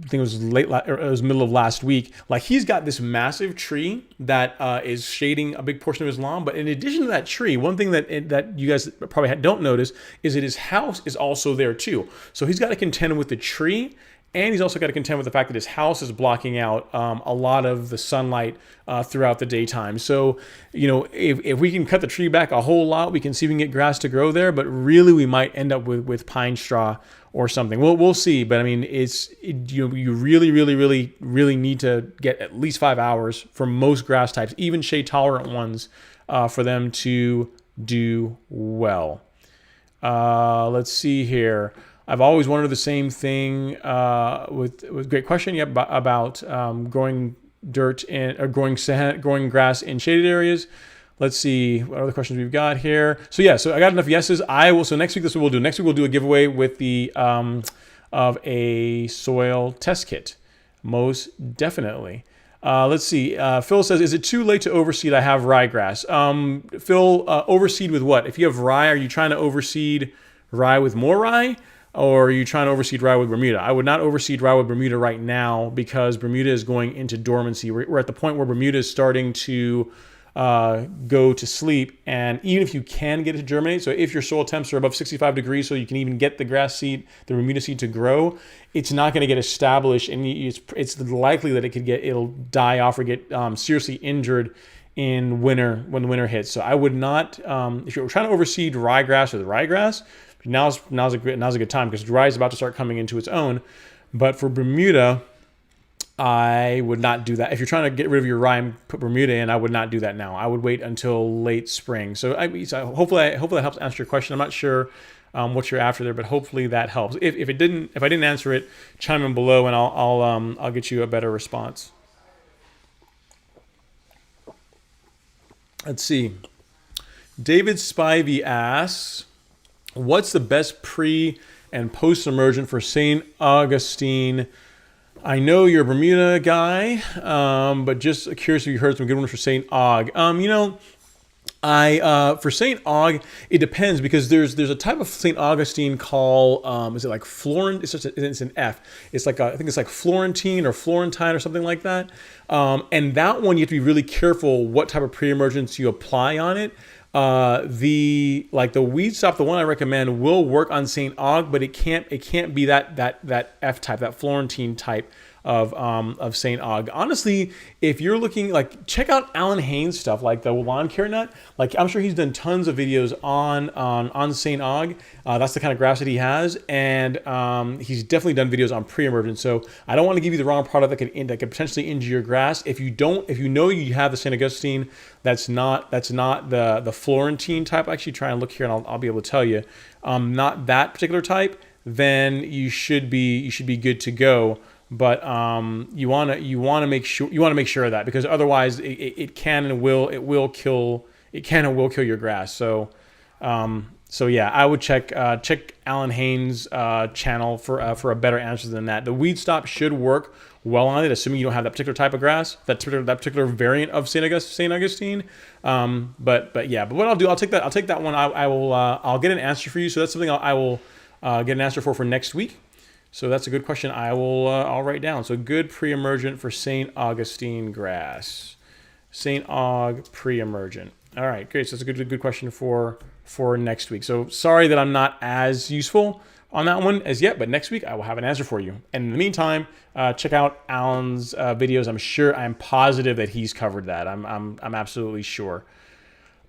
[SPEAKER 1] think it was middle of last week. Like, he's got this massive tree that is shading a big portion of his lawn. But in addition to that tree, one thing that you guys probably don't notice is that his house is also there too. So he's got to contend with the tree, and he's also got to contend with the fact that his house is blocking out a lot of the sunlight throughout the daytime. So, if we can cut the tree back a whole lot, we can see if we can get grass to grow there. But really, we might end up with pine straw or something. We'll see. But I mean, you really, really, really, really need to get at least 5 hours for most grass types, even shade tolerant ones, for them to do well. Let's see here. I've always wondered the same thing with great question. Yep, about growing dirt or growing grass in shaded areas. Let's see what other questions we've got here. So I got enough yeses. So next week, this is what we'll do. Next week we'll do a giveaway with the of a soil test kit, most definitely. Let's see. Phil says, is it too late to overseed? I have ryegrass. Phil, overseed with what? If you have rye, are you trying to overseed rye with more rye? or are you trying to overseed rye with Bermuda? I would not overseed rye with Bermuda right now because Bermuda is going into dormancy. We're at the point where Bermuda is starting to go to sleep, and even if you can get it to germinate, so if your soil temps are above 65 degrees so you can even get the grass seed, the Bermuda seed to grow, it's not going to get established, and it's likely that it'll die off or get seriously injured in winter when the winter hits. So I would not, if you're trying to overseed ryegrass with ryegrass, now's a good time because rye is about to start coming into its own. But for Bermuda, I would not do that. If you're trying to get rid of your rye and put Bermuda in, I would not do that now. I would wait until late spring. So hopefully that helps answer your question. I'm not sure what you're after there, but hopefully that helps. If I didn't answer it, chime in below and I'll get you a better response. Let's see. David Spivey asks, what's the best pre and post emergent for St. Augustine? I know you're a Bermuda guy, but just curious if you heard some good ones for St. Aug. For St. Aug, it depends because there's a type of St. Augustine called, is it like Florent? It's an F. It's like I think it's like Florentine or Florentine or something like that. And that one you have to be really careful what type of pre-emergence you apply on it. The weed stop, the one I recommend, will work on St. Aug, but it can't be that F type, that Florentine type of St. Aug. Honestly, if you're looking, check out Alan Haynes stuff, like the lawn care nut. I'm sure he's done tons of videos on St. Aug. That's the kind of grass that he has, and he's definitely done videos on pre-emergent. So I don't want to give you the wrong product that could potentially injure your grass. If you know you have the St. Augustine, that's not the Florentine type. Actually, try and look here, and I'll be able to tell you. Not that particular type. Then you should be good to go. But you want to make sure of that, because otherwise it can and will kill your grass. So yeah, I would check Alan Haynes' channel for a better answer than that. The weed stop should work well on it, assuming you don't have that particular type of grass, that particular variant of St. Augustine. But what I'll do, I'll take that one. I'll get an answer for you. So that's something I will get an answer for next week. So that's a good question. I'll write down. So good pre-emergent for St. Augustine grass. St. Aug pre-emergent. All right, great. So that's a good question for next week. So sorry that I'm not as useful on that one as yet, but next week I will have an answer for you. And in the meantime, check out Alan's videos. I'm positive that he's covered that. I'm absolutely sure.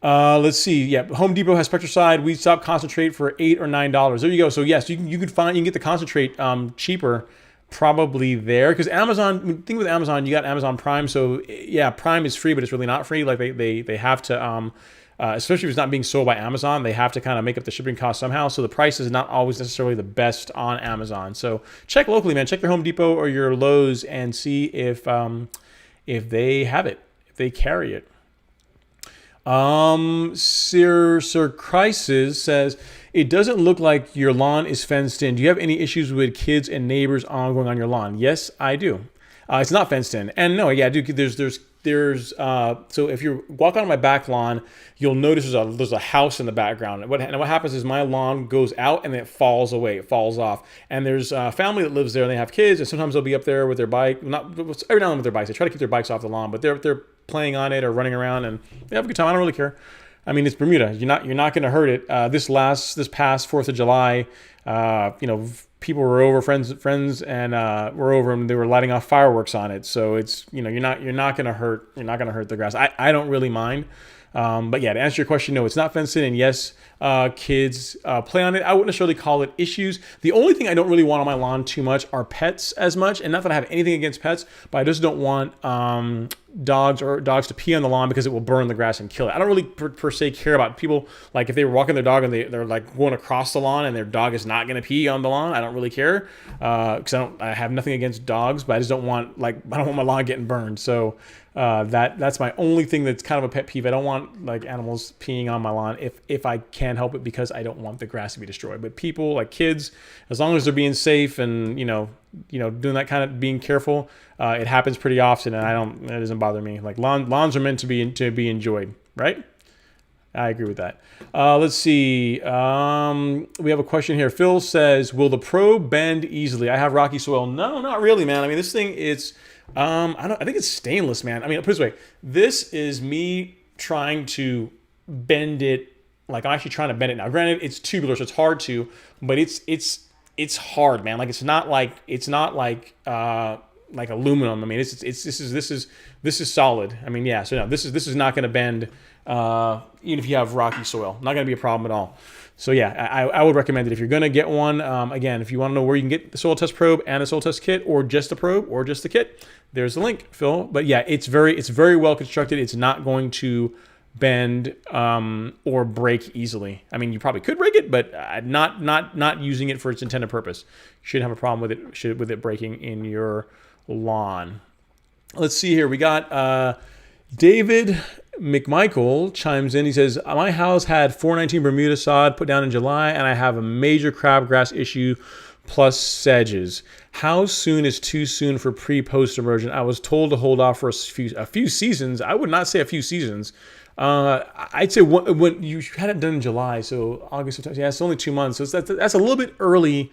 [SPEAKER 1] Let's see. Yeah, Home Depot has Spectracide weed stop concentrate for $8 or $9. There you go. So yes, you can get the concentrate cheaper probably there, because Amazon. The thing with Amazon, you got Amazon Prime. So yeah, Prime is free, but it's really not free. Like they have to especially if it's not being sold by Amazon, they have to kind of make up the shipping cost somehow. So the price is not always necessarily the best on Amazon. So check locally, man. Check your Home Depot or your Lowe's and see if they have it, if they carry it. Sir Crisis says, it doesn't look like your lawn is fenced in. Do you have any issues with kids and neighbors ongoing on your lawn? Yes, I do. It's not fenced in. And no, yeah, dude, there's so if you walk on my back lawn, you'll notice there's a house in the background. And what happens is my lawn goes out and then it falls away, it falls off. And there's a family that lives there and they have kids, and sometimes they'll be up there with their bike, not every now and then with their bikes. They try to keep their bikes off the lawn, but they're playing on it or running around and they have a good time. I don't really care. I mean, it's Bermuda. You're not going to hurt it. This past 4th of July, people were over, friends and were over, and they were lighting off fireworks on it. So it's, you're not going to hurt the grass. I don't really mind. But yeah, to answer your question, no, it's not fenced in, and yes, kids play on it. I wouldn't necessarily call it issues. The only thing I don't really want on my lawn too much are pets as much, and not that I have anything against pets, but I just don't want dogs to pee on the lawn because it will burn the grass and kill it. I don't really per se care about people, like if they were walking their dog and they're like going across the lawn and their dog is not going to pee on the lawn. I don't really care because I have nothing against dogs, but I just don't want I don't want my lawn getting burned. So that's my only thing that's kind of a pet peeve. I don't want like animals peeing on my lawn if I can help it, because I don't want the grass to be destroyed. But people, like kids, as long as they're being safe and doing that kind of being careful, it happens pretty often, and it doesn't bother me. Like lawns are meant to be enjoyed, right? I agree with that. Let's see. We have a question here. Phil says, "Will the probe bend easily?" I have rocky soil. No, not really, man. I mean, this thing is, I think it's stainless, man. I mean, put it this way. This is me trying to bend it. Like I'm actually trying to bend it now. Granted, it's tubular, so it's hard to, but it's hard, man. Like it's not like aluminum. I mean, this is solid. I mean, yeah. So no, this is not going to bend. Even if you have rocky soil, not going to be a problem at all. So yeah, I would recommend it if you're going to get one. Again, if you want to know where you can get the soil test probe and the soil test kit, or just the probe or just the kit, there's the link, Phil. But yeah, it's very well constructed. It's not going to bend or break easily. I mean, you probably could break it, but not using it for its intended purpose. You shouldn't have a problem with it breaking in your lawn. Let's see here. We got David McMichael chimes in. He says, "My house had 419 Bermuda sod put down in July, and I have a major crabgrass issue plus sedges. How soon is too soon for post-emergent? I was told to hold off for a few seasons." I would not say a few seasons. I'd say when you had it done in July, so August, September, yeah, it's only 2 months. So that's a little bit early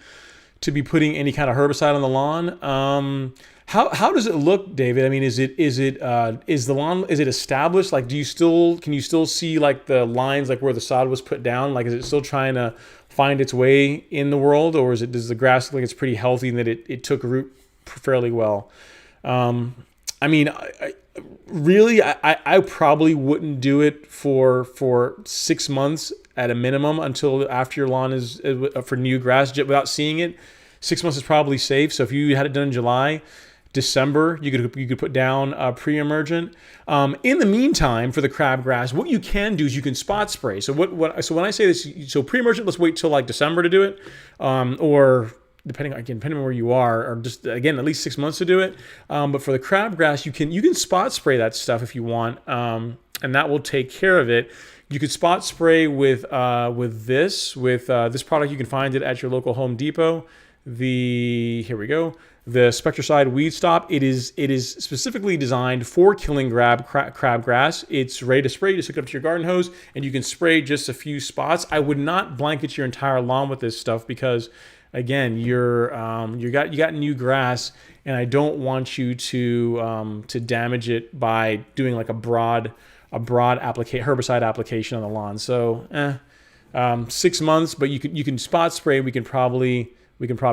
[SPEAKER 1] to be putting any kind of herbicide on the lawn. How does it look, David? I mean, is the lawn, is it established? Like, can you still see like the lines, like where the sod was put down? Like, is it still trying to find its way in the world, or does the grass look like it's pretty healthy and that it took root fairly well? I mean, I probably wouldn't do it for 6 months at a minimum until after your lawn is for new grass without seeing it. 6 months is probably safe. So if you had it done in July, December, you could put down pre-emergent. In the meantime, for the crabgrass, what you can do is you can spot spray. So so when I say this, so pre-emergent, let's wait till like December to do it, or depending on where you are, or just again at least 6 months to do it. But for the crabgrass, you can spot spray that stuff if you want, and that will take care of it. You could spot spray with this product. You can find it at your local Home Depot. Here we go. The Spectracide Weed Stop. It is specifically designed for killing crabgrass. It's ready to spray. You just hook it up to your garden hose, and you can spray just a few spots. I would not blanket your entire lawn with this stuff because, again, you got new grass, and I don't want you to damage it by doing like a broad herbicide application on the lawn. So 6 months, but you can spot spray. We can probably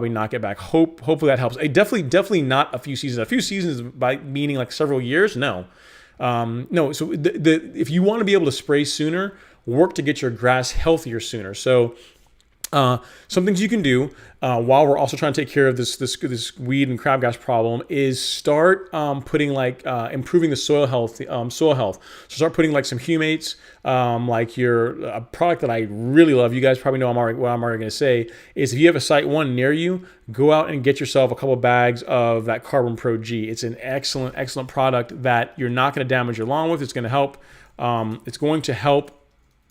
[SPEAKER 1] knock it back. Hopefully that helps. Definitely not a few seasons. A few seasons by meaning like several years. No. So if you want to be able to spray sooner, work to get your grass healthier sooner. So some things you can do while we're also trying to take care of this weed and crabgrass problem is start putting improving the soil health. So start putting like some humates, like a product that I really love. You guys probably know what I'm already going to say is if you have a Site 1 near you, go out and get yourself a couple bags of that Carbon Pro G. It's an excellent product that you're not going to damage your lawn with. It's going to help. It's going to help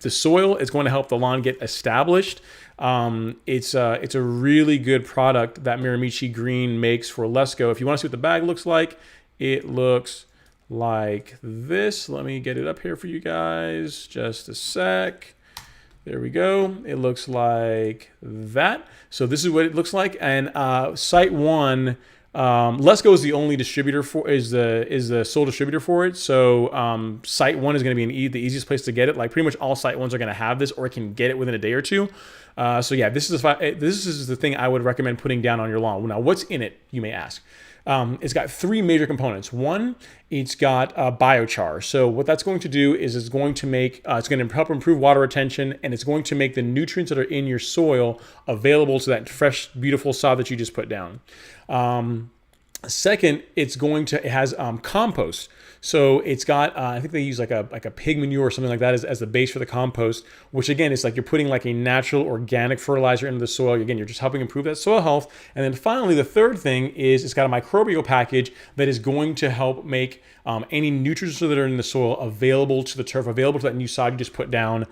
[SPEAKER 1] the soil. It's going to help the lawn get established. It's a really good product that Miramichi Green makes for Lesco. If you want to see what the bag looks like, it looks like this. Let me get it up here for you guys. Just a sec. There we go. It looks like that. So this is what it looks like. And Site 1, Lesco is the only distributor is the sole distributor for it. So Site 1 is going to be the easiest place to get it. Like pretty much all Site 1s are going to have this, or can get it within a day or two. So yeah, this is the thing I would recommend putting down on your lawn. Now, what's in it, you may ask? It's got three major components. One, it's got biochar. So what that's going to do is it's going to help improve water retention, and it's going to make the nutrients that are in your soil available to that fresh, beautiful sod that you just put down. Second, it has compost. So it's got, I think they use like a pig manure or something like that as the base for the compost, which again, it's like you're putting like a natural organic fertilizer into the soil. Again, you're just helping improve that soil health. And then finally, the third thing is it's got a microbial package that is going to help make any nutrients that are in the soil available to the turf, available to that new sod you just put down,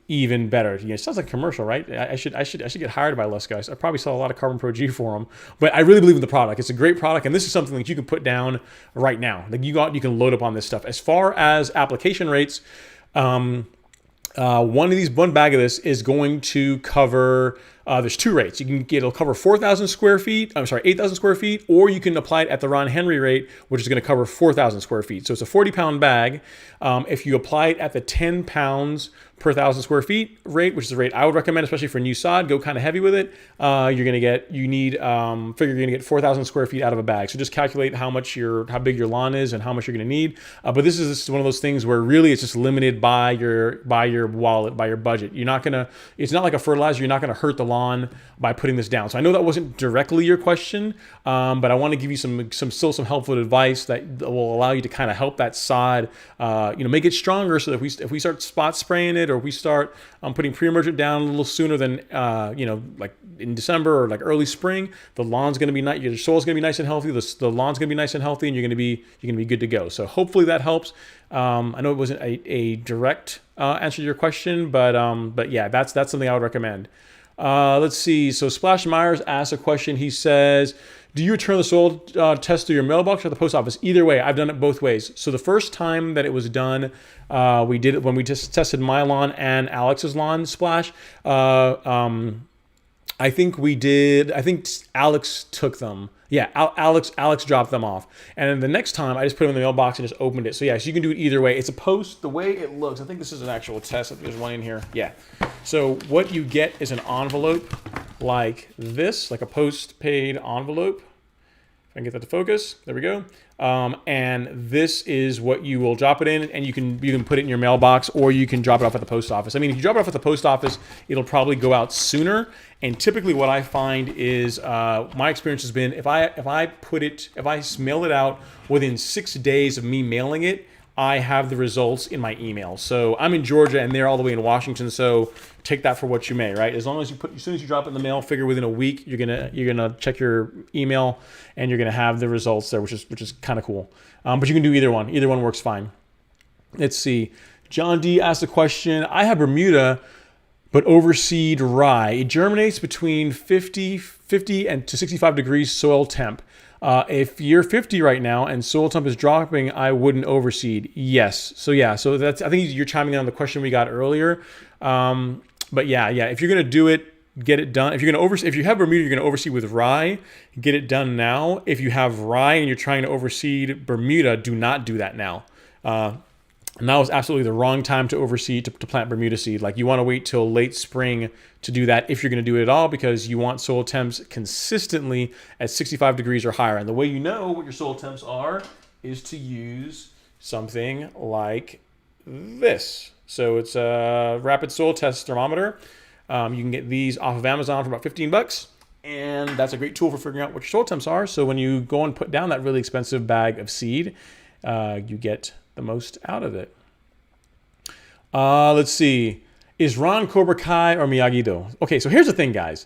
[SPEAKER 1] even better. It sounds like a commercial, right? I should get hired by Les guys. I probably sell a lot of Carbon Pro G for them, but I really believe in the product. It's a great product, and this is something that you can put down right now. Like you can load up on this stuff. As far as application rates, one bag of this is going to cover, there's two rates. You can get, it'll cover 4,000 square feet, I'm sorry, 8,000 square feet, or you can apply it at the Ron Henry rate, which is going to cover 4,000 square feet. So it's a 40-pound bag. If you apply it at the 10 pounds per 1,000 square feet rate, which is the rate I would recommend, especially for new sod, go kind of heavy with it. Figure you're going to get 4,000 square feet out of a bag. So just calculate how big your lawn is and how much you're going to need. But this is one of those things where really it's just limited by your wallet, by your budget. It's not like a fertilizer. You're not going to hurt the lawn by putting this down. So I know that wasn't directly your question, but I want to give you still some helpful advice that will allow you to kind of help that sod, make it stronger. So that if we start spot spraying it, or if we start putting pre-emergent down a little sooner than like in December or like early spring, the lawn's going to be nice. Your soil's going to be nice and healthy. The lawn's going to be nice and healthy, and you're going to be good to go. So hopefully that helps. I know it wasn't a direct answer to your question, but yeah, that's something I would recommend. Let's see. So Splash Myers asked a question. He says, do you return the soil test through your mailbox or the post office? Either way, I've done it both ways. So the first time that it was done, we did it when we just tested my lawn and Alex's lawn, Splash. I think Alex took them. Yeah, Alex dropped them off. And then the next time, I just put them in the mailbox and just opened it. So yeah, so you can do it either way. It's a post. The way it looks, I think this is an actual test. There's one in here. Yeah. So what you get is an envelope like this, like a post-paid envelope. If I can get that to focus. There we go. And this is what you will drop it in, and you can put it in your mailbox, or you can drop it off at the post office. I mean, if you drop it off at the post office, it'll probably go out sooner. And typically what I find is, my experience has been, if I mail it out within 6 days of me mailing it, I have the results in my email. So I'm in Georgia and they're all the way in Washington. So take that for what you may, right? As long as as soon as you drop it in the mail, figure within a week, you're gonna check your email and you're gonna have the results there, which is kind of cool. But you can do either one. Either one works fine. Let's see. John D asked a question. I have Bermuda, but overseed rye. It germinates between 50 and to 65 degrees soil temp. If you're 50 right now and soil temp is dropping, I wouldn't overseed. Yes. So yeah. So I think you're chiming in on the question we got earlier. But yeah. If you're gonna do it, get it done. If you have Bermuda, you're gonna overseed with rye. Get it done now. If you have rye and you're trying to overseed Bermuda, do not do that now. Now is absolutely the wrong time to overseed, to plant Bermuda seed. Like, you want to wait till late spring to do that if you're going to do it at all, because you want soil temps consistently at 65 degrees or higher. And the way you know what your soil temps are is to use something like this. So it's a rapid soil test thermometer. You can get these off of Amazon for about $15. And that's a great tool for figuring out what your soil temps are. So when you go and put down that really expensive bag of seed, you get the most out of it. Let's see. Is Ron Cobra Kai or Miyagi-Do? Okay, so here's the thing, guys.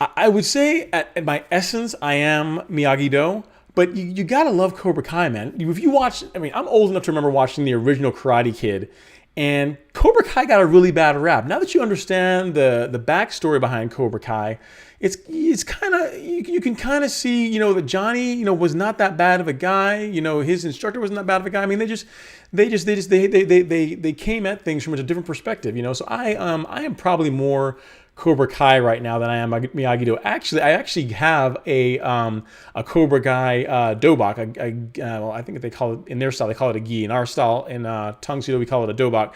[SPEAKER 1] I would say at my essence, I am Miyagi-Do, but you gotta love Cobra Kai, man. If you watch, I mean, I'm old enough to remember watching the original Karate Kid, and Cobra Kai got a really bad rap. Now that you understand the backstory behind Cobra Kai, it's kind of, you can kind of see, that Johnny, was not that bad of a guy. His instructor wasn't that bad of a guy. I mean, they came at things from a different perspective. So I am probably more Cobra Kai right now than I am Miyagi-Do. Actually, I actually have a Cobra Kai dobok. Well, I think they call it, in their style, they call it a gi. In our style, in Tung Sudo, we call it a dobok.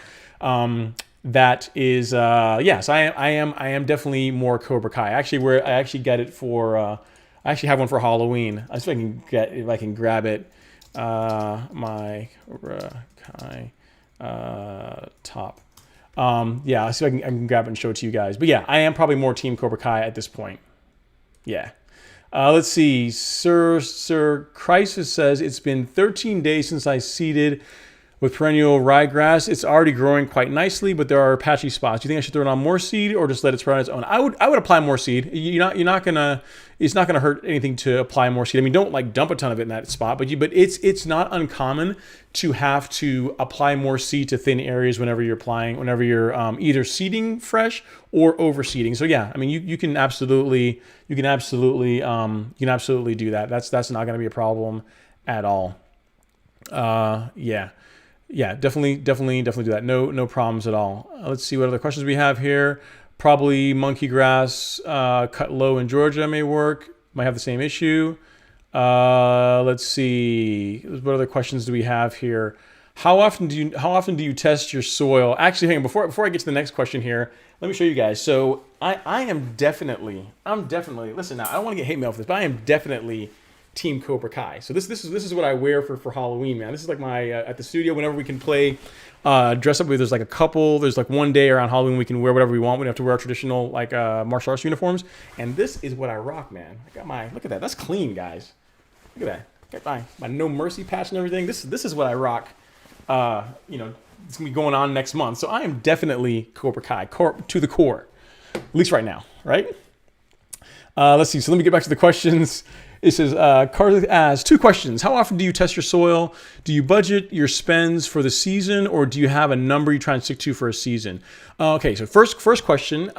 [SPEAKER 1] That is, yes, I am definitely more Cobra Kai. Actually, I actually get it for, I actually have one for Halloween. I see if I can grab it. My Cobra Kai top. Yeah, I'll see if I can grab it and show it to you guys. But yeah, I am probably more Team Cobra Kai at this point. Yeah. Let's see. Sir Crisis says, it's been 13 days since I seeded with perennial ryegrass. It's already growing quite nicely, but there are patchy spots. Do you think I should throw it on more seed or just let it sprout on its own? I would apply more seed. It's not gonna hurt anything to apply more seed. I mean, don't like dump a ton of it in that spot, but it's not uncommon to have to apply more seed to thin areas whenever you're either seeding fresh or overseeding. So yeah, I mean, you can absolutely do that. That's not gonna be a problem at all. Yeah. Yeah, definitely do that. No problems at all. Let's see what other questions we have here. Probably monkey grass cut low in Georgia may work. Might have the same issue. Let's see. What other questions do we have here? How often do you test your soil? Actually, hang on, before I get to the next question here, let me show you guys. So I'm definitely listen now. I don't want to get hate mail for this, but I am definitely Team Cobra Kai. So this is what I wear for Halloween, man. This is like my at the studio whenever we can play dress up. There's like a couple. There's like one day around Halloween we can wear whatever we want. We don't have to wear our traditional like martial arts uniforms. And this is what I rock, man. I got my look at that. That's clean, guys. Look at that. Got my no mercy patch and everything. This is what I rock. It's gonna be going on next month. So I am definitely Cobra Kai, to the core, at least right now, right? Let's see. So let me get back to the questions. It says, Carly asks 2 questions. How often do you test your soil? Do you budget your spends for the season, or do you have a number you try and stick to for a season? Okay, so first question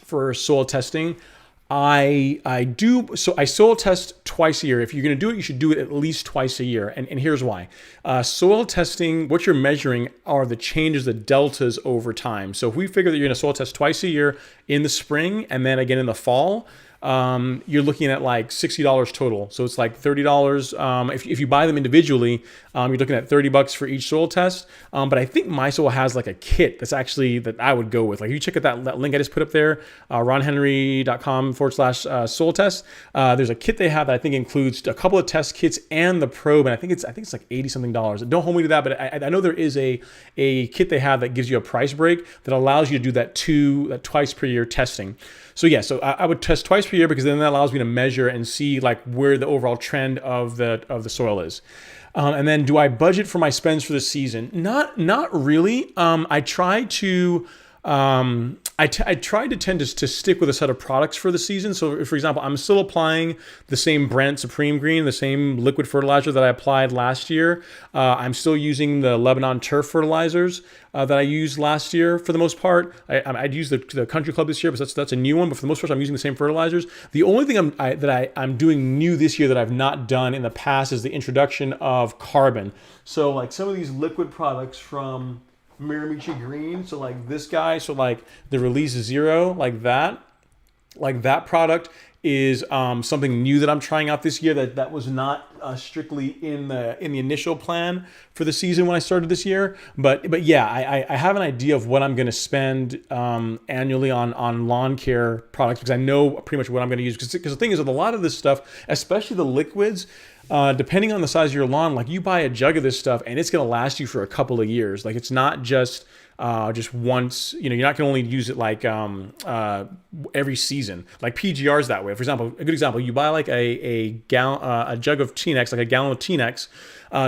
[SPEAKER 1] for soil testing. I soil test twice a year. If you're going to do it, you should do it at least twice a year. And here's why. Soil testing, what you're measuring are the changes, the deltas over time. So if we figure that you're going to soil test twice a year in the spring and then again in the fall, you're looking at like $60 total. So it's like $30. If you buy them individually, you're looking at $30 for each soil test. But I think my soil has like a kit that I would go with. Like if you check out that link I just put up there, ronhenry.com/soil test. There's a kit they have that I think includes a couple of test kits and the probe. And I think it's like $80 something. Don't hold me to that, but I know there is a kit they have that gives you a price break that allows you to do that twice per year testing. So yeah, so I would test twice per year because then that allows me to measure and see like where the overall trend of the soil is. And then do I budget for my spends for the season? Not really. I try to tend to stick with a set of products for the season. So, for example, I'm still applying the same Brent Supreme Green, the same liquid fertilizer that I applied last year. I'm still using the Lebanon turf fertilizers that I used last year for the most part. I'd use the Country Club this year, but that's a new one. But for the most part, I'm using the same fertilizers. The only thing I'm doing new this year that I've not done in the past is the introduction of carbon. So, like some of these liquid products from Miramichi Green, so like this guy, so like the Release Zero, like that product is something new that I'm trying out this year that was not strictly in the initial plan for the season when I started this year. But yeah, I have an idea of what I'm going to spend annually on lawn care products because I know pretty much what I'm going to use. Because the thing is, with a lot of this stuff, especially the liquids, depending on the size of your lawn, like you buy a jug of this stuff and it's going to last you for a couple of years. Like it's not just once, you're not going to only use it like every season. Like PGR's that way. For example, a good example, you buy like a jug of T-Nex, like a gallon of T-Nex.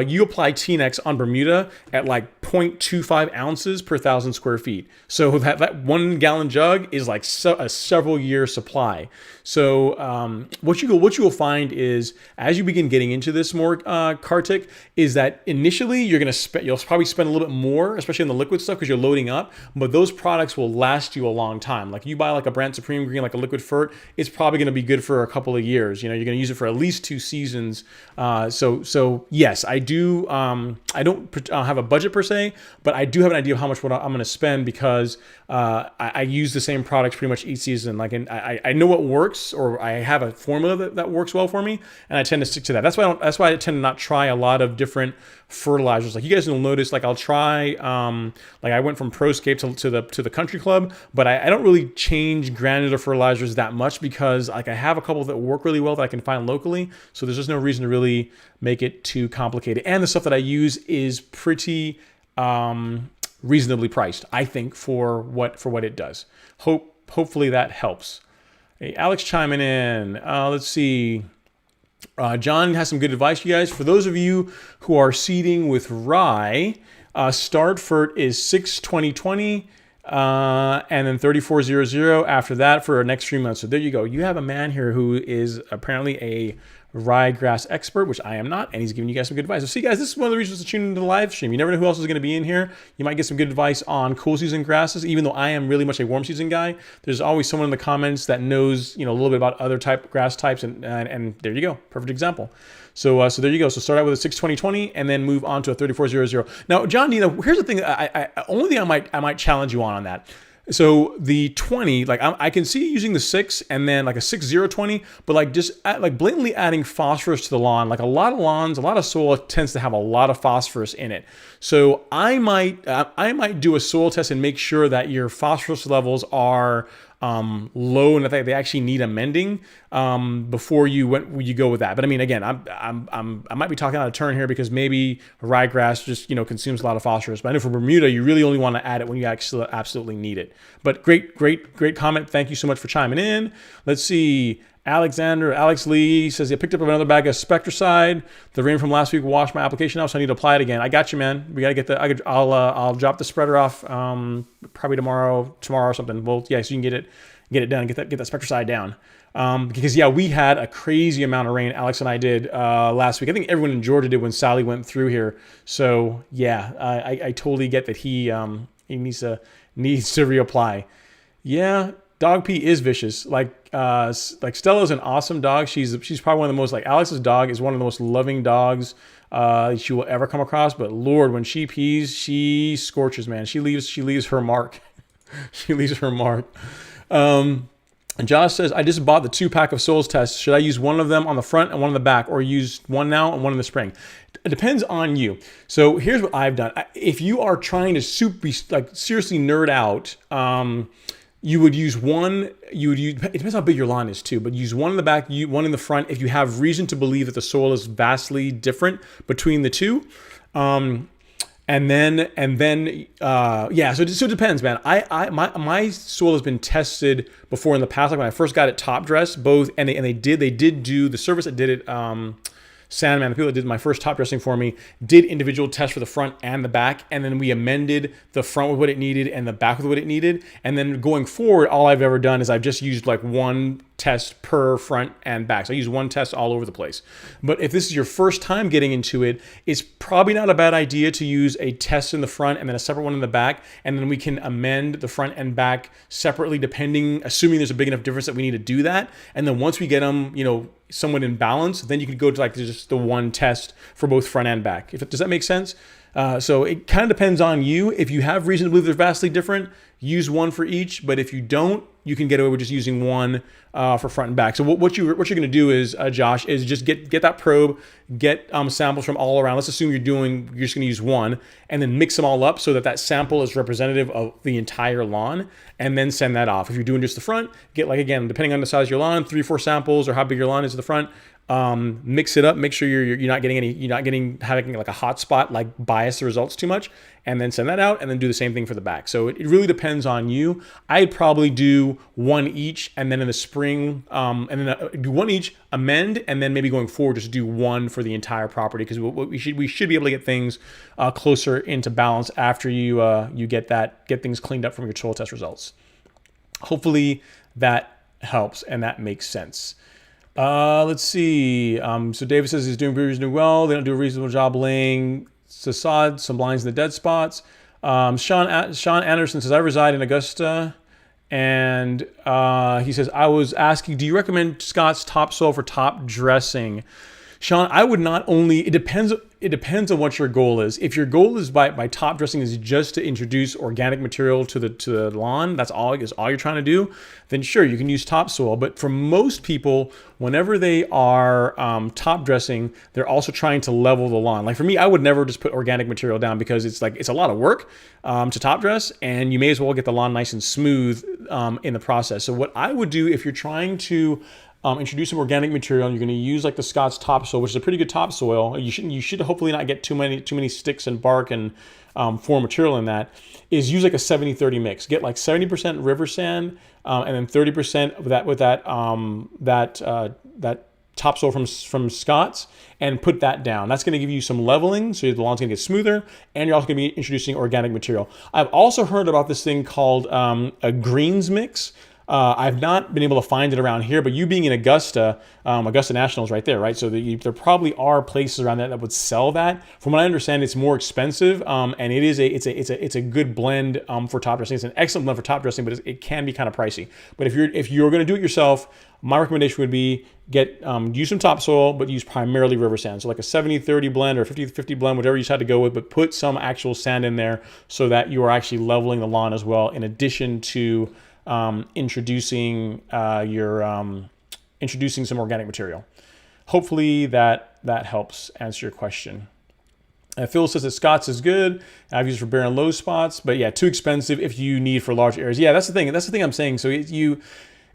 [SPEAKER 1] You apply T-Nex on Bermuda at like 0.25 ounces per 1,000 square feet. So that 1 gallon jug is like a several year supply. So what you will find is as you begin getting into this more, Kartik, is that initially you'll probably spend a little bit more, especially in the liquid stuff because you're loading up. But those products will last you a long time. Like you buy like a Brand Supreme Green, like a liquid fert, it's probably going to be good for a couple of years. You're going to use it for at least 2 seasons. So yes, I do. I don't have a budget per se, but I do have an idea of how much I'm going to spend because I use the same products pretty much each season. Like, and I know what works, or I have a formula that works well for me, and I tend to stick to that. That's why I tend to not try a lot of different fertilizers. Like you guys will notice, like I'll try, like I went from ProScape to the Country Club, but I don't really change granular fertilizers that much because like I have a couple that work really well that I can find locally. So there's just no reason to really make it too complicated. And the stuff that I use is pretty reasonably priced, I think, for what it does. Hopefully that helps. Hey, Alex chiming in. Let's see. John has some good advice, you guys. For those of you who are seeding with rye, start fert is 6-20-20, and then 34-00 after that for our next 3 months. So there you go. You have a man here who is apparently a ryegrass expert, which I am not, and he's giving you guys some good advice. So see, guys, this is one of the reasons to tune into the live stream. You never know who else is going to be in here. You might get some good advice on cool season grasses, even though I am really much a warm season guy. There's always someone in the comments that knows, a little bit about other grass types, and there you go, perfect example. So there you go. So start out with a 6-20-20 and then move on to a 34-00. Now, John, here's the thing. Only thing I might challenge you on that. So the 20, like I can see using the 6 and then like a 6-0-20, but like just blatantly adding phosphorus to the lawn. Like a lot of lawns, a lot of soil tends to have a lot of phosphorus in it. So I might do a soil test and make sure that your phosphorus levels are low and that they actually need amending before you go with that. But I mean, again, I might be talking out of turn here because maybe ryegrass just consumes a lot of phosphorus. But I know for Bermuda, you really only want to add it when you actually absolutely need it. But great comment. Thank you so much for chiming in. Let's see. Alex Lee says, I picked up another bag of Spectracide. The rain from last week washed my application out, so I need to apply it again. I got you, man. We got to get I'll drop the spreader off probably tomorrow or something. Well, yeah, so you can get it done, get that Spectracide down. Because we had a crazy amount of rain. Alex and I did last week. I think everyone in Georgia did when Sally went through here. So yeah, I totally get that he needs to reapply. Yeah. Dog pee is vicious. Like Stella's an awesome dog. She's probably one of the most, like Alex's dog is one of the most loving dogs she will ever come across. But Lord, when she pees, she scorches, man. She leaves her mark. She leaves her mark. And Josh says, I just bought the 2-pack of soils tests. Should I use one of them on the front and one on the back, or use one now and one in the spring? It depends on you. So here's what I've done. If you are trying to seriously nerd out, you would use one. It depends how big your lawn is too, but use one in the back, one in the front. If you have reason to believe that the soil is vastly different between the two, so it depends, man. My soil has been tested before in the past. Like when I first got it top dressed, they did do the service that did it. Sandman, the people that did my first top dressing for me, did individual tests for the front and the back, and then we amended the front with what it needed and the back with what it needed. And then going forward, all I've ever done is I've just used like one test per front and back. So I use one test all over the place. But if this is your first time getting into it, it's probably not a bad idea to use a test in the front and then a separate one in the back, and then we can amend the front and back separately, assuming there's a big enough difference that we need to do that. And then once we get them, somewhat in balance, then you can go to just the one test for both front and back. Does that make sense? So it kind of depends on you. If you have reason to believe they're vastly different, use one for each. But if you don't, you can get away with just using one for front and back. So what you're going to do is, Josh, is just get that probe, get samples from all around. Let's assume you're just going to use one, and then mix them all up so that sample is representative of the entire lawn, and then send that off. If you're doing just the front, get again, depending on the size of your lawn, 3-4 samples or how big your lawn is at the front. Mix it up. Make sure you're not having like a hot spot, bias the results too much, and then send that out, and then do the same thing for the back. So it really depends on you. I'd probably do one each, and then in the spring, and then do one each, amend, and then maybe going forward just do one for the entire property, because we should be able to get things closer into balance after you get things cleaned up from your soil test results. Hopefully that helps and that makes sense. Let's see. So David says he's doing reasonably well. They don't do a reasonable job laying sod, some lines in the dead spots. Sean Anderson says, I reside in Augusta. And he says, I was asking, do you recommend Scott's topsoil for top dressing? Sean, I would not only, it depends on what your goal is. If your goal is by top dressing is just to introduce organic material to the lawn, that's all you're trying to do, then sure, you can use topsoil. But for most people, whenever they are top dressing, they're also trying to level the lawn. Like for me, I would never just put organic material down because it's a lot of work to top dress, and you may as well get the lawn nice and smooth in the process. So what I would do if you're trying to introduce some organic material, and you're going to use the Scott's topsoil, which is a pretty good topsoil. You should hopefully not get too many sticks and bark and foreign material in that. Is use a 70-30 mix. Get 70% river sand and then 30% with that topsoil from Scott's, and put that down. That's going to give you some leveling, so the lawn's going to get smoother, and you're also going to be introducing organic material. I've also heard about this thing called a greens mix. I've not been able to find it around here, but you being in Augusta, Augusta National is right there, right? So there probably are places around that would sell that. From what I understand, it's more expensive, and it's a good blend for top dressing. It's an excellent blend for top dressing, but it can be kind of pricey. But if you're going to do it yourself, my recommendation would be use some topsoil, but use primarily river sand. So like a 70-30 blend or 50-50 blend, whatever you decide to go with, but put some actual sand in there so that you are actually leveling the lawn as well, in addition to introducing introducing some organic material. Hopefully that helps answer your question. Phil says that Scott's is good. I've used it for bare and low spots, but yeah, too expensive if you need for large areas. Yeah, that's the thing. That's the thing I'm saying. So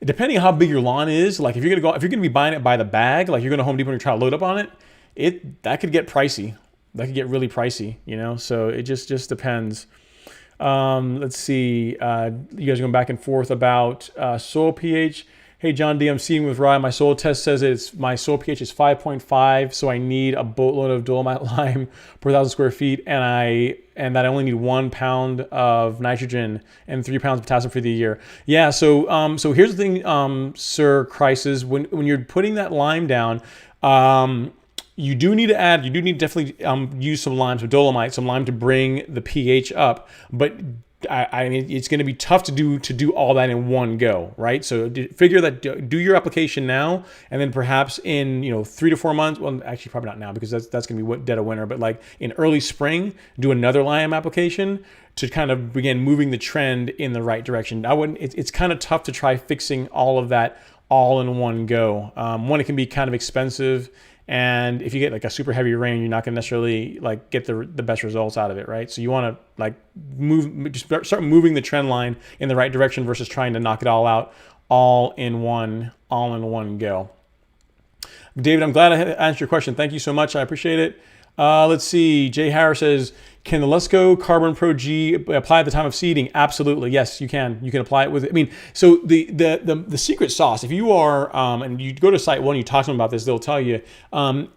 [SPEAKER 1] depending on how big your lawn is, like if you're gonna be buying it by the bag, like you're gonna Home Depot and you're trying to load up on it, that could get pricey. That could get really pricey, So it just depends. Let's see. You guys are going back and forth about soil pH. Hey, John D, I'm seeing with Ryan. My soil test says my soil pH is 5.5, so I need a boatload of dolomite lime per 1,000 square feet, and that I only need 1 pound of nitrogen and 3 pounds of potassium for the year. Yeah. So here's the thing, Sir Crisis. When you're putting that lime down, you do need to definitely use some lime, some dolomite, some lime to bring the pH up. But I mean, it's going to be tough to do all that in one go, right? So figure that, do your application now, and then perhaps in 3 to 4 months. Well, actually, probably not now because that's going to be dead of winter. But like in early spring, do another lime application to kind of begin moving the trend in the right direction. It's kind of tough to try fixing all of that all in one go. One, it can be kind of expensive. And if you get like a super heavy rain, you're not going to necessarily like get the best results out of it, right? So you want to like start moving the trend line in the right direction versus trying to knock it all out all in one go. David, I'm glad I answered your question. Thank you so much. I appreciate it. Let's see. Jay Harris says, can the Let's Go Carbon Pro G apply at the time of seeding? Absolutely. Yes, you can. You can apply it with it. I mean, so the secret sauce, if you are, and you go to Site One, you talk to them about this, they'll tell you,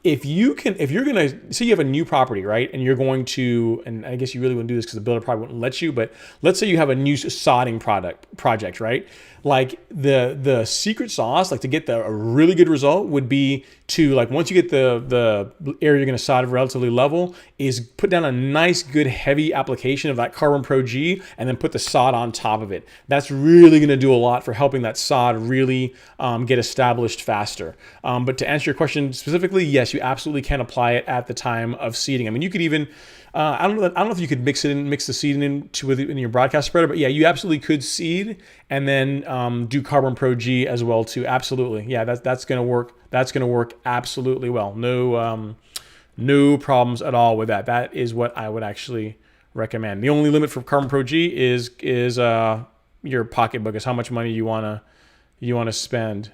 [SPEAKER 1] if you're going to, say you have a new property, right? And you're going to, and I guess you really wouldn't do this because the builder probably wouldn't let you, but let's say you have a new sodding project, right? Like the secret sauce, like to get a really good result would be to, like, once you get the area you're going to sod relatively level, is put down a nice, good, heavy application of that Carbon Pro G and then put the sod on top of it. That's really going to do a lot for helping that sod really get established faster. But to answer your question specifically, yes, you absolutely can apply it at the time of seeding. I mean, you could even, I don't know if you could mix the seed in your broadcast spreader, but yeah, you absolutely could seed and then do Carbon Pro G as well too. Absolutely, yeah, that's going to work. That's going to work absolutely well. No problems at all with that. That is what I would actually recommend. The only limit for Carbon Pro G is your pocketbook, is how much money you wanna spend.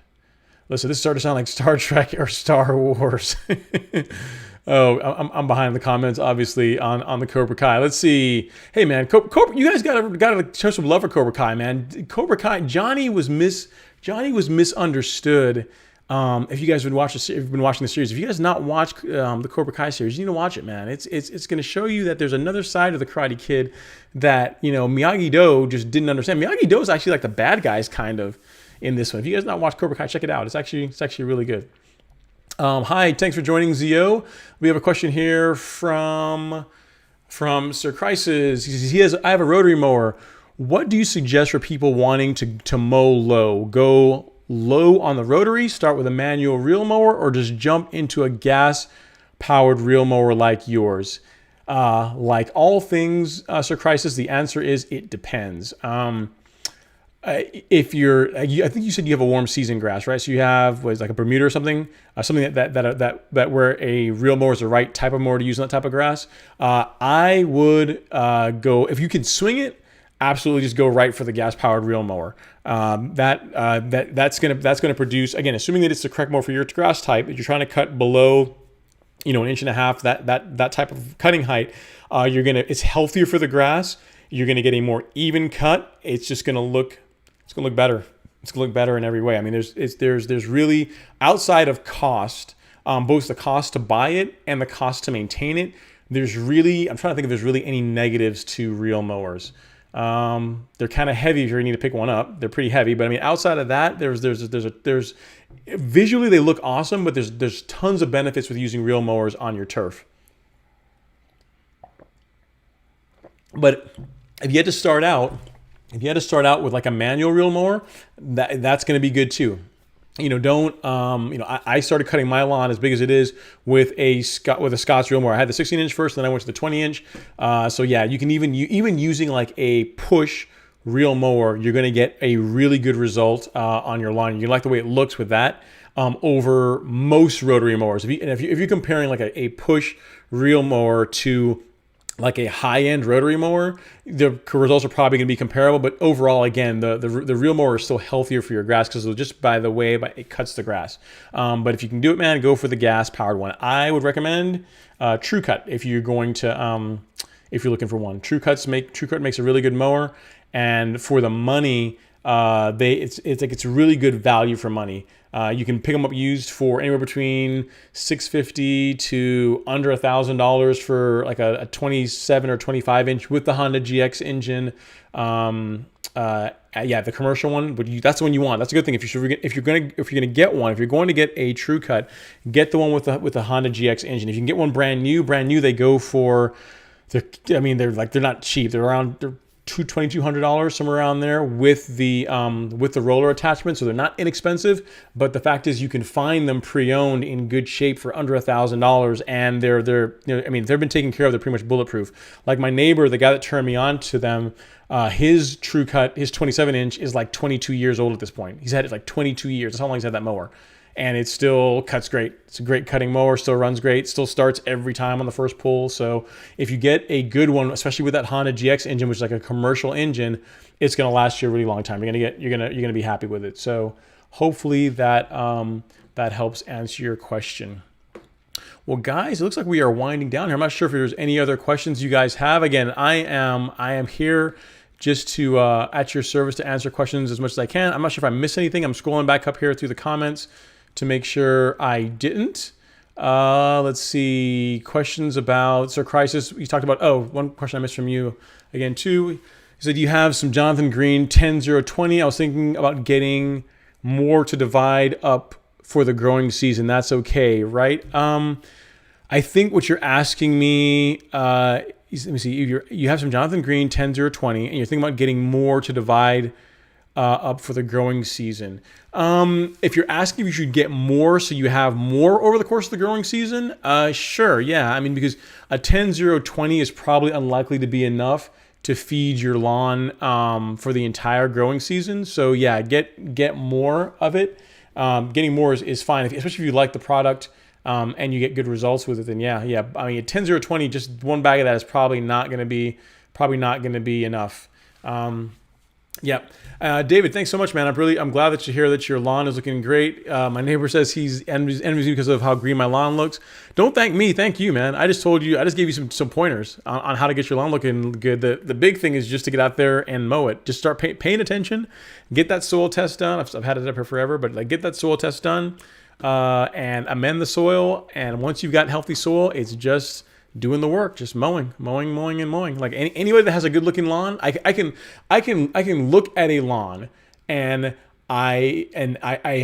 [SPEAKER 1] Listen, this started to sound like Star Trek or Star Wars. Oh, I'm behind the comments, obviously, on the Cobra Kai. Let's see. Hey, man, Cobra, you guys gotta show some love for Cobra Kai, man. Cobra Kai, Johnny was misunderstood. If you guys have been watching the series, if you guys not watched the Cobra Kai series, you need to watch it, man. It's going to show you that there's another side of the Karate Kid that Miyagi-Do just didn't understand. Miyagi-Do is actually like the bad guys kind of in this one. If you guys not watched Cobra Kai, check it out. It's actually really good. Hi, thanks for joining, Zio. We have a question here from Sir Crisis. He says, I have a rotary mower. What do you suggest for people wanting to mow low? Go low on the rotary, start with a manual reel mower, or just jump into a gas-powered reel mower like yours? Like all things, Sir Crisis, the answer is it depends. If you're, I think you said you have a warm season grass, right? So you have like a Bermuda or something, something that where a reel mower is the right type of mower to use on that type of grass. I would go, if you can swing it, absolutely just go right for the gas-powered reel mower. That's gonna produce, again, assuming that it's the correct mower for your grass type. If you're trying to cut below, 1.5 inches, that type of cutting height, it's healthier for the grass. You're gonna get a more even cut. It's gonna look better. It's gonna look better in every way. I mean, there's really, outside of cost, both the cost to buy it and the cost to maintain it, I'm trying to think if there's really any negatives to reel mowers. They're kind of heavy if you need to pick one up. They're pretty heavy, but I mean, outside of that, there's visually they look awesome, but there's tons of benefits with using reel mowers on your turf. But if you had to start out, with like a manual reel mower, that's going to be good too. Don't I started cutting my lawn as big as it is with a Scott's reel mower. I had the 16-inch first, then I went to the 20-inch. So yeah, you can even using like a push reel mower, you're going to get a really good result on your lawn. You like the way it looks with that over most rotary mowers. If you're comparing like a push reel mower to like a high-end rotary mower, the results are probably going to be comparable. But overall, again, the reel mower is still healthier for your grass because just by the way it cuts the grass. But if you can do it, man, go for the gas-powered one. I would recommend True Cut if you're going to if you're looking for one. True Cut makes a really good mower, and for the money, it's really good value for money. You can pick them up used for anywhere between $650 to under $1,000 for like a 27 or 25 inch with the Honda GX engine. The commercial one, but that's the one you want. That's a good thing. If you're going to get one, if you're going to get a True Cut, get the one with the Honda GX engine. If you can get one brand new, they go for they're not cheap. They're $2,200, somewhere around there, with the roller attachment, so they're not inexpensive. But the fact is, you can find them pre-owned in good shape for under $1,000, and they've been taken care of. They're pretty much bulletproof. Like my neighbor, the guy that turned me on to them, his True Cut, his 27-inch is like 22 years old at this point. He's had it like 22 years. That's how long he's had that mower. And it still cuts great. It's a great cutting mower, still runs great, still starts every time on the first pull. So if you get a good one, especially with that Honda GX engine, which is like a commercial engine, it's going to last you a really long time. You're gonna be happy with it. So hopefully that helps answer your question. Well, guys, it looks like we are winding down here. I'm not sure if there's any other questions you guys have. Again, I am here just to at your service to answer questions as much as I can. I'm not sure if I missed anything. I'm scrolling back up here through the comments to make sure I didn't. Let's see. Questions about Sir Crisis. You talked about, one question I missed from you again too. You said you have some Jonathan Green 10020. I was thinking about getting more to divide up for the growing season. That's okay, right? I think what you're asking me, let me see. You have some Jonathan Green 10020, and you're thinking about getting more to divide up for the growing season. If you're asking if you should get more so you have more over the course of the growing season, sure, yeah. I mean, because a 10020 is probably unlikely to be enough to feed your lawn for the entire growing season. So yeah, get more of it. Getting more is fine, especially if you like the product and you get good results with it. Then yeah. I mean, a 10020, just one bag of that is probably not going to be enough. David, thanks so much, man. I'm glad that you hear that your lawn is looking great. My neighbor says he's envious me because of how green my lawn looks. Don't thank me, thank you, man. I just gave you some pointers on how to get your lawn looking good. The big thing is just to get out there and mow it. Just start paying attention, get that soil test done. I've had it up here forever, but get that soil test done and amend the soil. And once you've got healthy soil, it's just doing the work, just mowing. Like anybody that has a good looking lawn, I can look at a lawn and I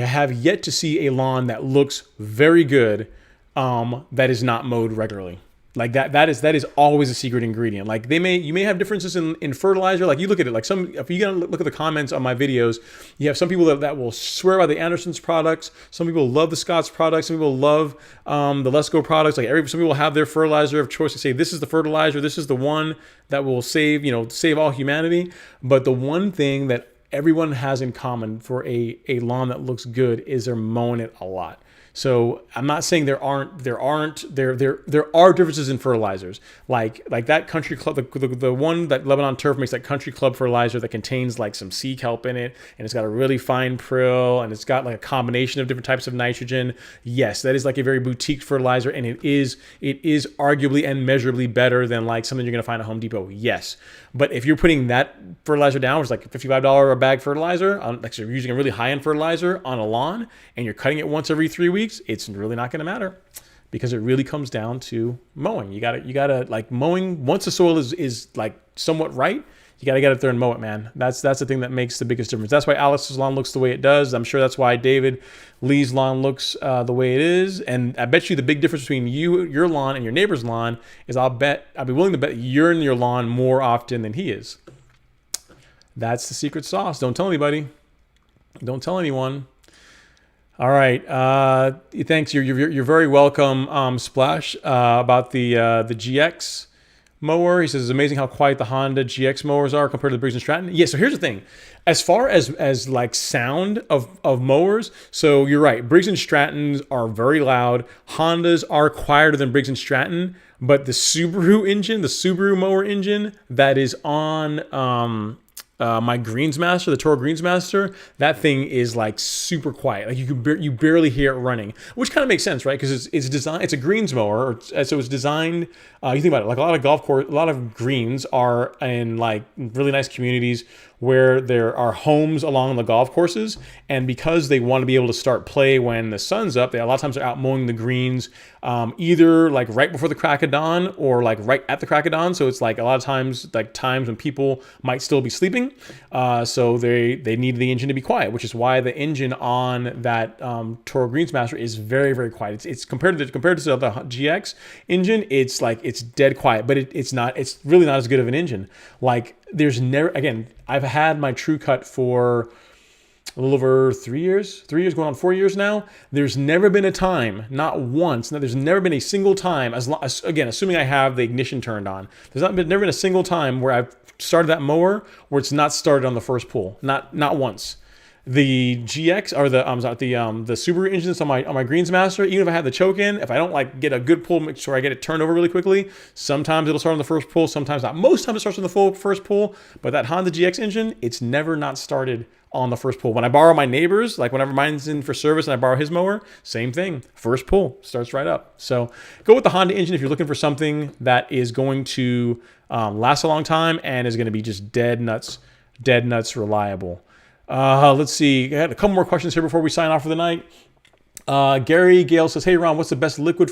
[SPEAKER 1] have yet to see a lawn that looks very good that is not mowed regularly. Like that is always a secret ingredient. Like you may have differences in fertilizer. Like you look at it, like if you gotta look at the comments on my videos, you have some people that will swear by the Anderson's products. Some people love the Scott's products. Some people love the Let's Go products. Some people will have their fertilizer of choice to say this is the fertilizer, this is the one that will save all humanity. But the one thing that everyone has in common for a lawn that looks good is they're mowing it a lot. So I'm not saying there are differences in fertilizers, like that Country Club, the one that Lebanon Turf makes, that Country Club fertilizer that contains like some sea kelp in it, and it's got a really fine prill, and it's got like a combination of different types of nitrogen. Yes, that is like a very boutique fertilizer, and it is arguably and measurably better than like something you're gonna find at Home Depot. Yes, but if you're putting that fertilizer down, which is like $55 a bag fertilizer, like you're using a really high-end fertilizer on a lawn, and you're cutting it once every 3 weeks, it's really not going to matter. because it really comes down to mowing. You gotta like mowing. Once the soil is like somewhat right, you got to get up there and mow it, man. That's the thing that makes the biggest difference. That's why Alex's lawn looks the way it does. I'm sure that's why David Lee's lawn looks the way it is. And I bet you the big difference between your lawn and your neighbor's lawn is I'll be willing to bet you're in your lawn more often than he is. That's the secret sauce. Don't tell anybody. Don't tell anyone. All right. Thanks. You're very welcome, Splash, about the GX mower. He says it's amazing how quiet the Honda GX mowers are compared to the Briggs & Stratton. Yeah, so here's the thing. As far as like sound of mowers, so you're right. Briggs & Strattons are very loud. Hondas are quieter than Briggs & Stratton, but the Subaru engine, the Subaru mower engine that is on my Greensmaster, the Toro Greensmaster, that thing is like super quiet. Like you barely hear it running, which kind of makes sense, right? Because it's designed, it's a greens mower, so it's designed. You think about it, like a lot of greens are in like really nice communities where there are homes along the golf courses, and because they want to be able to start play when the sun's up, they a lot of times are out mowing the greens, either like right before the crack of dawn or like right at the crack of dawn. So it's like a lot of times like times when people might still be sleeping, so they need the engine to be quiet, which is why the engine on that Toro Greensmaster is very, very quiet. It's compared to the GX engine, it's dead quiet, but it's really not as good of an engine. Like there's never, again, I've had my True Cut for a little over 3 years going on 4 years now. There's never been a time, not once, there's never been a single time, again, assuming I have the ignition turned on, never been a single time where I've started that mower where it's not started on the first pull. Not once. The GX or the Subaru engines on my Greensmaster, even if I have the choke in, if I don't like get a good pull, make sure I get it turned over really quickly, sometimes it'll start on the first pull, sometimes not. Most times it starts on the first pull, but that Honda GX engine, it's never not started on the first pull. When I borrow my neighbor's, like whenever mine's in for service and I borrow his mower, same thing. First pull, starts right up. So go with the Honda engine if you're looking for something that is going to last a long time and is going to be just dead nuts reliable. Let's see. I had a couple more questions here before we sign off for the night. Gary Gale says, "Hey Ron, what's the best liquid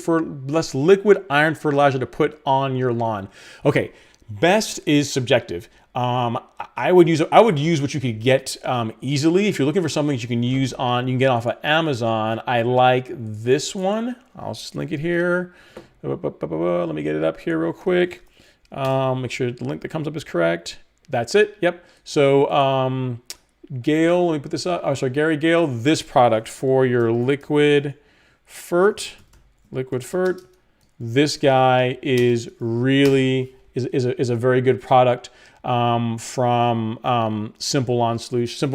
[SPEAKER 1] iron fertilizer to put on your lawn?" Okay, best is subjective. I would use what you could get easily. If you're looking for something that you can get off of Amazon. I like this one. I'll just link it here. Let me get it up here real quick. Make sure the link that comes up is correct. That's it. Yep. So Gale, let me put this up. Oh, sorry, Gary Gale, this product for your liquid fert. This guy is really is a very good product from Simple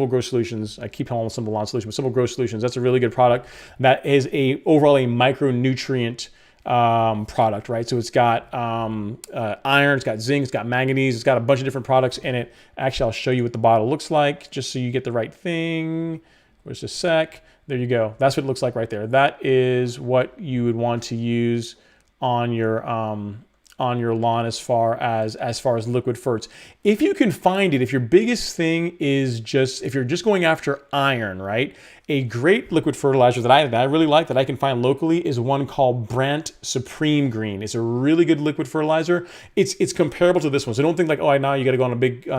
[SPEAKER 1] Grow Solutions. I keep calling them Simple Lawn Solutions, but Simple Grow Solutions. That's a really good product. That is overall a micronutrient product, right? So it's got iron, it's got zinc, it's got manganese, it's got a bunch of different products in it. Actually, I'll show you what the bottle looks like just so you get the right thing. Where's a sec? There you go. That's what it looks like right there. That is what you would want to use on your lawn as far as liquid ferts. If you can find it, if your biggest thing is if you're just going after iron, right? A great liquid fertilizer that I really like that I can find locally is one called Brandt Supreme Green. It's a really good liquid fertilizer. It's comparable to this one. So don't think like, oh, now you got to go on a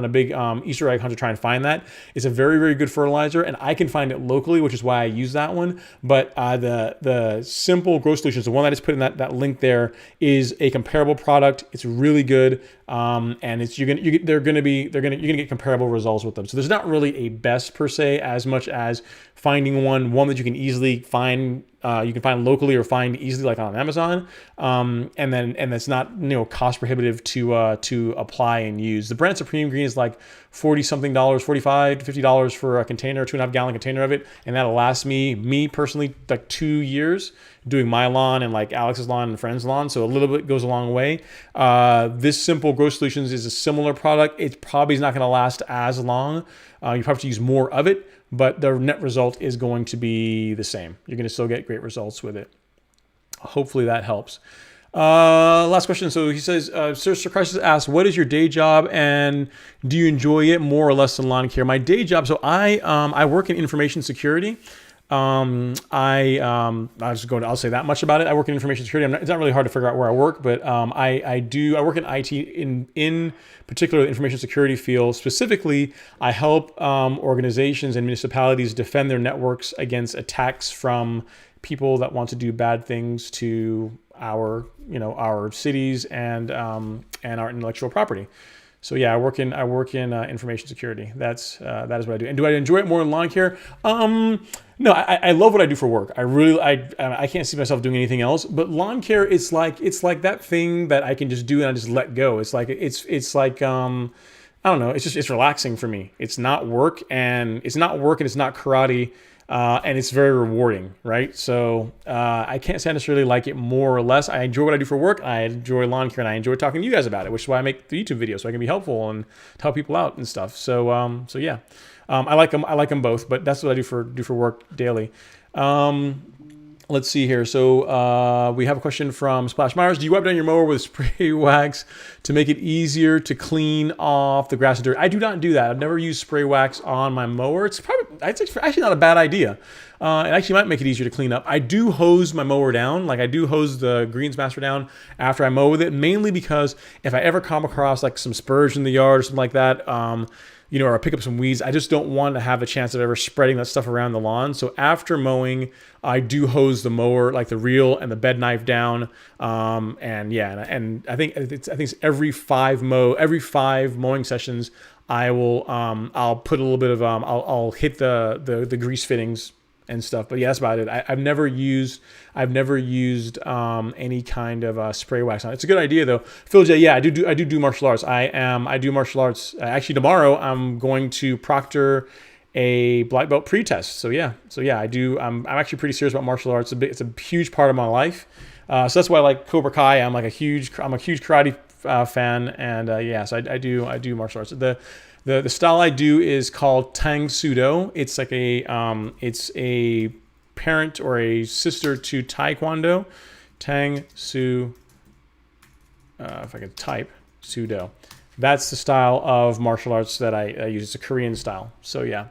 [SPEAKER 1] big Easter egg hunt to try and find that. It's a very, very good fertilizer, and I can find it locally, which is why I use that one. But the Simple Grow Solutions, the one that I just put in that link there, is a comparable product. It's really good, and you're gonna get comparable results with them. So there's not really a best per se, as much as finding one that you can easily find. You can find locally or find easily, like on Amazon, and that's not cost prohibitive to apply and use. The Brandt Supreme Green is like $40-something, $45 to $50 for a container, 2.5 gallon container of it, and that'll last me personally like 2 years doing my lawn and like Alex's lawn and friend's lawn. So a little bit goes a long way. This Simple Grow Solutions is a similar product. It probably is not going to last as long. You probably have to use more of it, but the net result is going to be the same. You're going to still get great results with it. Hopefully that helps. Last question. So he says, Sir Crisis asks, what is your day job and do you enjoy it more or less than lawn care? My day job, so I work in information security. I'll say that much about it. I work in information security. It's not really hard to figure out where I work, but I work in IT in particular the information security field. Specifically, I help organizations and municipalities defend their networks against attacks from people that want to do bad things to our cities and our intellectual property. So yeah, I work in information security. That is what I do. And do I enjoy it more than lawn care? No, I love what I do for work. I can't see myself doing anything else. But lawn care, it's like that thing that I can just do and I just let go. It's like I don't know. It's relaxing for me. It's not work and it's not karate. And it's very rewarding, right? So I can't say I necessarily like it more or less. I enjoy what I do for work. I enjoy lawn care, and I enjoy talking to you guys about it, which is why I make the YouTube videos, so I can be helpful and help people out and stuff. So yeah, I like them. I like them both, but that's what I do for work daily. Let's see here. So we have a question from Splash Myers. Do you wipe down your mower with spray wax to make it easier to clean off the grass and dirt? I do not do that. I've never used spray wax on my mower. It's actually not a bad idea. It actually might make it easier to clean up. I do hose my mower down. Like I do hose the Greensmaster down after I mow with it, mainly because if I ever come across like some spurge in the yard or something like that, or I pick up some weeds, I just don't want to have a chance of ever spreading that stuff around the lawn. So after mowing, I do hose the mower, like the reel and the bed knife down. And I think it's every five mowing sessions, I'll put a little bit of I'll hit the grease fittings and stuff. But yeah, that's about it. I've never used any kind of spray wax on it. It's a good idea though. Phil J, yeah, I do martial arts. I do martial arts. Actually, tomorrow I'm going to proctor a black belt pre-test. So yeah, I do. I'm actually pretty serious about martial arts. It's a huge part of my life. So that's why I like Cobra Kai. I'm a huge karate fan, and so I do martial arts. The style I do is called Tang Sudo. It's like it's a parent or a sister to Taekwondo. Tang Su, if I could type, Sudo. That's the style of martial arts that I use. It's a Korean style. So yeah.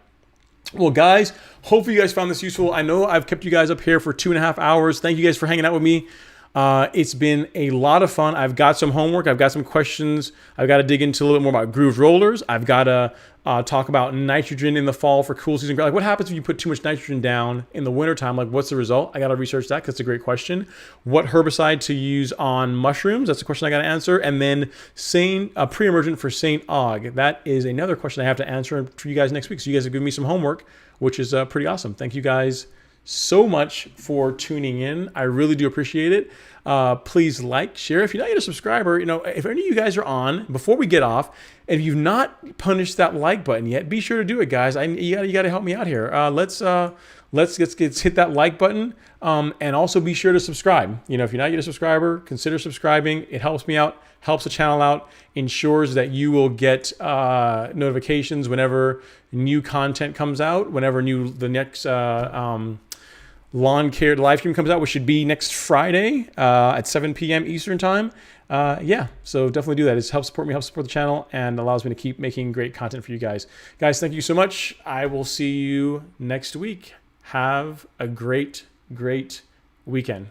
[SPEAKER 1] Well, guys, hopefully you guys found this useful. I know I've kept you guys up here for 2.5 hours. Thank you guys for hanging out with me. It's been a lot of fun. I've got some homework. I've got some questions. I've got to dig into a little bit more about grooved rollers. I've got to talk about nitrogen in the fall for cool season. Like what happens if you put too much nitrogen down in the wintertime? Like what's the result? I got to research that because it's a great question. What herbicide to use on mushrooms? That's a question I got to answer. And then pre-emergent for St. Aug. That is another question I have to answer for you guys next week. So you guys have given me some homework, which is pretty awesome. Thank you guys so much for tuning in. I really do appreciate it. Please like, share. If you're not yet a subscriber, if any of you guys are on, before we get off, and you've not punished that like button yet, be sure to do it, guys. You got to help me out here. Let's hit that like button, and also be sure to subscribe. If you're not yet a subscriber, consider subscribing. It helps me out, helps the channel out, ensures that you will get notifications whenever new content comes out, whenever the next lawn care live stream comes out, which should be next Friday at 7 p.m. Eastern time. So definitely do that. It helps support me, helps support the channel, and allows me to keep making great content for you guys. Guys, thank you so much. I will see you next week. Have a great, great weekend.